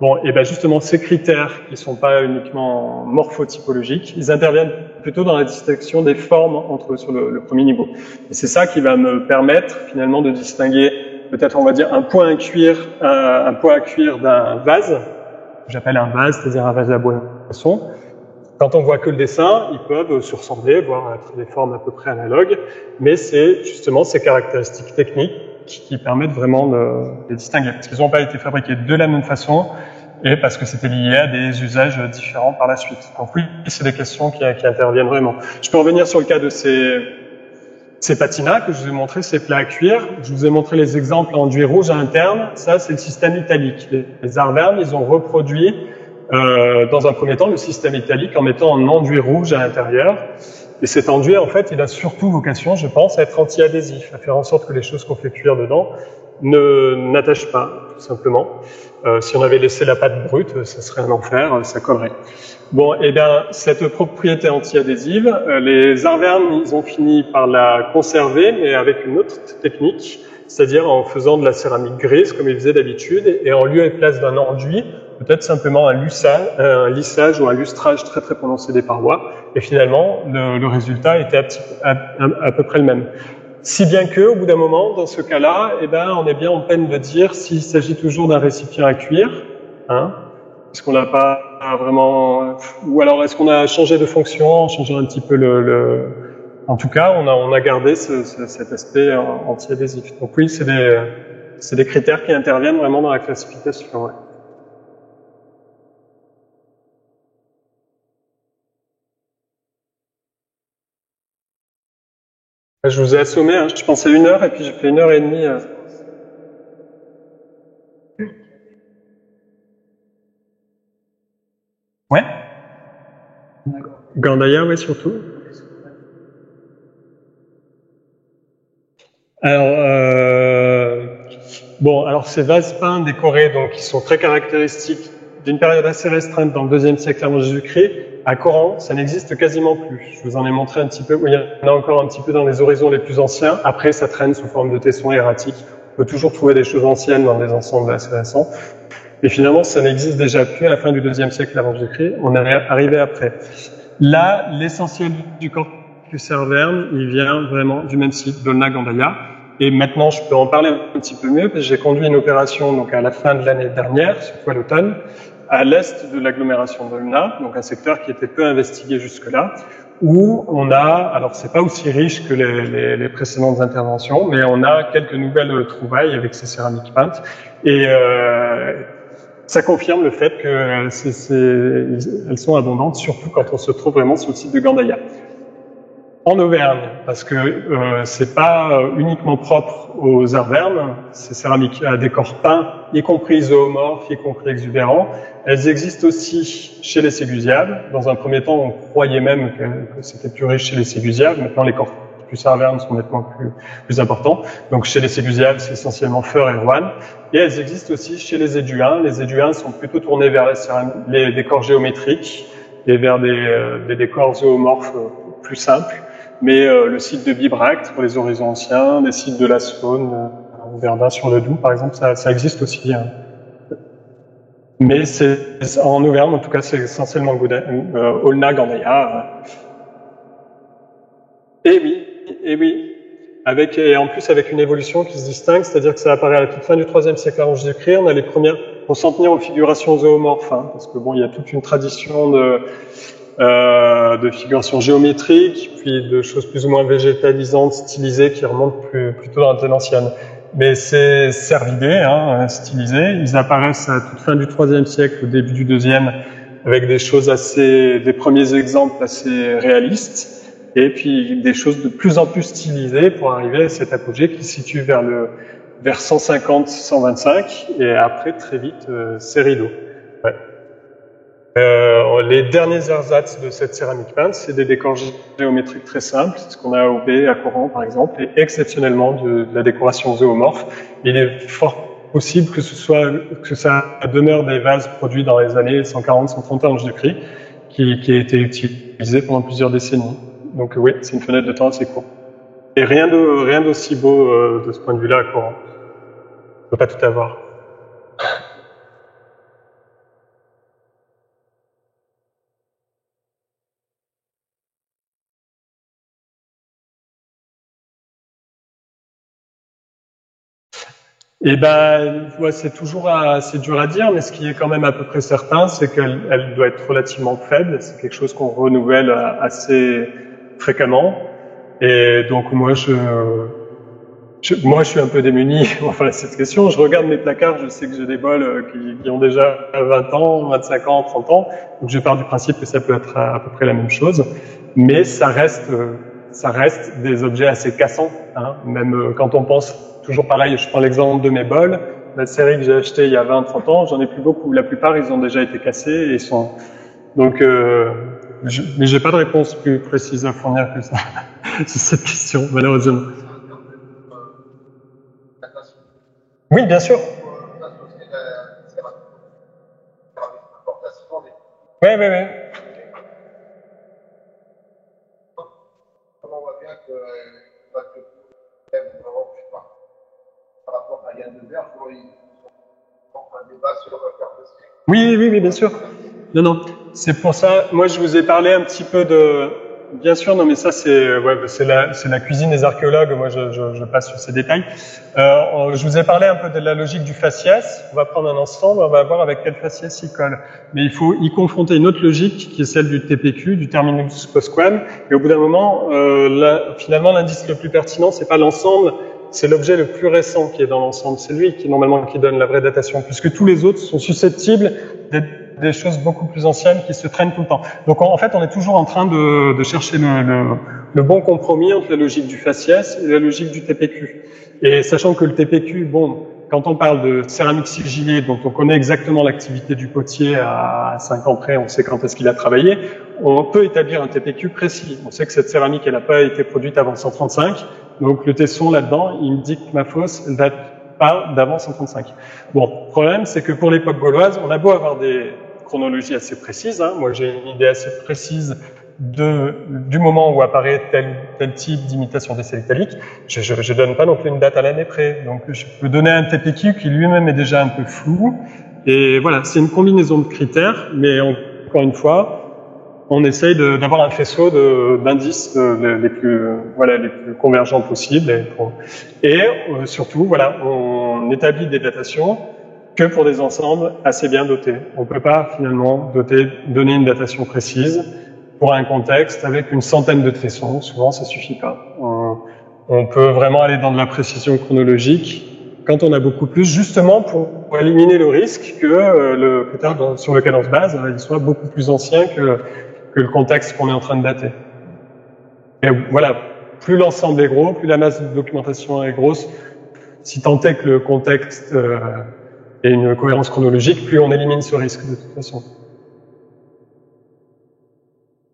S2: Bon, et ben justement, ces critères, qui sont pas uniquement morphotypologiques, ils interviennent plutôt dans la distinction des formes entre eux sur le premier niveau. Et c'est ça qui va me permettre, finalement, de distinguer, peut-être, on va dire, un point à cuire d'un vase, que j'appelle un vase, c'est-à-dire un vase à boisson. Quand on voit que le dessin, ils peuvent se ressembler, voire être des formes à peu près analogues, mais c'est justement ces caractéristiques techniques qui permettent vraiment de les distinguer. Parce qu'ils n'ont pas été fabriqués de la même façon et parce que c'était lié à des usages différents par la suite. Donc oui, c'est des questions qui interviennent vraiment. Je peux revenir sur le cas de ces patinas que je vous ai montré, ces plats à cuire. Je vous ai montré les exemples en enduit rouge à interne. Ça, c'est le système italique. Les Arvernes, ils ont reproduit dans un premier temps le système italique en mettant un enduit rouge à l'intérieur. Et cet enduit, en fait, il a surtout vocation, je pense, à être anti-adhésif, à faire en sorte que les choses qu'on fait cuire dedans n'attachent pas, tout simplement. Si on avait laissé la pâte brute, ça serait un enfer, ça collerait. Bon, eh bien, cette propriété anti-adhésive, les Arvernes, ils ont fini par la conserver, mais avec une autre technique, c'est-à-dire en faisant de la céramique grise, comme ils faisaient d'habitude, et en lieu et place d'un enduit, peut-être simplement un lissage ou un lustrage très très prononcé des parois, et finalement, le résultat était à peu près le même. Si bien que, au bout d'un moment, dans ce cas-là, eh ben, on est bien en peine de dire s'il s'agit toujours d'un récipient à cuire, hein, est-ce qu'on n'a pas vraiment, ou alors est-ce qu'on a changé de fonction, en changeant un petit peu en tout cas, on a gardé cet aspect anti-adhésif. Donc oui, c'est des critères qui interviennent vraiment dans la classification. Ouais. Je vous ai assommé, hein, je pensais 1 heure et puis j'ai fait 1h30. Ouais. Gandaïa, oui, surtout. Alors, bon, alors ces vases peints décorés, donc, qui sont très caractéristiques d'une période assez restreinte dans le 2e siècle avant Jésus-Christ, à Coran, ça n'existe quasiment plus. Je vous en ai montré un petit peu, oui, il y en a encore un petit peu dans les horizons les plus anciens. Après, ça traîne sous forme de tessons erratiques. On peut toujours trouver des choses anciennes dans des ensembles assez récents. Et finalement, ça n'existe déjà plus à la fin du 2e siècle avant Jésus-Christ. On est arrivé après. Là, l'essentiel du corpus Arverne, il vient vraiment du même site, d'Olna Gandaïa. Et maintenant, je peux en parler un petit peu mieux, parce que j'ai conduit une opération donc à la fin de l'année dernière, surtout à l'automne, à l'est de l'agglomération d'Olna, donc un secteur qui était peu investigué jusque-là, où on a, alors c'est pas aussi riche que les précédentes interventions, mais on a quelques nouvelles trouvailles avec ces céramiques peintes, et ça confirme le fait que elles sont abondantes, surtout quand on se trouve vraiment sur le site de Gandaïa. En Auvergne, parce que c'est pas uniquement propre aux Arvernes, ces céramiques à décor peint, y compris zoomorphes, y compris exubérants, elles existent aussi chez les Ségusiaves. Dans un premier temps, on croyait même que c'était plus riche chez les Ségusiaves. Maintenant, les corpus Arvernes sont nettement plus importants. Donc, chez les Ségusiaves, c'est essentiellement Feur et Roanne. Et elles existent aussi chez les Éduins. Les Éduins sont plutôt tournés vers les décors géométriques et vers des décors zoomorphes plus simples. Mais le site de Bibracte pour les horizons anciens, les sites de la Saône, Verdun sur le Doubs, par exemple, ça existe aussi. Hein. Mais en Auvergne, en tout cas, c'est essentiellement Olna Gandaïa. Et oui. Et en plus avec une évolution qui se distingue, c'est-à-dire que ça apparaît à la toute fin du 3e siècle avant Jésus-Christ. On a les premières, pour s'en tenir aux figurations zoomorphes, hein, parce que bon, il y a toute une tradition de figurations géométriques, puis de choses plus ou moins végétalisantes, stylisées, qui remontent plutôt dans la temps ancienne. Mais c'est cervidés, hein, stylisés. Ils apparaissent à toute fin du 3e siècle, au début du 2e, avec des choses des premiers exemples assez réalistes, et puis des choses de plus en plus stylisées pour arriver à cet apogée qui se situe vers 150-125, et après, très vite, c'est rideau. Ouais. Les derniers ersatz de cette céramique peinte, c'est des décors géométriques très simples, c'est ce qu'on a à Aubé, à Coran par exemple, et exceptionnellement de la décoration zoomorphe. Il est fort possible que ça demeure des vases produits dans les années 140-130 avant Jésus-Christ, qui a été utilisé pendant plusieurs décennies. Donc oui, c'est une fenêtre de temps assez courte. Et rien d'aussi beau de ce point de vue-là à Coran. On peut pas tout avoir. Eh ben, ouais, c'est toujours assez dur à dire, mais ce qui est quand même à peu près certain, c'est qu'elle doit être relativement faible. C'est quelque chose qu'on renouvelle assez fréquemment. Et donc moi, je moi, je suis un peu démuni enfin cette question. Je regarde mes placards, je sais que j'ai des bols qui ont déjà 20 ans, 25 ans, 30 ans. Donc, je pars du principe que ça peut être à peu près la même chose. Mais ça reste des objets assez cassants. Hein. Même quand on pense, toujours pareil, je prends l'exemple de mes bols. La série que j'ai achetée il y a 20-30 ans, j'en ai plus beaucoup. La plupart, ils ont déjà été cassés et sont... Donc, mais j'ai pas de réponse plus précise à fournir que ça sur cette question, malheureusement. Oui, bien sûr. Oui.
S3: On voit bien que par rapport à Yann Devers, ils ont un débat sur le cœur de
S2: Oui, bien sûr. Non, c'est pour ça. Moi, je vous ai parlé un petit peu de. Bien sûr, non, mais ça, c'est la cuisine des archéologues. Moi, je passe sur ces détails. Je vous ai parlé un peu de la logique du faciès. On va prendre un ensemble, on va voir avec quel faciès il colle. Mais il faut y confronter une autre logique qui est celle du TPQ, du terminus postquem. Et au bout d'un moment, finalement, l'indice le plus pertinent, c'est pas l'ensemble, c'est l'objet le plus récent qui est dans l'ensemble. C'est lui qui normalement qui donne la vraie datation, puisque tous les autres sont susceptibles d'être des choses beaucoup plus anciennes qui se traînent tout le temps. Donc en fait, on est toujours en train de chercher le bon compromis entre la logique du faciès et la logique du TPQ. Et sachant que le TPQ, bon, quand on parle de céramique sigillée, dont on connaît exactement l'activité du potier à 5 ans près, on sait quand est-ce qu'il a travaillé, on peut établir un TPQ précis. On sait que cette céramique, elle n'a pas été produite avant 135, donc le tesson là-dedans, il me dit que ma fosse, elle date pas d'avant 135. Bon, le problème, c'est que pour l'époque gauloise, on a beau avoir des chronologies assez précises, hein. Moi j'ai une idée assez précise du moment où apparaît tel type d'imitation d'essai italique. Je donne pas non plus une date à l'année près, donc je peux donner un TPQ qui lui-même est déjà un peu flou, et voilà, c'est une combinaison de critères, mais encore une fois, on essaye d'avoir un faisceau d'indices les plus convergents possibles, et surtout, voilà, on établit des datations que pour des ensembles assez bien dotés. On peut pas finalement donner une datation précise pour un contexte avec une centaine de tessons. Souvent, ça suffit pas. On peut vraiment aller dans de la précision chronologique quand on a beaucoup plus, justement pour éliminer le risque que le critère sur lequel on se base, il soit beaucoup plus ancien que le contexte qu'on est en train de dater. Et voilà, plus l'ensemble est gros, plus la masse de documentation est grosse, si tant est que le contexte ait une cohérence chronologique, plus on élimine ce risque de toute façon.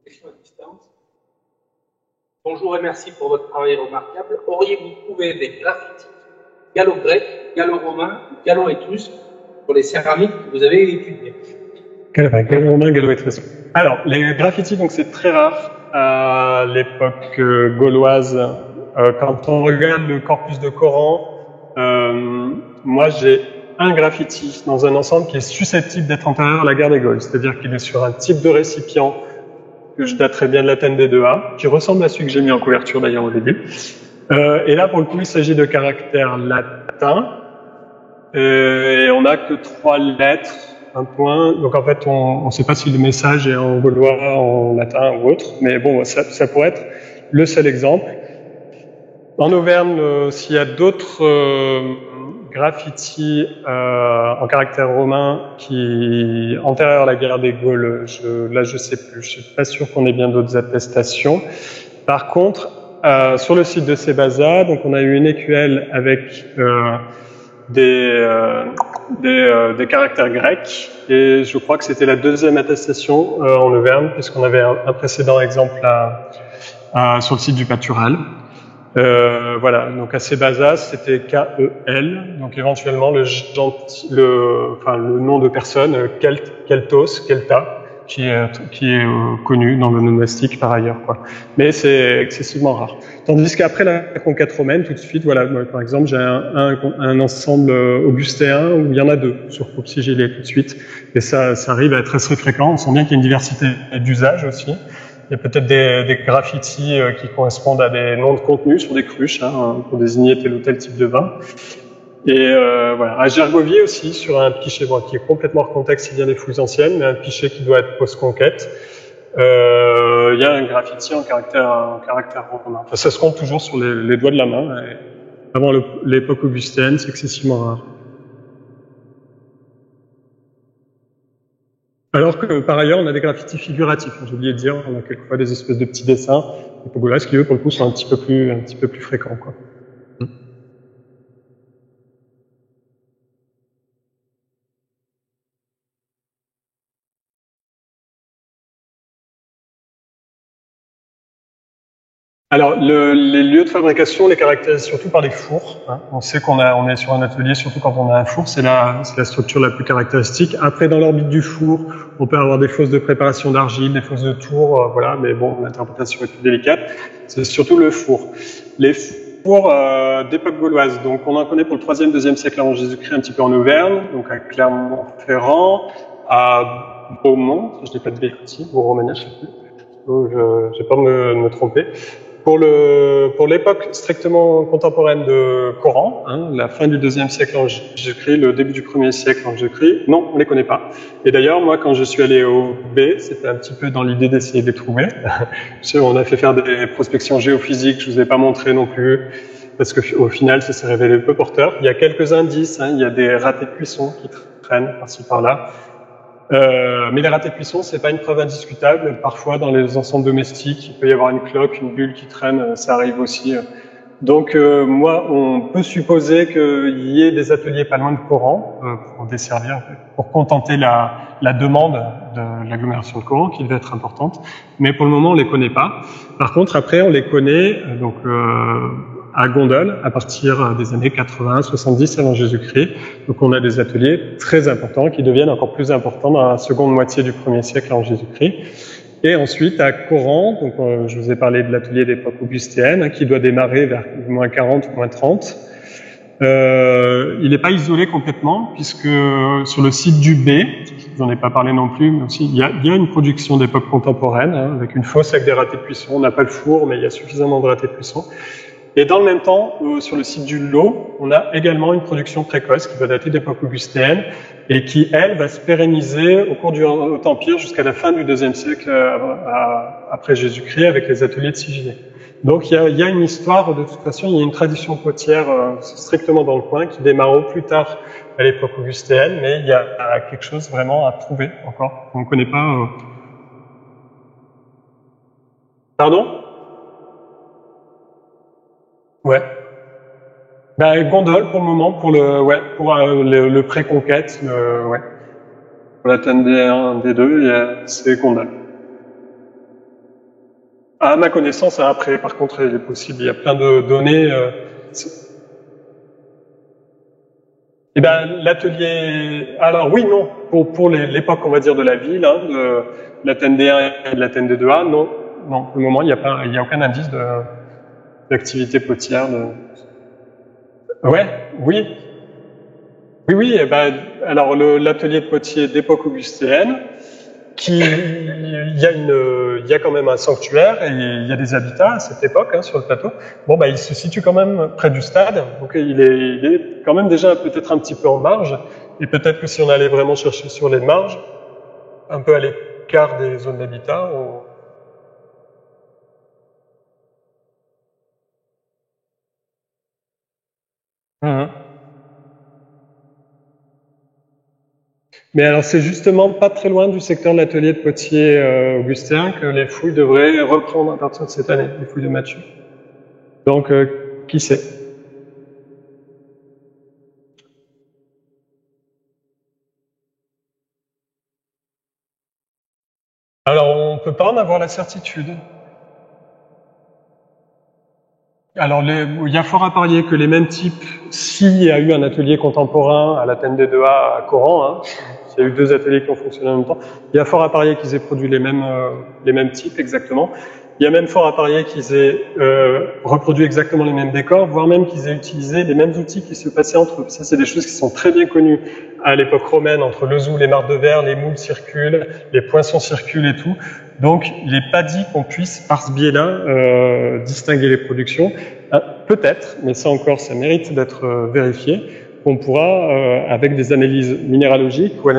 S4: Question à distance. Bonjour et merci pour votre travail remarquable. Auriez-vous trouvé des graffitis gallo-grecs, gallo-romains ou gallo-étrusques pour les céramiques que vous avez étudiées?
S2: Gallo-romain, gallo-étrusque. Alors, les graffitis, donc c'est très rare à l'époque gauloise. Quand on regarde le corpus de Coran, moi j'ai un graffiti dans un ensemble qui est susceptible d'être antérieur à la guerre des Gaules, c'est-à-dire qu'il est sur un type de récipient que je daterais bien de la TN-D2A, qui ressemble à celui que j'ai mis en couverture d'ailleurs au début. Et là, pour le coup, il s'agit de caractères latins, et on n'a que 3 lettres, un point. Donc en fait, on ne sait pas si le message est en gaulois, en latin ou autre, mais bon, ça pourrait être le seul exemple. En Auvergne, s'il y a d'autres graffitis en caractère romain qui antérieurs à la guerre des Gaules, là je sais plus, je suis pas sûr qu'on ait bien d'autres attestations. Par contre, sur le site de Sebasa, donc on a eu une écuelle avec des caractères grecs, et je crois que c'était la deuxième attestation en Auvergne, puisqu'on avait un précédent exemple sur le site du Patural. Voilà, donc à Sebasa, c'était K-E-L, donc éventuellement le nom de personne, Keltos, Kelta, qui est connu dans le nomastique par ailleurs, quoi. Mais c'est excessivement rare. Tandis qu'après la conquête romaine, tout de suite, voilà, moi, par exemple, j'ai un ensemble augustéen où il y en a 2 sur coupe sigillée tout de suite, et ça arrive à être très fréquent. On sent bien qu'il y a une diversité d'usages aussi. Il y a peut-être des graffitis qui correspondent à des noms de contenus sur des cruches, hein, pour désigner tel ou tel type de vin. Et voilà, à Gergovie aussi, sur un pichet qui est complètement hors contexte, il vient des fouilles anciennes, mais un pichet qui doit être post-conquête. Il y a un graffiti en caractère romain. Enfin, ça se compte toujours sur les doigts de la main. Avant l'époque augustéenne, c'est excessivement rare. Alors que, par ailleurs, on a des graffitis figuratifs. J'ai oublié de dire, on a quelquefois des espèces de petits dessins, des pogolas, qui eux, pour le coup, sont un petit peu plus fréquents, quoi. Alors, les lieux de fabrication, les caractérisent surtout par des fours. Hein. On sait on est sur un atelier, surtout quand on a un four, c'est la structure la plus caractéristique. Après, dans l'orbite du four, on peut avoir des fosses de préparation d'argile, des fosses de tour, voilà, mais bon, l'interprétation est plus délicate. C'est surtout le four. Les fours d'époque gauloise, donc on en connaît pour le 3e, 2e siècle avant Jésus-Christ, un petit peu en Auvergne, donc à Clermont-Ferrand, à Beaumont, si je dis pas de bêtises, ou Romagnac, je sais plus. J'ai peur de me tromper. Pour l'époque strictement contemporaine de Coran, hein, la fin du 2e siècle avant Jésus-Christ, le début du 1er siècle avant Jésus-Christ, non, on les connaît pas. Et d'ailleurs, moi, quand je suis allé au B, c'était un petit peu dans l'idée d'essayer de les trouver. On a fait faire des prospections géophysiques, je vous ai pas montré non plus, parce que au final, ça s'est révélé peu porteur. Il y a quelques indices, hein, il y a des ratés de cuisson qui traînent par-ci par-là. Mais les ratés de cuisson, c'est pas une preuve indiscutable. Parfois, dans les ensembles domestiques, il peut y avoir une cloque, une bulle qui traîne, ça arrive aussi. Donc, moi, on peut supposer qu'il y ait des ateliers pas loin de Coran pour desservir, pour contenter la demande de l'agglomération de Coran, qui devait être importante. Mais pour le moment, on les connaît pas. Par contre, après, on les connaît donc à Gondol, à partir des années 80, 70 avant Jésus-Christ. Donc on a des ateliers très importants qui deviennent encore plus importants dans la seconde moitié du 1er siècle avant Jésus-Christ. Et ensuite à Coran, donc je vous ai parlé de l'atelier d'époque augustéenne, hein, qui doit démarrer vers moins 40 ou moins 30. Il n'est pas isolé complètement, puisque sur le site du B, je vous en ai pas parlé non plus, mais aussi il y a une production d'époque contemporaine, hein, avec une fosse avec des ratés de cuisson. On n'a pas le four, mais il y a suffisamment de ratés de cuisson. Et dans le même temps, sur le site du Lot, on a également une production précoce qui va dater d'époque augustéenne et qui, elle, va se pérenniser au cours du Haut Empire jusqu'à la fin du 2e siècle après Jésus-Christ avec les ateliers de Siginé. Donc il y a une histoire, de toute façon, il y a une tradition potière strictement dans le coin qui démarre au plus tard à l'époque augustéenne, mais il y a quelque chose vraiment à trouver encore. On ne connaît pas... Pardon ? Ouais. Ben, Gondol pour le moment, pour le pré-conquête, ouais. Pour la TND1, D2, c'est Gondol. À ma connaissance, après, par contre, il est possible, il y a plein de données. Eh ben, l'atelier. Alors oui, non. Pour l'époque, on va dire, de la ville, hein, de la TND1 et de la TND2A, non. Pour le moment, il y a aucun indice d'activité potière. Ouais, oui. Oui, alors l'atelier de potier d'époque augustéenne, il y a quand même un sanctuaire et il y a des habitats à cette époque, hein, sur le plateau. Bon, il se situe quand même près du stade, donc il est quand même déjà peut-être un petit peu en marge, et peut-être que si on allait vraiment chercher sur les marges, un peu à l'écart des zones d'habitat, Mais alors c'est justement pas très loin du secteur de l'atelier de potier augustin que les fouilles devraient reprendre à partir de cette année, les fouilles de Mathieu. Donc qui sait? Alors on peut pas en avoir la certitude. Alors, il y a fort à parier que les mêmes types, s'il y a eu un atelier contemporain à la TND2A à Coran, hein, s'il y a eu deux ateliers qui ont fonctionné en même temps, il y a fort à parier qu'ils aient produit les mêmes types exactement. Il y a même fort à parier qu'ils aient reproduit exactement les mêmes décors, voire même qu'ils aient utilisé les mêmes outils qui se passaient entre eux. Ça, c'est des choses qui sont très bien connues à l'époque romaine, entre le zou, les martres de verre, les moules circulent, les poinçons circulent et tout. Donc, il n'est pas dit qu'on puisse, par ce biais-là, distinguer les productions. Peut-être, mais ça encore, ça mérite d'être vérifié, qu'on pourra, avec des analyses minéralogiques ou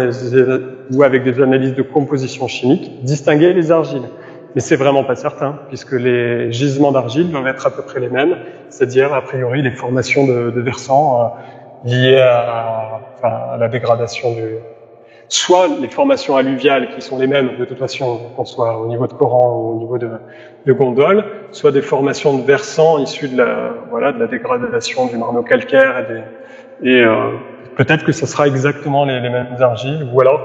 S2: avec des analyses de composition chimique, distinguer les argiles. mais c'est vraiment pas certain, puisque les gisements d'argile doivent être à peu près les mêmes, c'est-à-dire, a priori, les formations de versants liées à la dégradation soit les formations alluviales qui sont les mêmes, de toute façon, qu'on soit au niveau de Coran ou au niveau de gondole, soit des formations de versants issues de la dégradation du marneau calcaire peut-être que ce sera exactement les mêmes argiles, ou alors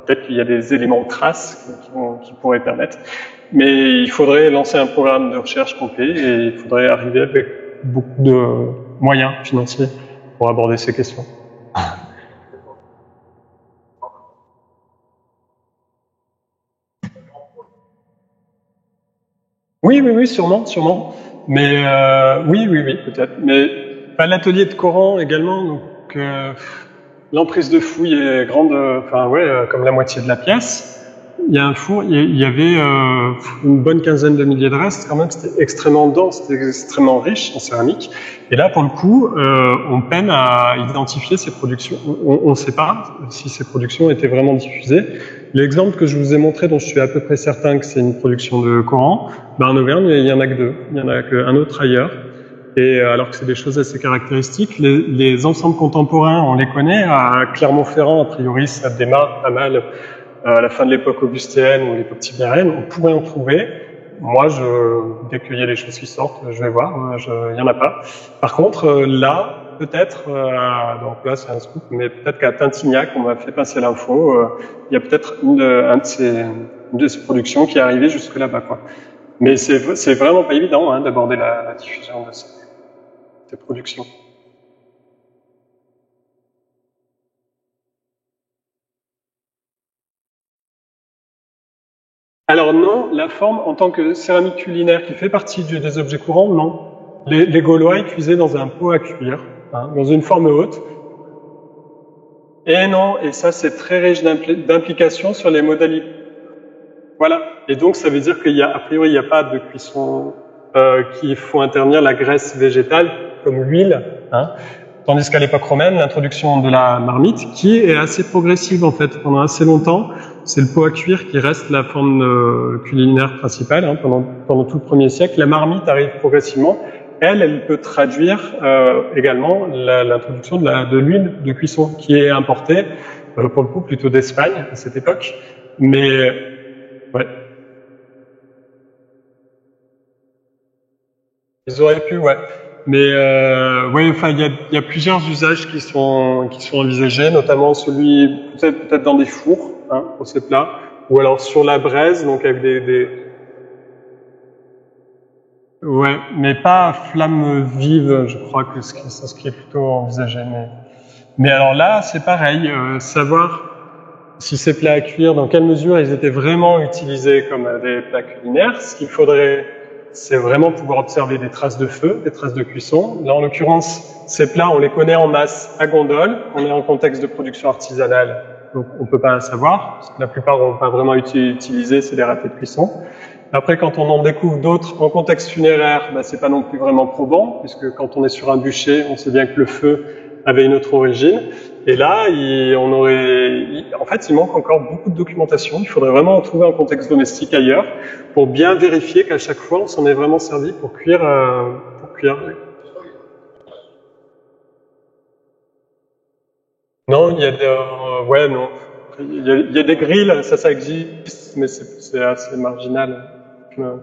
S2: peut-être qu'il y a des éléments de traces qui pourraient permettre. Mais il faudrait lancer un programme de recherche complet et il faudrait arriver avec beaucoup de moyens financiers pour aborder ces questions. Oui, sûrement. Mais oui, peut-être. Mais l'atelier de Coran également, donc l'emprise de fouille est grande, comme la moitié de la pièce. Il y a un four, il y avait une bonne quinzaine de milliers de restes, quand même, c'était extrêmement dense, c'était extrêmement riche en céramique. Et là, pour le coup, on peine à identifier ces productions. On ne sait pas si ces productions étaient vraiment diffusées. L'exemple que je vous ai montré, dont je suis à peu près certain que c'est une production de Coran, en Auvergne, il y en a que deux. Il y en a qu'un autre ailleurs. Et alors que c'est des choses assez caractéristiques, les ensembles contemporains, on les connaît. À Clermont-Ferrand, a priori, ça démarre pas mal à la fin de l'époque augustéenne ou l'époque tibérienne. On pourrait en trouver. Moi, dès qu'il y a des choses qui sortent, je vais voir. Il y en a pas. Par contre, là, peut-être, donc là c'est un scoop, mais peut-être qu'à Tintignac, on m'a fait passer l'info, il y a peut-être une de ces productions qui est arrivée jusque là-bas, quoi. Mais c'est vraiment pas évident d'aborder la diffusion de ces productions. Alors non, la forme en tant que céramique culinaire qui fait partie des objets courants, non. Les Gaulois, ils cuisaient dans un pot à cuire, dans une forme haute. Et non, et ça c'est très riche d'implications sur les modalités. Voilà, et donc ça veut dire a priori, il n'y a pas de cuisson qu'il faut intervenir la graisse végétale comme l'huile, tandis qu'à l'époque romaine, l'introduction de la marmite, qui est assez progressive en fait, pendant assez longtemps, c'est le pot à cuire qui reste la forme culinaire principale pendant tout le 1er siècle. La marmite arrive progressivement. Elle peut traduire également l'introduction de l'huile de cuisson qui est importée, pour le coup, plutôt d'Espagne à cette époque. Mais, ouais. Ils auraient pu, ouais. Mais, il y a plusieurs usages qui sont envisagés, notamment celui, peut-être dans des fours, pour ces plats, ou alors sur la braise, donc avec Ouais, mais pas à flamme vive, je crois que c'est ce qui est plutôt envisagé. Mais alors là, c'est pareil, savoir si ces plats à cuire, dans quelle mesure ils étaient vraiment utilisés comme des plats culinaires. Ce qu'il faudrait, c'est vraiment pouvoir observer des traces de feu, des traces de cuisson. Là, en l'occurrence, ces plats, on les connaît en masse à gondole. On est en contexte de production artisanale, donc on peut pas savoir, parce que la plupart n'ont pas vraiment été utilisés, c'est des ratés de cuisson. Après, quand on en découvre d'autres en contexte funéraire, c'est pas non plus vraiment probant, puisque quand on est sur un bûcher, on sait bien que le feu avait une autre origine. Et là, en fait, il manque encore beaucoup de documentation. Il faudrait vraiment en trouver un contexte domestique ailleurs, pour bien vérifier qu'à chaque fois, on s'en est vraiment servi pour cuire. Non, il y a non. Il y a des grilles, ça existe, mais c'est assez marginal. Non,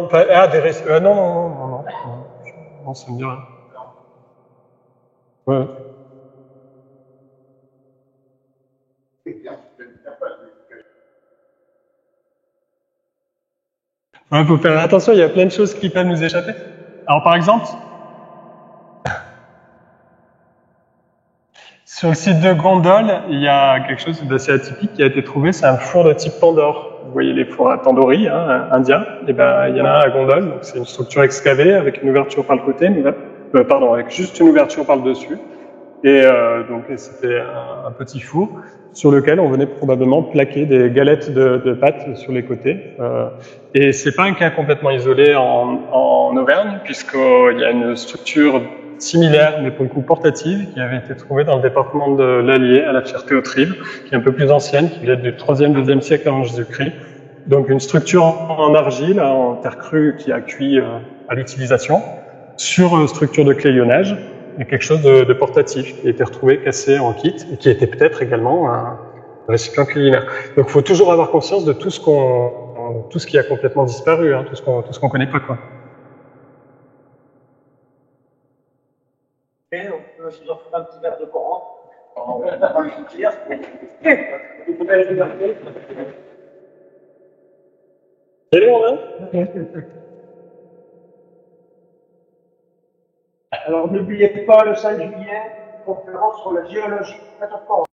S2: pas, non, ça me dit rien. Ouais. Ouais, faut faire attention, il y a plein de choses qui peuvent nous échapper. Alors, par exemple, sur le site de Gondole, il y a quelque chose d'assez atypique qui a été trouvé, c'est un four de type Pandore. Vous voyez les fours à tandoori, indiens. Et il y en a un à Gondole, donc c'est une structure excavée avec une ouverture par le côté, avec juste une ouverture par le dessus. Et donc c'était un petit four sur lequel on venait probablement plaquer des galettes de pâtes sur les côtés. Et c'est pas un cas complètement isolé en Auvergne, puisqu'il y a une structure similaire, mais pour le coup portative, qui avait été trouvée dans le département de l'Allier, à la Ferté-aux-Trives, qui est un peu plus ancienne, qui vient du 3e, 2e siècle avant Jésus-Christ. Donc une structure en argile, en terre crue, qui a cuit à l'utilisation, sur une structure de clayonnage, et quelque chose de portatif, qui a été retrouvé cassé en kit, et qui était peut-être également un récipient culinaire. Donc il faut toujours avoir conscience de tout ce qui a complètement disparu, hein, tout ce qu'on connaît pas, quoi.
S1: Et on peut vous offrir un petit verre de Coran. Vous pouvez le regarder.
S2: C'est bon, hein?
S1: Alors n'oubliez pas le 5 juillet, conférence sur la géologie.